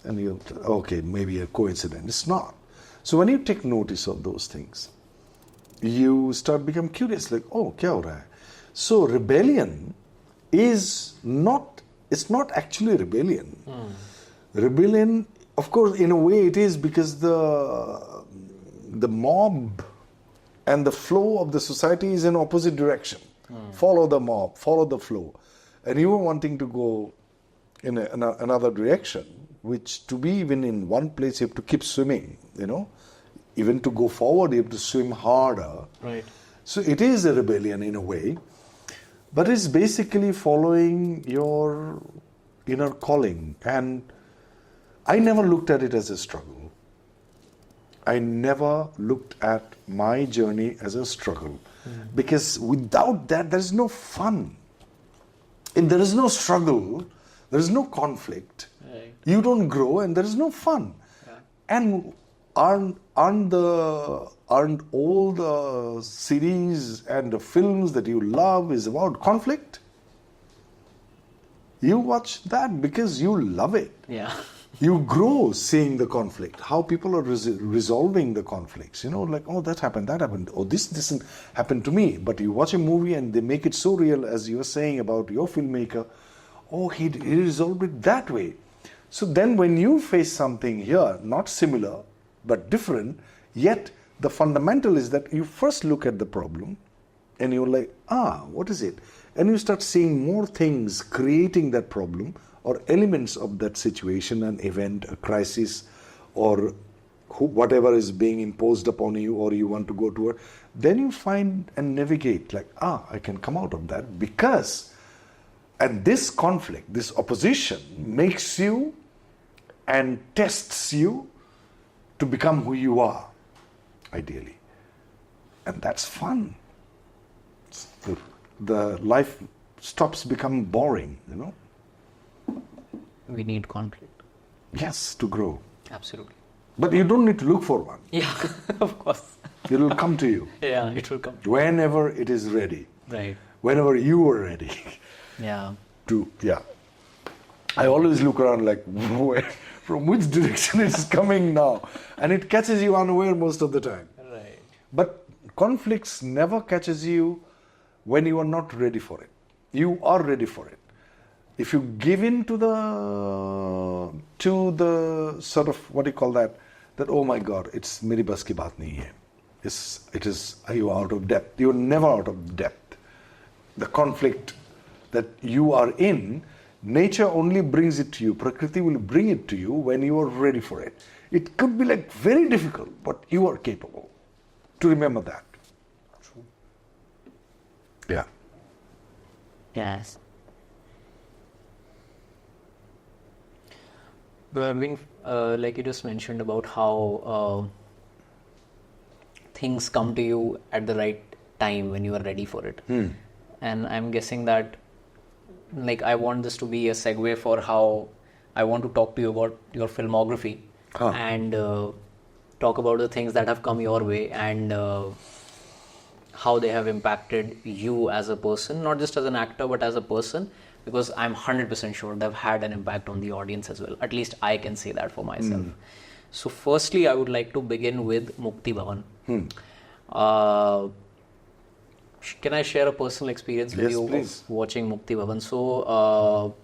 and you, okay, maybe a coincidence. It's not. So when you take notice of those things, you start become curious, like, kya ho raha hai? So rebellion is not, it's not actually rebellion. Rebellion, of course, in a way it is, because the mob and the flow of the society is in opposite direction. Follow the mob, follow the flow. And you are wanting to go in another direction, which to be even in one place, you have to keep swimming, Even to go forward, you have to swim harder. Right. So it is a rebellion in a way, but it's basically following your inner calling. And I never looked at it as a struggle. I never looked at my journey as a struggle. Because without that, there is no fun. If there is no struggle, there is no conflict. Right. You don't grow, and there is no fun. Yeah. And aren't all the series and the films that you love is about conflict? You watch that because you love it. Yeah. You grow seeing the conflict, how people are resolving the conflicts. Like, that happened, this didn't happen to me. But you watch a movie and they make it so real, as you were saying about your filmmaker. He resolved it that way. So then when you face something here, not similar, but different, yet the fundamental is that you first look at the problem and you're like, what is it? And you start seeing more things creating that problem, or elements of that situation, an event, a crisis, or whatever is being imposed upon you, or you want to go toward. Then you find and navigate, like, I can come out of that because, and this conflict, this opposition makes you and tests you to become who you are, ideally. And that's fun. The life stops becoming boring, We need conflict. Yes, to grow. Absolutely. But you don't need to look for one. Yeah, of course. It will come to you. Yeah, it will come. Whenever it is ready. Right. Whenever you are ready. Yeah. I always look around like, from which direction it is coming now? And it catches you unaware most of the time. Right. But conflicts never catches you when you are not ready for it. You are ready for it. If you give in to the sort of, what do you call that, oh my God, it's meri bas ki baat nahi hai. It is, you are out of depth. You are never out of depth. The conflict that you are in, nature only brings it to you. Prakriti will bring it to you when you are ready for it. It could be like very difficult, but you are capable to remember that. True. Yeah. Yes. But like you just mentioned about how things come to you at the right time when you are ready for it. And I'm guessing that like I want this to be a segue for how I want to talk to you about your filmography and talk about the things that have come your way and how they have impacted you as a person, not just as an actor but as a person, because I'm 100% sure they've had an impact on the audience as well. At least I can say that for myself. So firstly, I would like to begin with Mukti Bhawan. Can I share a personal experience with you please. of watching Mukti Bhawan? So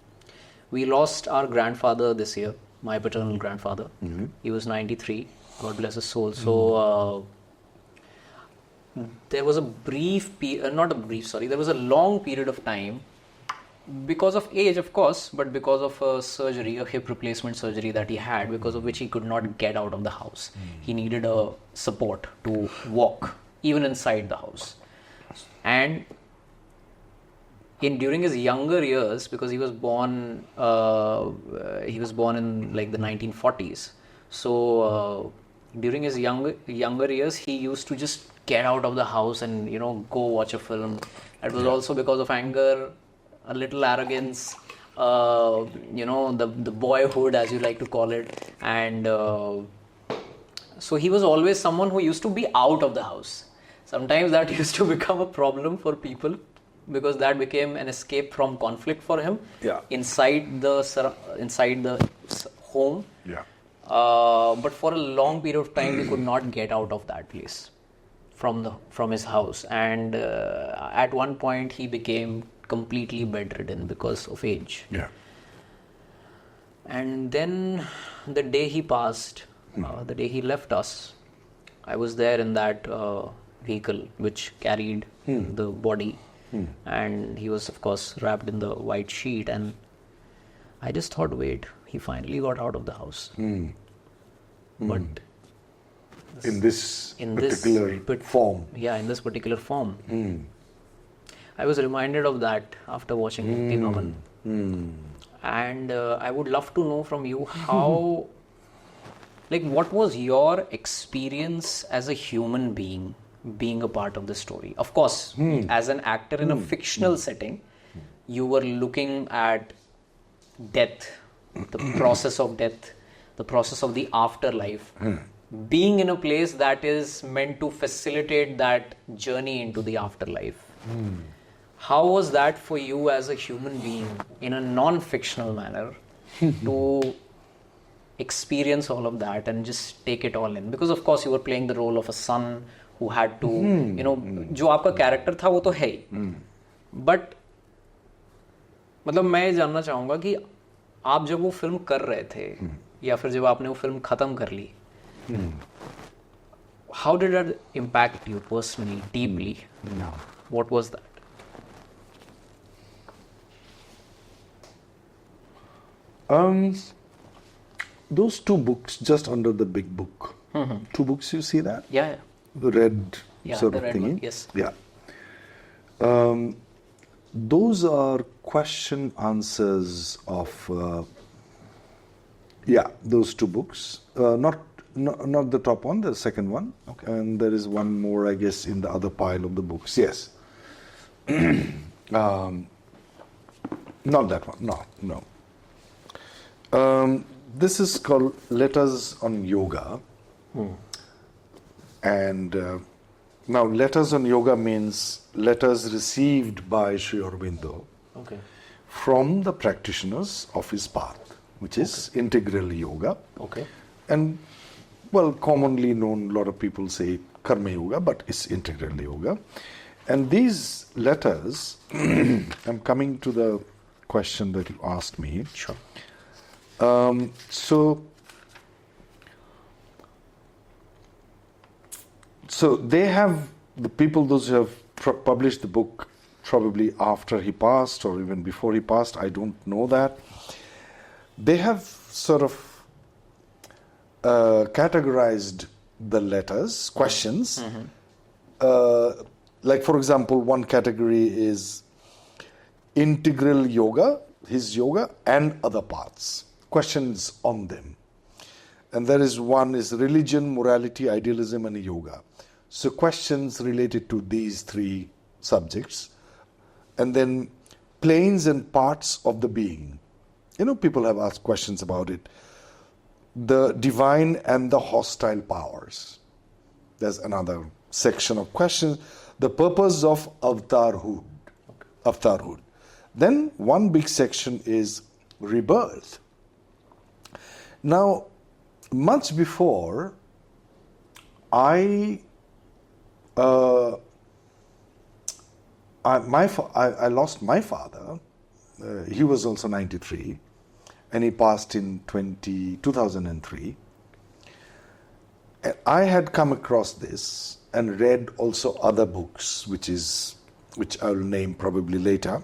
we lost our grandfather this year, my paternal grandfather. He was 93. God bless his soul. So there was a there was a long period of time, because of age of course, but because of a surgery, a hip replacement surgery that he had, because of which he could not get out of the house. He needed a support to walk, even inside the house. And during his younger years, because he was born in like the 1940s, so during his younger years, he used to just get out of the house and go watch a film. That was also because of anger, a little arrogance, the boyhood, as you like to call it. And so he was always someone who used to be out of the house. Sometimes that used to become a problem for people, because that became an escape from conflict for him inside the home. But for a long period of time, he could not get out of that place from his house. And at one point, he became completely bedridden because of age. And then the day he passed, the day he left us, I was there in that vehicle which carried the body, and he was of course wrapped in the white sheet, and I just thought, wait, he finally got out of the house. But in this particular form. Yeah, in this particular form. I was reminded of that after watching Mukti Bhawan. And I would love to know from you how, like, what was your experience as a human being a part of the story? Of course, as an actor in a fictional setting, you were looking at death, the process of death, the process of the afterlife, being in a place that is meant to facilitate that journey into the afterlife. How was that for you as a human being in a non-fictional manner to experience all of that and just take it all in? Because of course you were playing the role of a son who had to, जो आपका character था वो तो है ही. But मतलब मैं ये जानना चाहूँगा कि आप जब वो फिल्म कर रहे थे या फिर जब आपने वो फिल्म खत्म कर ली, how did that impact you personally, deeply? What was that? Those two books just under the big book. Two books, you see that? Yeah. The red sort of red thingy. one, yes. Yeah. Those are question answers of those two books. Not the top one, the second one. Okay. And there is one more, I guess, in the other pile of the books. Yes. Not that one. No. This is called Letters on Yoga. And now Letters on Yoga means letters received by Sri Aurobindo from the practitioners of his path, which is integral yoga. And well, commonly known, a lot of people say Karma Yoga, but it's integral yoga. And these letters, I'm coming to the question that you asked me. Sure. So they have, the people, those who have published the book probably after he passed or even before he passed, I don't know that. They have sort of categorized the letters, questions. Like for example, one category is integral yoga, his yoga, and other paths. Questions on them. And there is one is religion, morality, idealism, and yoga. So questions related to these three subjects. And then planes and parts of the being. People have asked questions about it. The divine and the hostile powers. There's another section of questions. The purpose of avatarhood. Avatarhood. Then one big section is rebirth. Now, much before I lost my father, he was also 93, and he passed in 2003. And I had come across this and read also other books, which I will name probably later.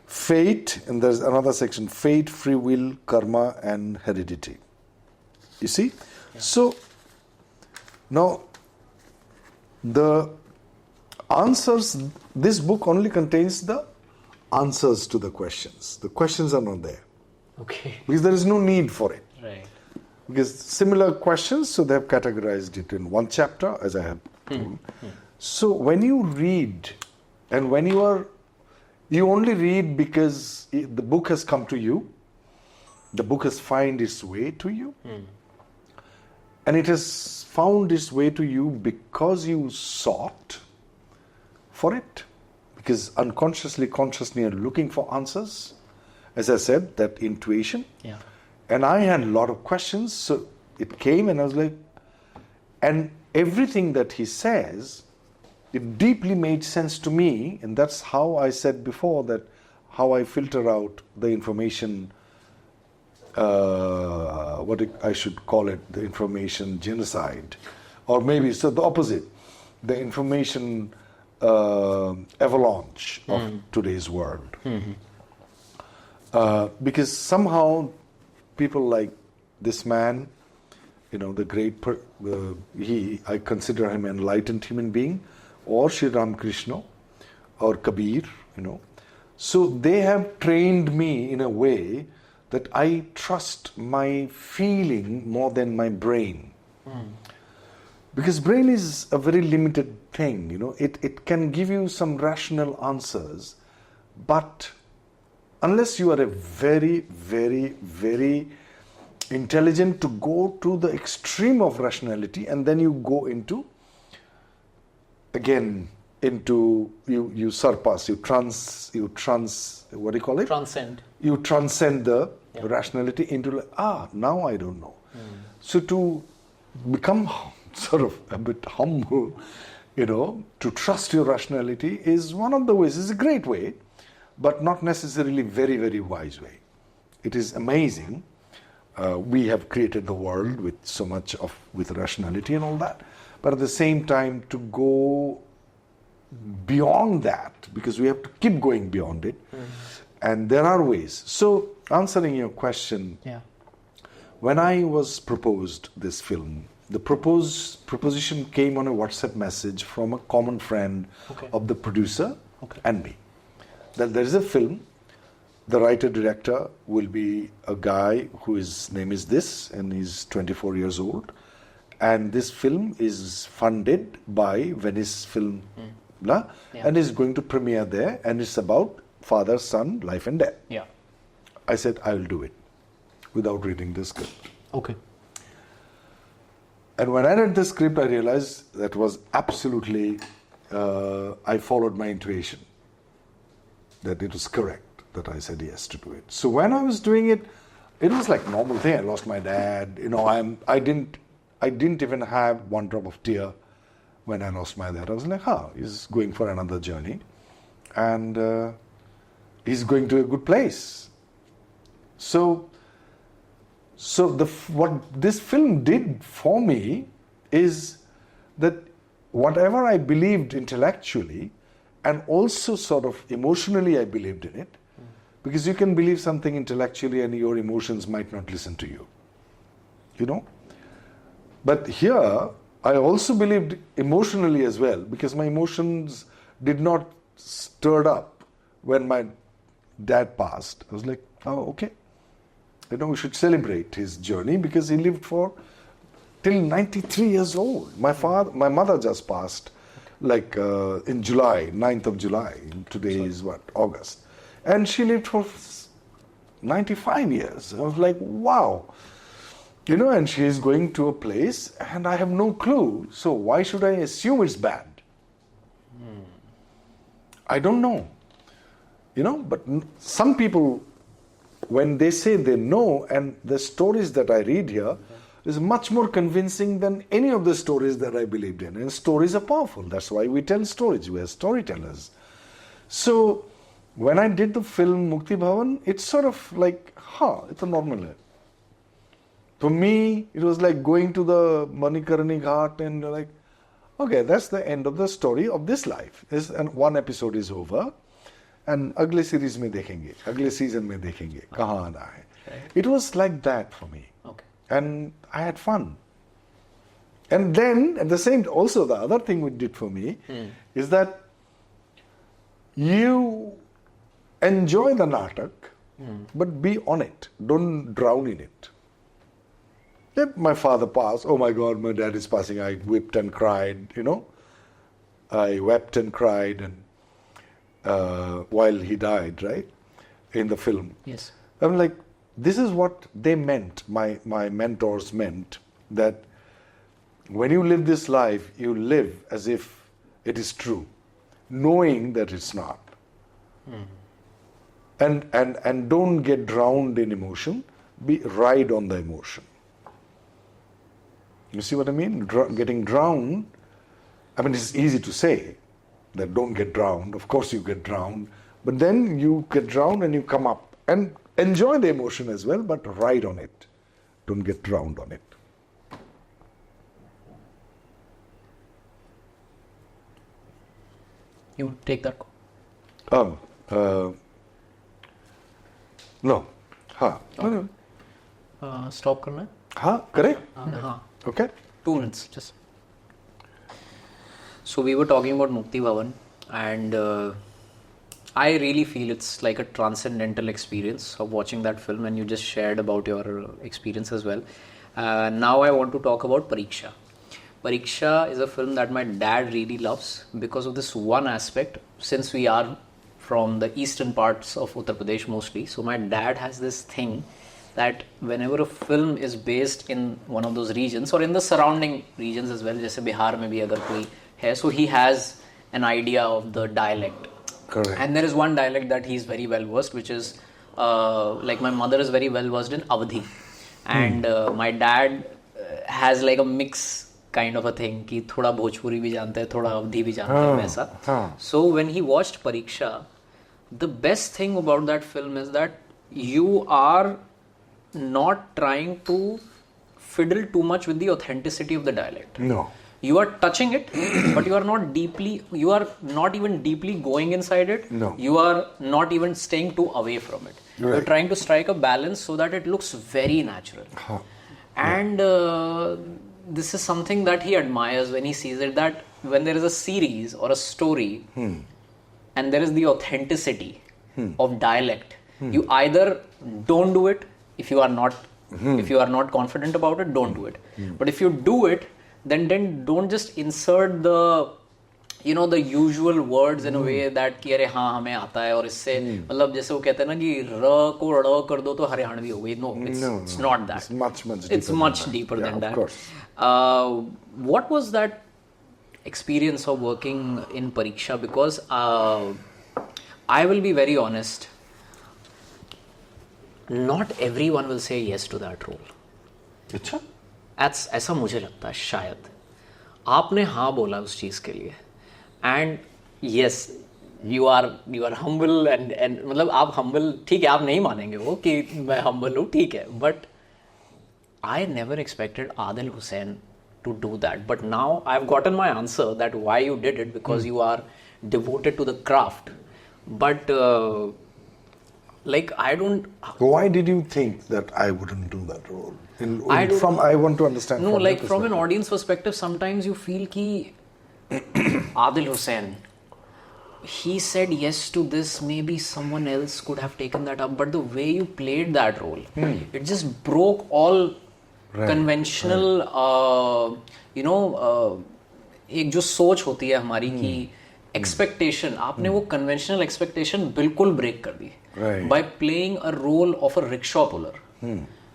Fate, and there's another section, fate, free will, karma, and heredity. You see? Yeah. So, now, the answers, this book only contains the answers to the questions. The questions are not there. Okay. Because there is no need for it. Right. Because similar questions, so they have categorized it in one chapter, as I have told. So when you read, and when you only read because the book has come to you, the book has found its way to you, and it has found its way to you because you sought for it, because unconsciously, consciously you're looking for answers. As I said, that intuition. Yeah. And I had a lot of questions, so it came and I was like, and everything that he says, it deeply made sense to me, and that's how I said before that how I filter out the information, I should call it, the information genocide, or maybe so the opposite, the information avalanche of today's world. Because somehow people like this man, the great, I consider him an enlightened human being, or Sri Ramakrishna, or Kabir, So they have trained me in a way that I trust my feeling more than my brain. Because brain is a very limited thing, It can give you some rational answers, but unless you are a very, very, very intelligent to go to the extreme of rationality, and then you go into you surpass, what do you call it? Transcend. You transcend the rationality into now I don't know. So to become sort of a bit humble, to trust your rationality is one of the ways. It's a great way, but not necessarily very, very wise way. It is amazing. We have created the world with so much with rationality and all that, but at the same time to go beyond that, because we have to keep going beyond it, and there are ways. So answering your question, when I was proposed this film, the proposition came on a WhatsApp message from a common friend of the producer and me, that there is a film. The writer-director will be a guy whose name is this, and he's 24 years old. And this film is funded by Venice Film, and is going to premiere there, and it's about father, son, life and death. Yeah. I said, I will do it, without reading the script. Okay. And when I read the script, I realized that was absolutely, I followed my intuition, that it was correct, that I said yes to do it. So when I was doing it, it was like normal thing. I lost my dad. I didn't even have one drop of tear when I lost my dad. I was like, he's going for another journey, and he's going to a good place. So what this film did for me is that whatever I believed intellectually, and also sort of emotionally I believed in it, because you can believe something intellectually and your emotions might not listen to you. But here, I also believed emotionally as well, because my emotions did not stir up when my dad passed. I was like, okay. We should celebrate his journey, because he lived till 93 years old. My mother just passed, in July, 9th of July. Today is August. And she lived for 95 years. I was like, wow. You know, and she is going to a place and I have no clue. So why should I assume it's bad? I don't know. You know, but some people, when they say they know, and the stories that I read here is much more convincing than any of the stories that I believed in. And stories are powerful. That's why we tell stories. We are storytellers. So when I did the film Mukti Bhawan, it's sort of like, it's a normal life. For me, it was like going to the Manikarni Ghat and like, okay, that's the end of the story of this life. And one episode is over. And अगले series में देखेंगे, अगले season में देखेंगे, कहाँ आना है. It was like that for me. Okay. And I had fun. And then, at the same, also the other thing it did for me is that you enjoy the natak, but be on it. Don't drown in it. If my father passed, oh my God, my dad is passing, I wept and cried, you know. I wept and cried and while he died, right, in the film. Yes. I'm like, this is what they meant, my mentors meant, that when you live this life, you live as if it is true, knowing that it's not. And don't get drowned in emotion, ride on the emotion. You see what I mean? Getting drowned, I mean, it's easy to say that don't get drowned. Of course you get drowned. But then you get drowned and you come up and enjoy the emotion as well, but ride on it. Don't get drowned on it. You take that call? No. Okay. Stop करना है? Correct? हाँ. Okay. 2 minutes, just. So we were talking about Mukti Bhawan, and I really feel it's like a transcendental experience of watching that film, and you just shared about your experience as well. Now I want to talk about Pareeksha. Pareeksha is a film that my dad really loves because of this one aspect. Since we are from the eastern parts of Uttar Pradesh mostly, so my dad has this thing that whenever a film is based in one of those regions or in the surrounding regions as well, जैसे बिहार में भी अगर कोई है, so he has an idea of the dialect. Correct. And there is one dialect that he is very well versed, which is like my mother is very well versed in Avadhi, and my dad has like a mix kind of a thing कि थोड़ा भोजपुरी भी जानता है, थोड़ा अवधी भी जानता है वैसा. So when he watched Pareeksha, the best thing about that film is that you are not trying to fiddle too much with the authenticity of the dialect. No. You are touching it, but you are not even deeply going inside it. No. You are not even staying too away from it. Right. You're trying to strike a balance so that it looks very natural. And this is something that he admires when he sees it, that when there is a series or a story and there is the authenticity of dialect, you either don't do it. If you are not confident about it, don't do it. But if you do it, then don't just insert the the usual words in a way that कि अरे हाँ हमें आता है और इससे मतलब जैसे वो कहते हैं ना कि र को ड़ कर दो तो हरियाणवी हो गई. No, it's not that. It's much deeper than that. Of course. What was that experience of working in Pareeksha? Because I will be very honest, not everyone will say yes to that role. अच्छा? ऐसा मुझे लगता है शायद. आपने हाँ बोला उस चीज़ के लिए. And yes, you are humble and मतलब आप humble, ठीक है, आप नहीं मानेंगे वो कि मैं humble हूँ, ठीक है. But I never expected Adil Hussain to do that. But now I've gotten my answer that why you did it, because you are devoted to the craft. But like I don't. Why did you think that I wouldn't do that role? I want to understand. No, like from an audience perspective, sometimes you feel ki Adil Hussain, he said yes to this, maybe someone else could have taken that up, but the way you played that role, it just broke all conventional एक जो सोच होती है हमारी की expectation, आपने वो conventional expectation बिल्कुल break कर दी. by playing a role of a rickshaw puller.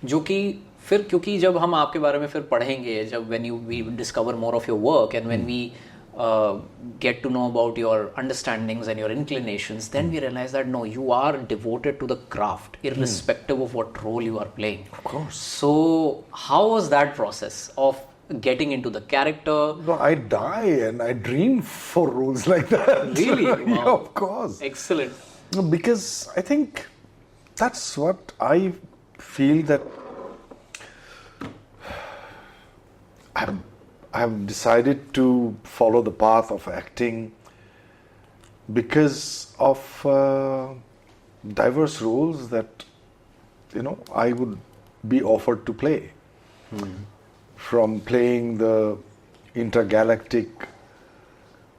जो कि फिर क्योंकि जब हम आपके बारे में फिर पढ़ेंगे, जब when we discover more of your work and when we get to know about your understandings and your inclinations, then we realize that no, you are devoted to the craft irrespective of what role you are playing. Of course. So how was that process of getting into the character? No, I die and I dream for roles like that. Really? Wow. Yeah, of course. Excellent. No, because I think that's what I feel that I've decided to follow the path of acting because of diverse roles that I would be offered to play. From playing the intergalactic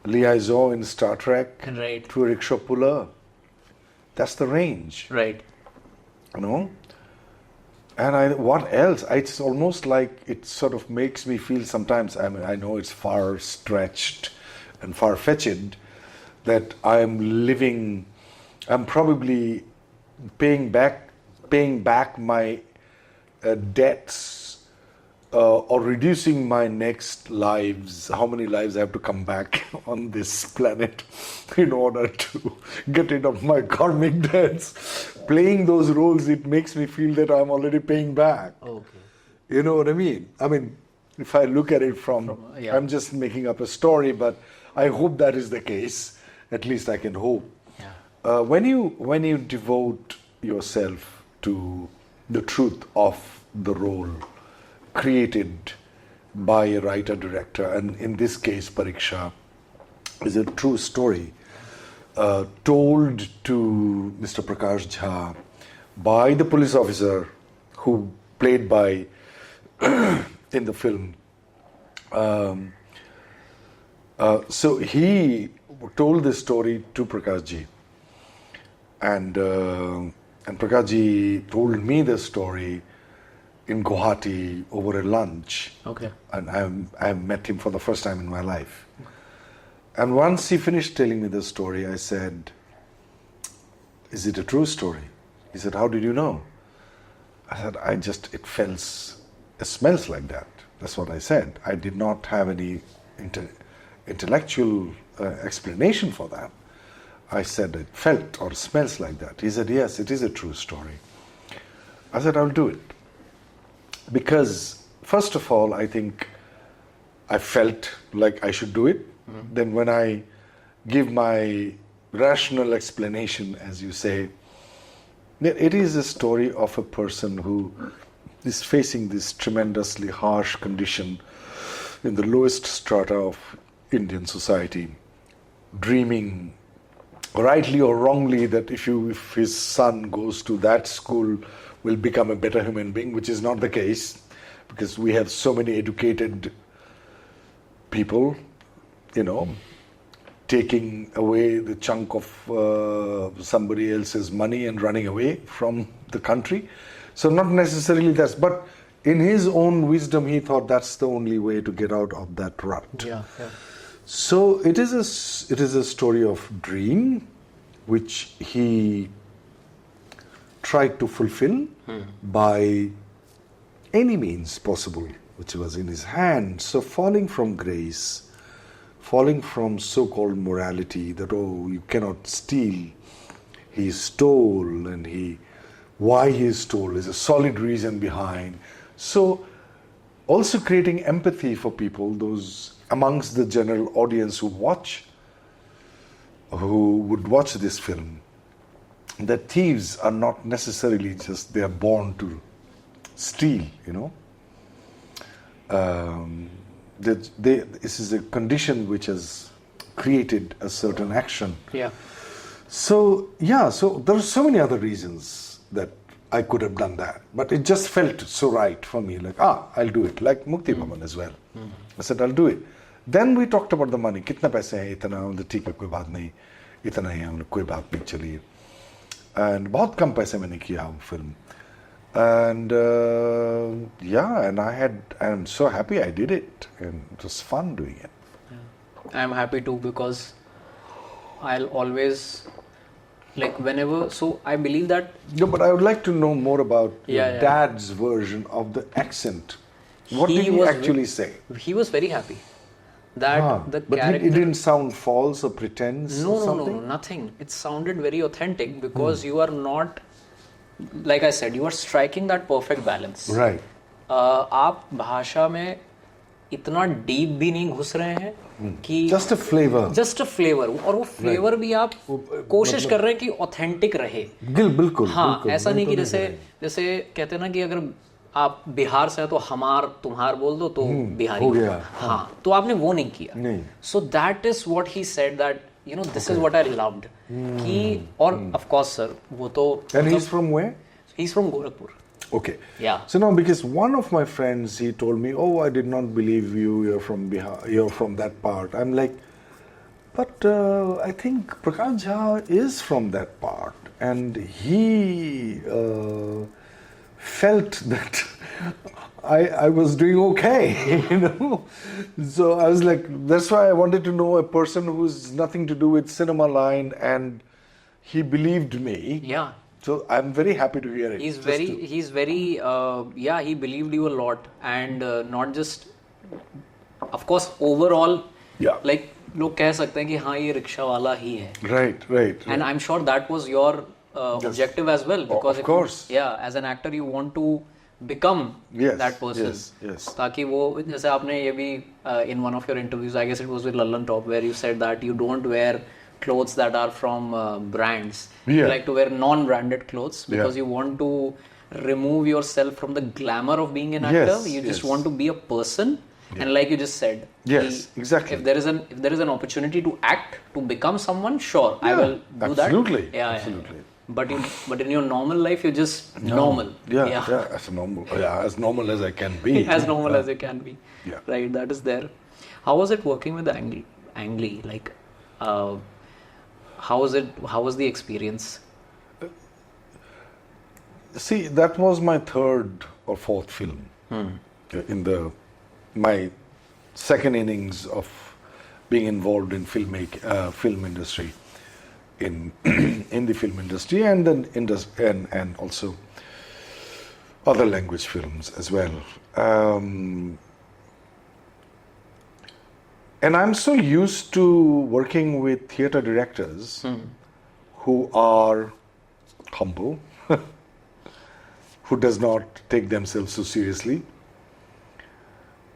liaison in Star Trek Right. to a rickshaw puller. That's the range. Right. And what else? It's almost like it sort of makes me feel sometimes, I mean, I know it's far stretched and far-fetched, that I'm probably paying back my debts or reducing my next lives, how many lives I have to come back on this planet in order to get rid of my karmic debts. Playing those roles, it makes me feel that I'm already paying back. Okay. You know what I mean? I mean, if I look at it yeah. I'm just making up a story, but I hope that is the case. At least I can hope. Yeah. When you devote yourself to the truth of the role created by a writer-director, and in this case, Pareeksha is a true story told to Mr. Prakash Jha by the police officer who played by in the film. So he told this story to Prakash Ji, and Prakash Ji told me the story in Guwahati over a lunch. Okay. And I met him for the first time in my life. And once he finished telling me the story, I said, "Is it a true story?" He said, "How did you know?" I said, it smells like that. That's what I said. I did not have any intellectual explanation for that. I said, it felt or smells like that. He said, "Yes, it is a true story." I said, "I'll do it." Because, first of all, I think I felt like I should do it. Then when I give my rational explanation, as you say, it is a story of a person who is facing this tremendously harsh condition in the lowest strata of Indian society, dreaming, rightly or wrongly, that if his son goes to that school, will become a better human being, which is not the case, because we have so many educated people, taking away the chunk of somebody else's money and running away from the country. So not necessarily that, but in his own wisdom, he thought that's the only way to get out of that rut. Yeah. So it is a story of dream, which he tried to fulfill by any means possible, which was in his hand. So falling from grace, falling from so-called morality, that, you cannot steal. He stole, and why he stole is a solid reason behind. So also creating empathy for people, those amongst the general audience who would watch this film, that thieves are not necessarily just, they are born to steal, this is a condition which has created a certain action. Yeah. So there are so many other reasons that I could have done that, but it just felt so right for me, like, I'll do it, like Mukti Bhawan as well. I said, I'll do it. Then we talked about the money. Kitna paise hai, itna, theek hai, koi baat nahi, itna hi hai, koi baat nahi, chaliye. And बहुत कम पैसे मैंने किया वो film. And and I'm so happy I did it, and it was fun doing it. I'm happy too, because I'll always like whenever, so I believe that. No, but I would like to know more about your Yeah. dad's version of the accent. What He did he was actually say? He was very happy that the But character. it didn't sound false or pretense or something? No, nothing. It sounded very authentic because you are not, like I said, you are striking that perfect balance. Right. आप भाषा में इतना deep भी नहीं घुस रहे हैं कि Just a flavor. Just a flavour, और वो फ्लेवर भी आप कोशिश कर रहे हैं कि ऑथेंटिक रहे. बिल्कुल. हाँ, बिल्कुल, ऐसा नहीं कि बिल्कुल जैसे कहते हैं ना कि अगर आप बिहार से हैं तो हमार तुम्हार बोल दो तो बिहारी हो गया. हाँ, तो आपने वो नहीं किया. नहीं. So that is what he said, that you know this is what I loved कि, और ऑफ कोर्स सर वो तो. And he's from where? He is from Gorakhpur. Okay. Yeah. So now, because one of my friends, he told me, "Oh, I did not believe you. You're from Bihar. You're from that part." I'm like, but I think Prakash Jha is from that part, and he felt that I was doing okay, you know. So I was like, that's why I wanted to know a person who's nothing to do with cinema line, and he believed me. Yeah. So I'm very happy to hear it. He's very yeah, he believed you a lot, and not just, of course, overall, Yeah. like लोग कह सकते हैं कि हाँ ये rickshaw वाला ही है. Right. And I'm sure that was your objective as well, because of course. as an actor you want to become Yes, that person. yes. ताकि वो, जैसे आपने ये भी in one of your interviews, I guess it was with Lallan Top, where you said that you don't wear clothes that are from brands. Yeah. You like to wear non-branded clothes because Yeah. you want to remove yourself from the glamour of being an actor. Yes, You just yes. want to be a person. And like you just said, Yes, exactly. If there is an opportunity to act, to become someone, sure, I Yeah, will do absolutely, that. Yeah, absolutely. Yeah. But in your normal life, you're just normal. Yeah, as normal as I can be. As normal as you can be. Yeah. Right, that is there. How was it working with Ang Lee? Like, how was the experience? See, that was my third or fourth film in my second innings of being involved in film industry, in the film industry, and then and also other language films as well. And I'm so used to working with theatre directors who are humble, who does not take themselves so seriously.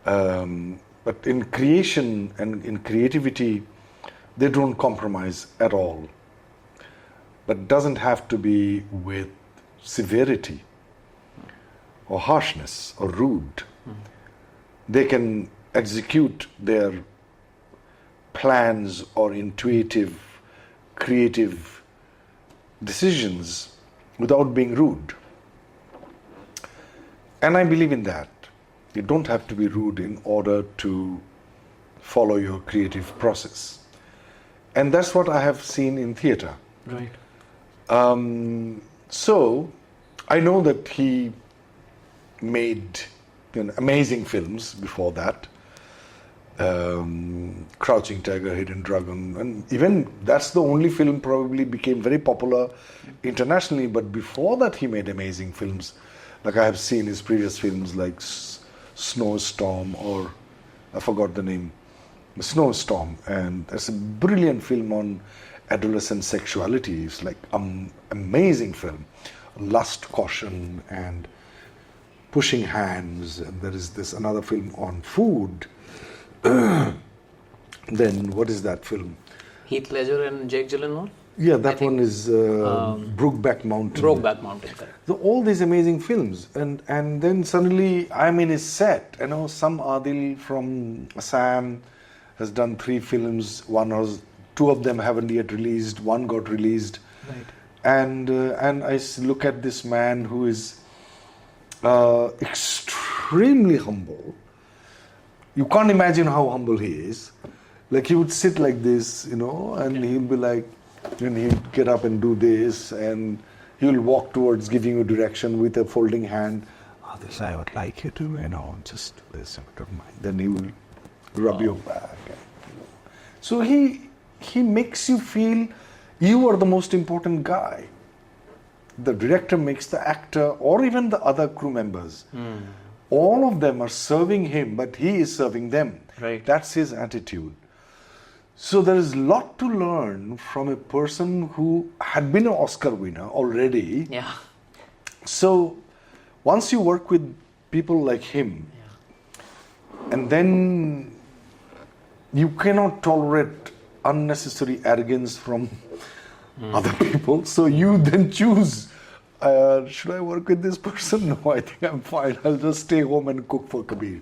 But in creation and in creativity, they don't compromise at all. But doesn't have to be with severity or harshness or rude. They can execute their plans or intuitive, creative decisions without being rude. And I believe in that. You don't have to be rude in order to follow your creative process. And that's what I have seen in theatre. Right. So, I know that he made amazing films before that. Crouching Tiger, Hidden Dragon, and even that's the only film probably became very popular internationally. But before that, he made amazing films. Like I have seen his previous films like Snowstorm, or I forgot the name, Snowstorm, and it's a brilliant film on adolescent sexuality. It's like amazing film, Lust, Caution, and Pushing Hands. And there is this another film on food. Then what is that film? Heath Ledger and Jake Gyllenhaal? Yeah, that one is Brokeback Mountain. Brokeback Mountain, correct. So all these amazing films, and then suddenly I'm in his set. You know, some Adil from Assam has done 3 films. 2 of them haven't yet released. 1 got released. Right. And I look at this man who is extremely humble. You can't imagine how humble he is. Like he would sit like this, you know, and he'll be like, and he'll get up and do this, and he'll walk towards giving you direction with a folding hand. Oh, this I would like you to, you know, just do this, don't mind. Then he will rub your back. So he makes you feel You are the most important guy. The director makes the actor or even the other crew members. All of them are serving him, but he is serving them. Right. That's his attitude. So there is a lot to learn from a person who had been an Oscar winner already. Yeah. So once you work with people like him, and then you cannot tolerate unnecessary arrogance from other people. So you then choose, should I work with this person? No, I think I'm fine. I'll just stay home and cook for Kabir.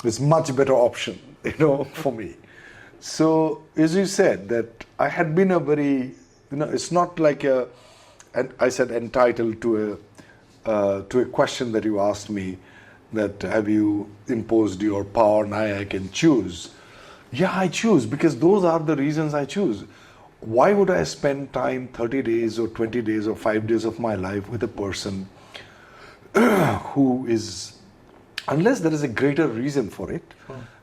It's much better option, for me. So as you said, that I had been a very, it's not like I said entitled to a question that you asked me, that have you imposed your power, now I can choose. Yeah, I choose because those are the reasons I choose. Why would I spend time 30 days or 20 days or 5 days of my life with a person who is, unless there is a greater reason for it,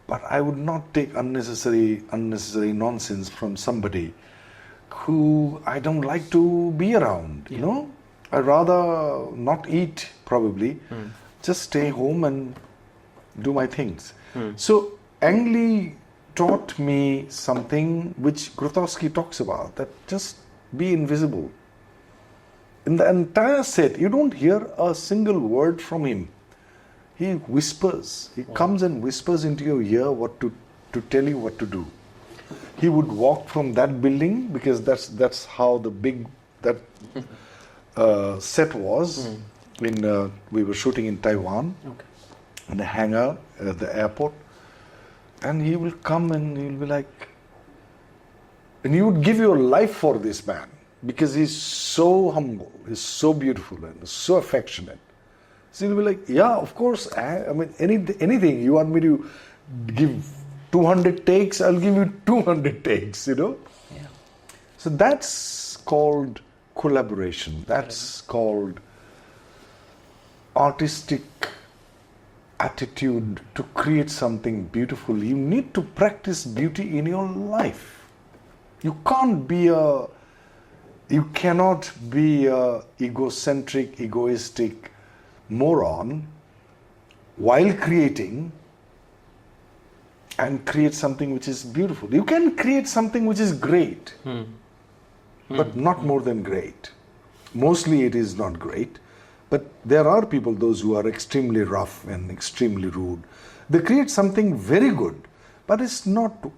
but I would not take unnecessary nonsense from somebody who I don't like to be around, I'd rather not eat probably, just stay home and do my things. So Ang Lee taught me something which Grotowski talks about, that just be invisible. In the entire set, you don't hear a single word from him. He whispers. He comes and whispers into your ear what to tell you what to do. He would walk from that building, because that's how the big set was. We were shooting in Taiwan, in the hangar at the airport. And he will come and he'll be like, and you would give your life for this man, because he's so humble, he's so beautiful and so affectionate. So he'll be like, yeah, of course, I mean, anything, you want me to give 200 takes, I'll give you 200 takes, Yeah. So that's called collaboration. That's called artistic attitude to create something beautiful. You need to practice beauty in your life. You cannot be a egocentric, egoistic moron while creating, and create something which is beautiful. You can create something which is great, but not more than great. Mostly it is not great. But there are people, those who are extremely rough and extremely rude. They create something very good, but it's not,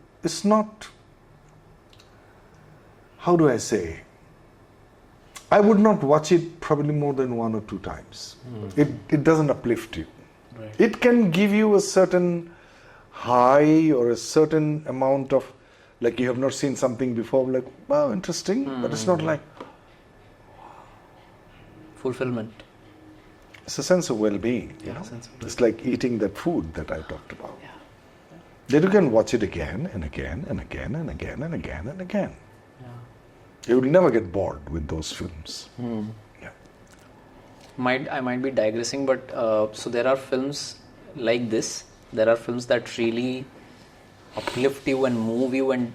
how do I say? I would not watch it probably more than 1 or 2 times. It doesn't uplift you. Right. It can give you a certain high or a certain amount of, like you have not seen something before, like, wow, interesting, but it's not like fulfillment. It's a sense of well-being, It's like eating that food that I talked about. Then you can watch it again and again and again and again and again and again. You will never get bored with those films. Yeah. I might be digressing, but so there are films like this. There are films that really uplift you and move you, and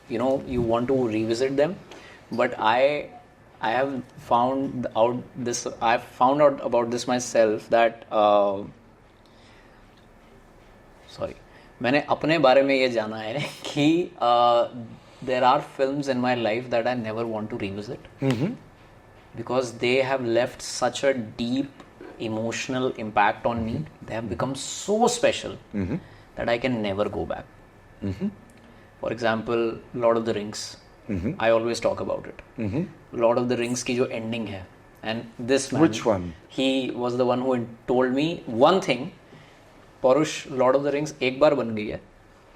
you want to revisit them. But I have found out this. I've found out about this myself that मैंने अपने बारे में ये जाना है कि there are films in my life that I never want to revisit because they have left such a deep emotional impact on me. They have become so special that I can never go back. For example, Lord of the Rings. I always talk about it. Lord of the Rings की जो ending है, and this man, which one? He was the one who told me one thing. Parush, Lord of the Rings एक बार बन गई है,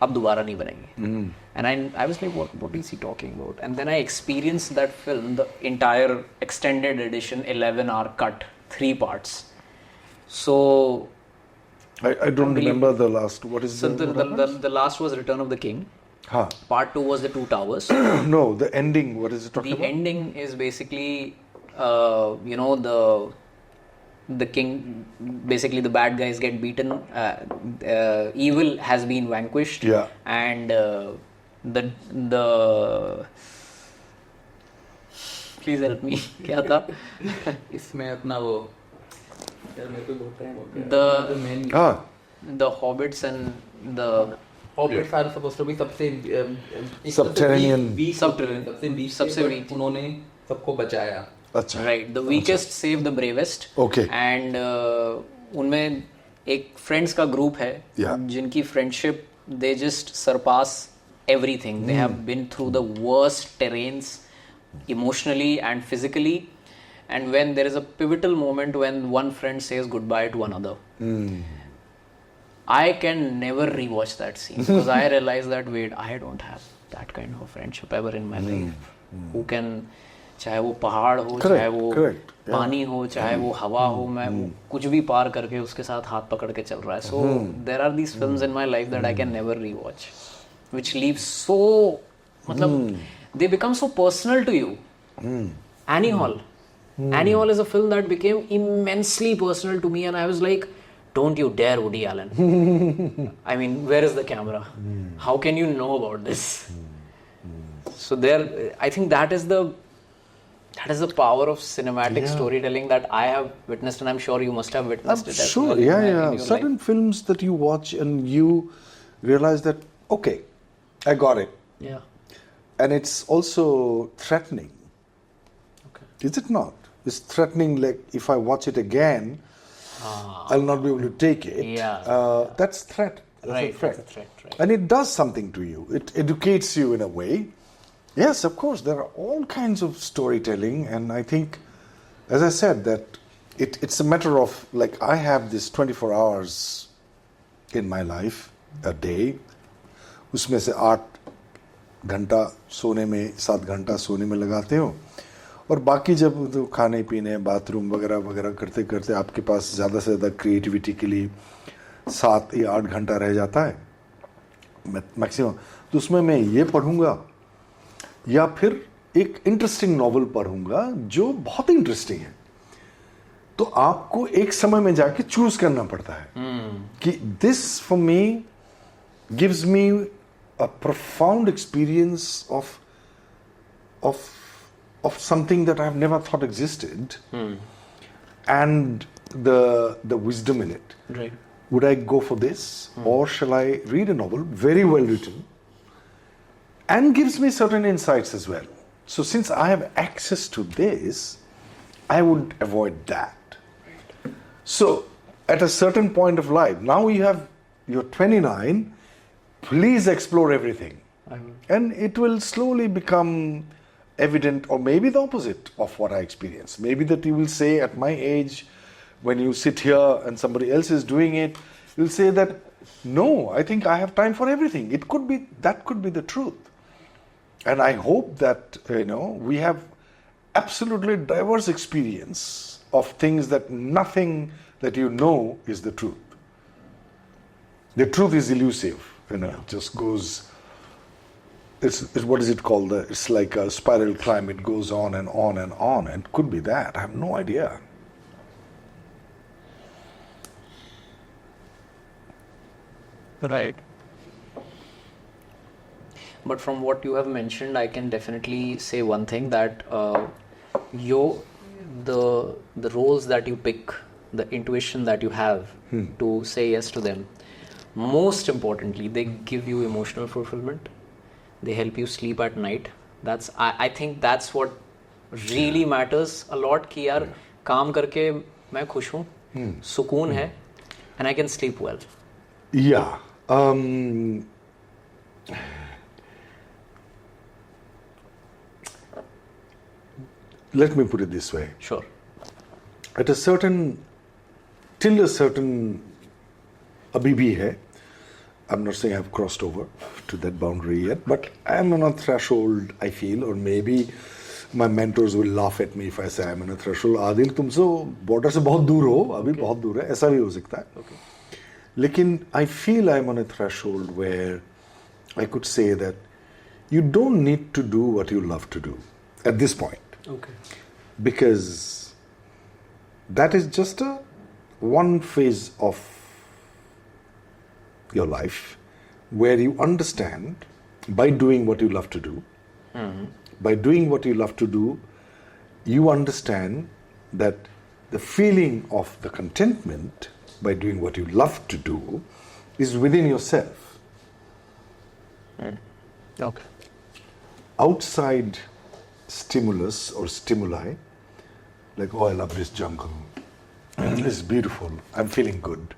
अब दोबारा नहीं बनेगी. And I was like, what is he talking about? And then I experienced that film, the entire extended edition, 11-hour cut, 3 parts. So I don't remember the last. What is the last was Return of the King. Part 2 was the Two Towers. No, the ending. What is it talking about? The ending is basically, the king, basically the bad guys get beaten. Evil has been vanquished. Yeah. And the Please help me. क्या था? इसमें अपना वो यार मेरे को बहुत time हो गया. The hobbits and the Hobbits are supposed to be सबसे Subterranean. सबसे weak सबसे weak. उन्होंने सबको बचाया. अच्छा. right, the weakest save the bravest. Okay. And उनमें एक friends का group है Yeah. जिनकी friendship they just surpass everything. They have been through the worst terrains emotionally and physically, and when there is a pivotal moment when one friend says goodbye to another, I can never rewatch that scene because I realize that wait, I don't have that kind of a friendship ever in my life. Who can, चाहे वो पहाड़ हो, चाहे वो पानी हो, चाहे वो हवा हो, मैं कुछ भी पार करके उसके साथ हाथ पकड़ के चल रहा है. So there are these films in my life that I can never rewatch, which leave so, मतलब they become so personal to you. Annie Hall. Annie Hall is a film that became immensely personal to me, and I was like, don't you dare, Woody Allen. I mean, where is the camera? How can you know about this? So there, I think that is the power of cinematic storytelling that I have witnessed, and I'm sure you must have witnessed it as sure, well. yeah. In your Certain life. films that you watch and you realize that, okay, I got it. Yeah. And it's also threatening. Okay. Is it not? It's threatening, like if I watch it again, I'll not be able to take it. Yeah. That's threat. Right, a threat. that's a threat, right. And it does something to you. It educates you in a way. Yes, of course, there are all kinds of storytelling, and I think, as I said, that it's a matter of, like, I have this 24 hours in my life, a day, उसमें से 8 घंटा सोने में, 7 घंटा सोने में लगाते हो, और बाकी जब तो खाने पीने, बाथरूम वगैरह वगैरह करते करते आपके पास ज़्यादा से ज़्यादा क्रिएटिविटी के लिए 7 या 8 घंटा रह जाता है मैक्सिमम. तो उसमें मैं ये पढ़ूंगा या फिर एक इंटरेस्टिंग नॉवल पढ़ूंगा जो बहुत इंटरेस्टिंग है. तो आपको एक समय में जाके चूज करना पड़ता है कि this for me gives me a profound experience of something that I've never thought existed, and the wisdom in it. Right. Would I go for this, or shall I read a novel very well written and gives me certain insights as well? So since I have access to this, I would avoid that. So at a certain point of life, now you're 29, please explore everything. And it will slowly become evident, or maybe the opposite of what I experience. Maybe that you will say at my age, when you sit here and somebody else is doing it, you'll say that, no, I think I have time for everything. That could be the truth. And I hope that, we have absolutely diverse experience of things that nothing that you know is the truth. The truth is elusive, it just goes, it's what is it called? It's like a spiral climb. It goes on and on and on, and could be that. I have no idea. Right. But from what you have mentioned, I can definitely say one thing, that the roles that you pick, the intuition that you have to say yes to them, most importantly, they give you emotional fulfillment. They help you sleep at night. I think that's what really matters a lot. कि यार काम करके मैं खुश हूँ, सुकून है, and I can sleep well. Yeah. Let me put it this way. Sure. Till a certain अभी भी है. I'm not saying I've crossed over to that boundary yet, but I'm on a threshold, I feel, or maybe my mentors will laugh at me if I say I'm on a threshold. Adil तुमसे border से बहुत दूर हो, अभी बहुत दूर है, ऐसा भी हो सकता है. Okay. लेकिन I feel I'm on a threshold where I could say that you don't need to do what you love to do at this point. Okay. Because that is just one phase of your life where you understand, by doing what you love to do, by doing what you love to do, you understand that the feeling of the contentment by doing what you love to do is within yourself. Okay. Outside stimulus or stimuli, like, oh, I love this jungle, it's beautiful, I'm feeling good.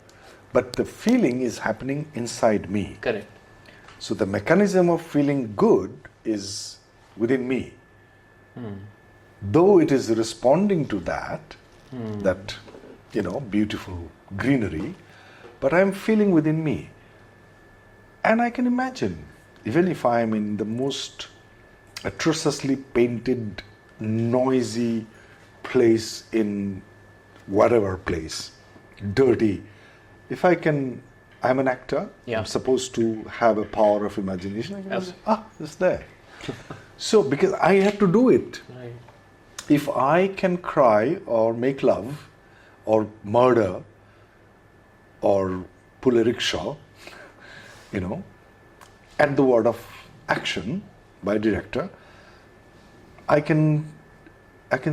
But the feeling is happening inside me. Correct. So the mechanism of feeling good is within me. Though it is responding to that, beautiful greenery, but I'm feeling within me. And I can imagine, even if I'm in the most atrociously painted, noisy place in whatever place, dirty, if I'm an actor, I'm supposed to have a power of imagination, I can say, it's there. So, because I have to do it. Right. If I can cry or make love or murder or pull a rickshaw, at the word of action by a director, I can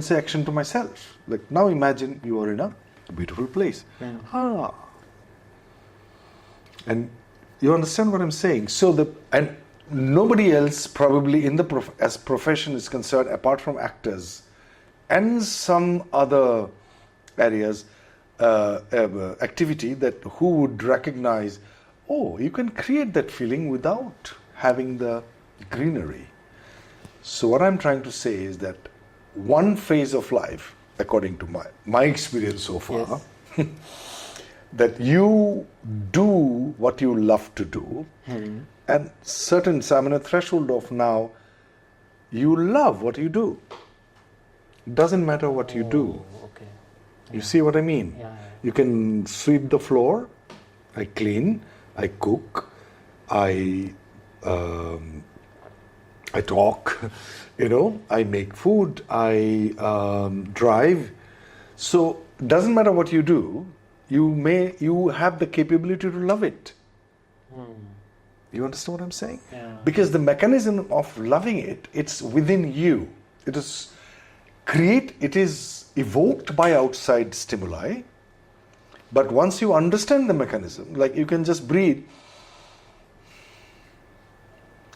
say action to myself. Like, now imagine you are in a beautiful place. Yeah. And you understand what I'm saying? And nobody else probably as profession is concerned, apart from actors and some other areas, activity, that who would recognize, oh, you can create that feeling without having the greenery. So what I'm trying to say is that one phase of life, according to my experience so far, that you do what you love to do, and I'm in a threshold of now, you love what you do. Doesn't matter what you do. Okay. You see what I mean? Yeah. You can sweep the floor, I clean, I cook, I talk, I make food, I drive. So doesn't matter what you do, you have the capability to love it. You understand what I'm saying? Yeah. Because the mechanism of loving it, it's within you. It is evoked by outside stimuli, but once you understand the mechanism, like you can just breathe,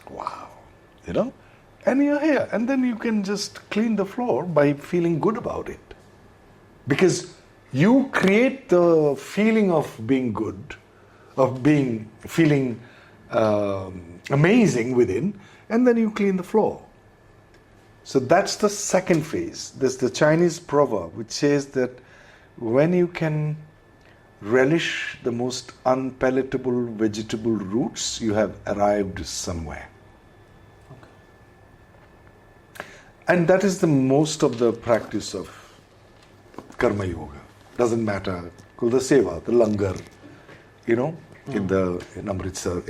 wow, and you're here, and then you can just clean the floor by feeling good about it. Because you create the feeling of being good, of feeling amazing within, and then you clean the floor. So that's the second phase. There's the Chinese proverb which says that when you can relish the most unpalatable vegetable roots, you have arrived somewhere. Okay. And that is the most of the practice of Karma Yoga. Doesn't matter. Called the Seva, the Langar, in Amritsar,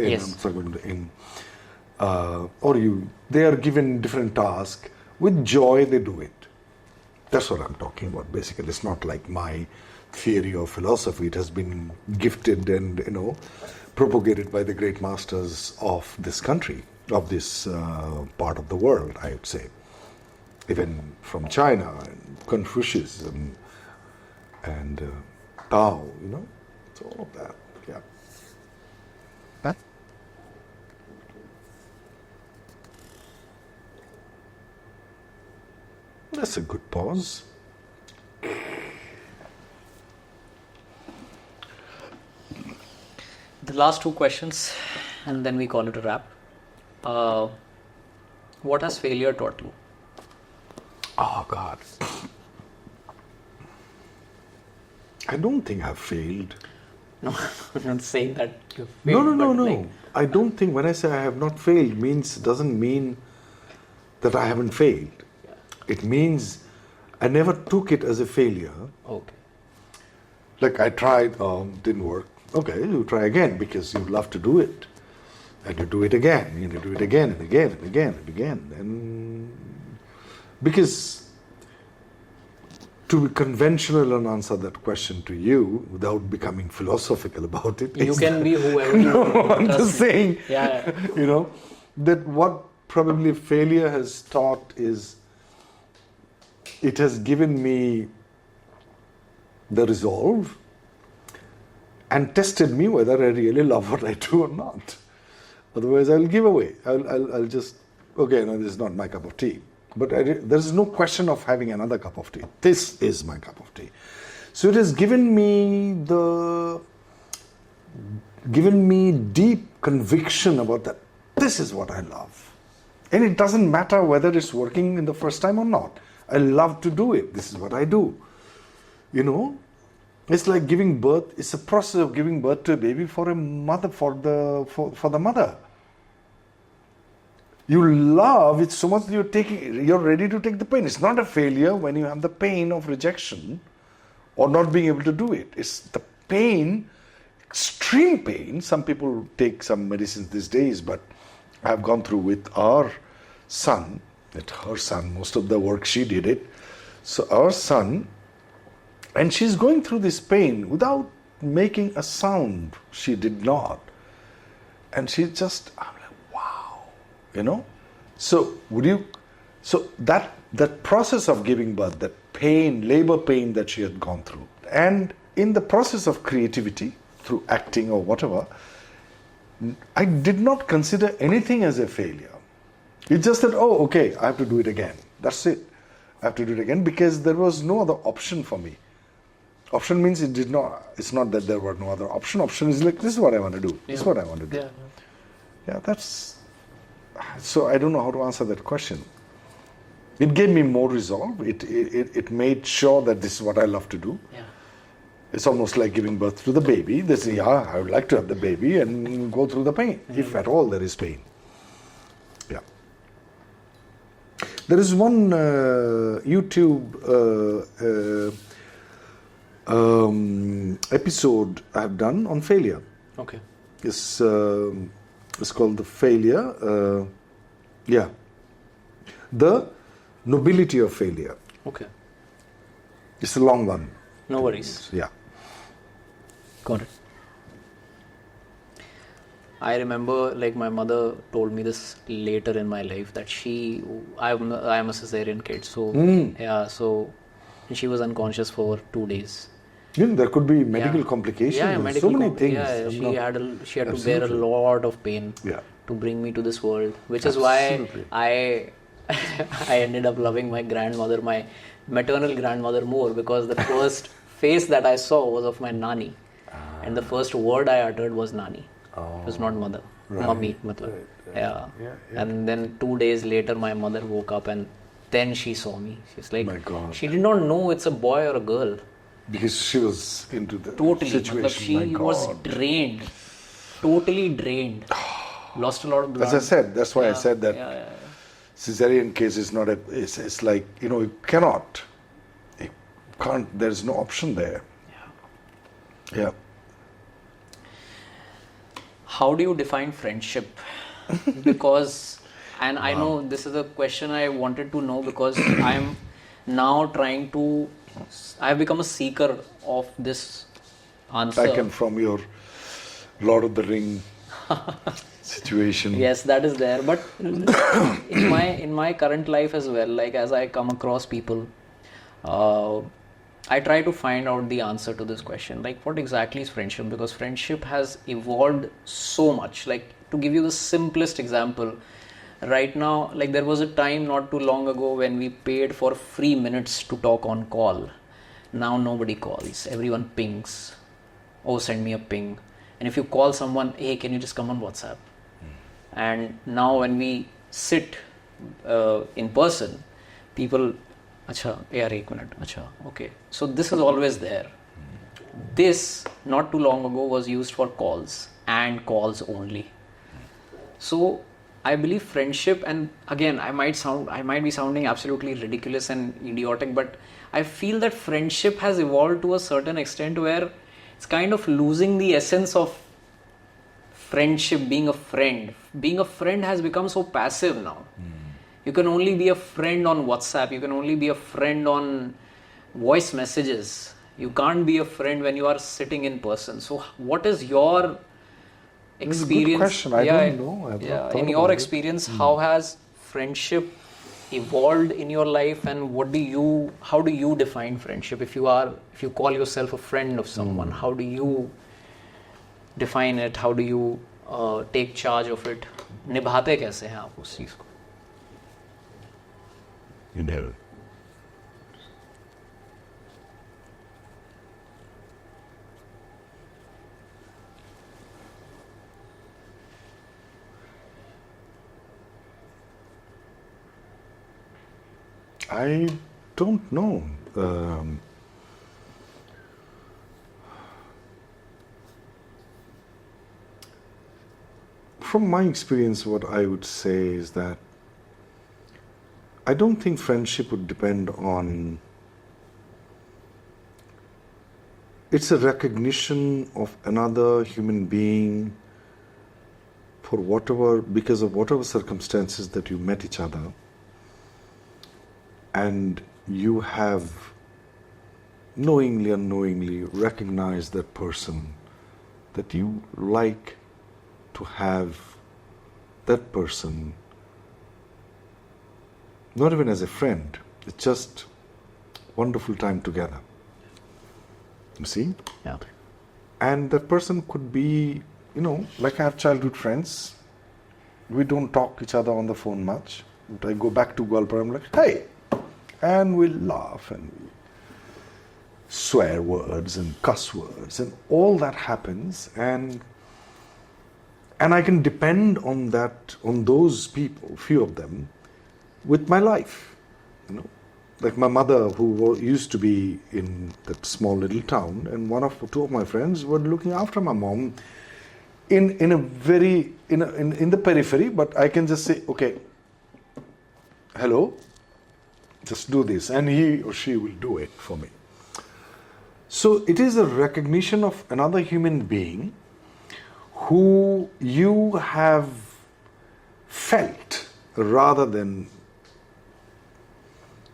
they are given different tasks. With joy, they do it. That's what I'm talking about, basically. It's not like my theory or philosophy. It has been gifted and, propagated by the great masters of this country, of this part of the world, I would say. Even from China, and Confucius, and Tao, so all of that, yeah. Huh? That's a good pause. The last two questions, and then we call it a wrap. What has failure taught you? Oh, God. I don't think I've failed. No, I'm not saying that you failed. No. I don't think when I say I have not failed doesn't mean that I haven't failed. Yeah. It means I never took it as a failure. Okay. Like I tried, didn't work. Okay, you try again because you love to do it. And you do it again, and you do it again and again and again and again. And because to be conventional and answer that question to you without becoming philosophical about it. You can be whoever you want. No, I'm just saying, yeah. That what probably failure has taught is it has given me the resolve and tested me whether I really love what I do or not. Otherwise, I'll give away. I'll just, okay, no, this is not my cup of tea. But there is no question of having another cup of tea. This is my cup of tea. So it has given me deep conviction about that. This is what I love. And it doesn't matter whether it's working in the first time or not. I love to do it. This is what I do. You know, it's like giving birth. It's a process of giving birth to a baby for a mother, for the mother. You love it so much that you're ready to take the pain. It's not a failure when you have the pain of rejection or not being able to do it. It's the pain, extreme pain. Some people take some medicines these days, but I've gone through with our son, her son, most of the work she did it. So our son, and she's going through this pain without making a sound. She did not. And she just, I'm like, wow, you know? So that process of giving birth, that pain, labor pain that she had gone through, and in the process of creativity, through acting or whatever, I did not consider anything as a failure. It's just that, oh, okay, I have to do it again. That's it. I have to do it again because there was no other option for me. Option means it's not that there were no other option. Option is like, this is what I want to do. Yeah. This is what I want to do. Yeah, so I don't know how to answer that question. It gave me more resolve. It made sure that this is what I love to do. Yeah. It's almost like giving birth to the baby. They say, yeah, I would like to have the baby and go through the pain, if at all there is pain. Yeah. There is one YouTube episode I have done on failure. Okay. It's called The Failure. The Nobility of Failure. Okay. It's a long one. No worries. Yeah. Got it. I remember, like, my mother told me this later in my life that I'm a cesarean kid, so and she was unconscious for 2 days. There could be medical complications. Yeah, medical so many things. Yeah, she had to bear a lot of pain to bring me to this world, which is why I ended up loving my grandmother, my maternal grandmother, more, because the first face that I saw was of my nani, and the first word I uttered was nani. It was not mother. Mummy, matlab. Yeah. And then 2 days later, my mother woke up and then she saw me. She's like, my God. She did not know it's a boy or a girl. Because she was into the Totally. situation. She was drained. Totally drained. Lost a lot of blood. As I said, that's why I said that cesarean case is not it's like, you can't, there's no option there. Yeah. How do you define friendship? Because, and I know this is a question I wanted to know because I'm now I've become a seeker of this answer. Taken from your Lord of the Ring situation. Yes, that is there. But in my current life as well, like as I come across people, I try to find out the answer to this question. Like, what exactly is friendship? Because friendship has evolved so much. Like, to give you the simplest example, right now, like there was a time not too long ago when we paid for free minutes to talk on call. Now nobody calls. Everyone pings. Oh, send me a ping. And if you call someone, hey, can you just come on WhatsApp? And now when we sit in person, people, acha, yaar, 1 minute, acha, okay. So this is always there. This, not too long ago, was used for calls and calls only. So I believe friendship, and again, I might be sounding absolutely ridiculous and idiotic, but I feel that friendship has evolved to a certain extent where it's kind of losing the essence of friendship, being a friend. Being a friend has become so passive now. You can only be a friend on WhatsApp. You can only be a friend on voice messages. You can't be a friend when you are sitting in person. So what is your experience? That's a good question. I don't know. In your experience, how has friendship evolved in your life, and how do you define friendship? If you call yourself a friend of someone, how do you define it? How do you take charge of it? निभाते कैसे हैं आप उस चीज को? You never. I don't know. From my experience, what I would say is that I don't think friendship would depend on. It's a recognition of another human being because of whatever circumstances that you met each other, and you have knowingly, unknowingly recognized that person, that you like to have that person, not even as a friend, it's just wonderful time together. You see? Yeah. And that person could be, like I have childhood friends. We don't talk each other on the phone much. But I go back to Gwalpur, I'm like, hey! And we'll laugh and we swear words and cuss words and all that happens, and I can depend on those people, few of them, with my life. Like my mother, who used to be in that small little town, and two of my friends were looking after my mom in the periphery, but I can just say, okay, hello, just do this, and he or she will do it for me. So it is a recognition of another human being who you have felt, rather than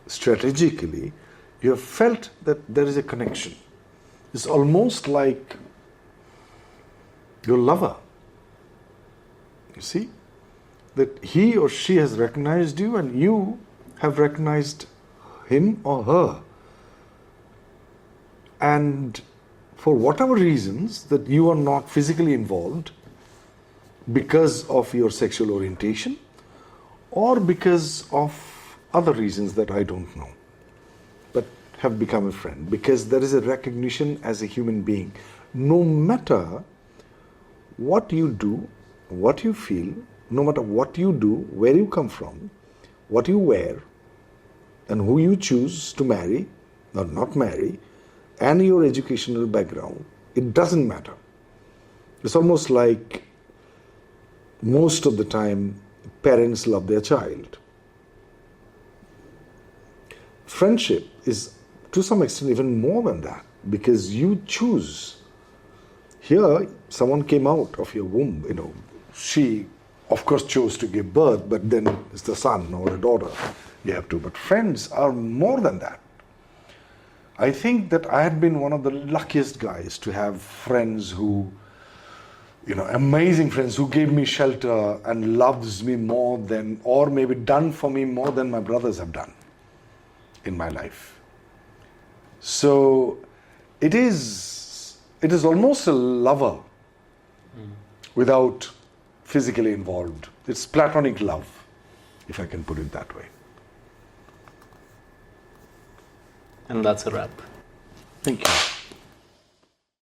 strategically, you have felt that there is a connection. It's almost like your lover. You see? That he or she has recognized you and you have recognized him or her. And for whatever reasons that you are not physically involved, because of your sexual orientation or because of other reasons that I don't know, but have become a friend, because there is a recognition as a human being. No matter what you do, what you feel, no matter what you do, where you come from, what you wear, and who you choose to marry or not marry, and your educational background, it doesn't matter. It's almost like most of the time parents love their child. Friendship is to some extent even more than that, because you choose. Here, someone came out of your womb, she of course chose to give birth, but then it's the son or a daughter you have to. But friends are more than that. I think that I had been one of the luckiest guys to have friends who, amazing friends who gave me shelter and loves me more than, or maybe done for me more than my brothers have done in my life. So it is almost a lover without physically involved. It's platonic love, if I can put it that way. And that's a wrap. Thank you.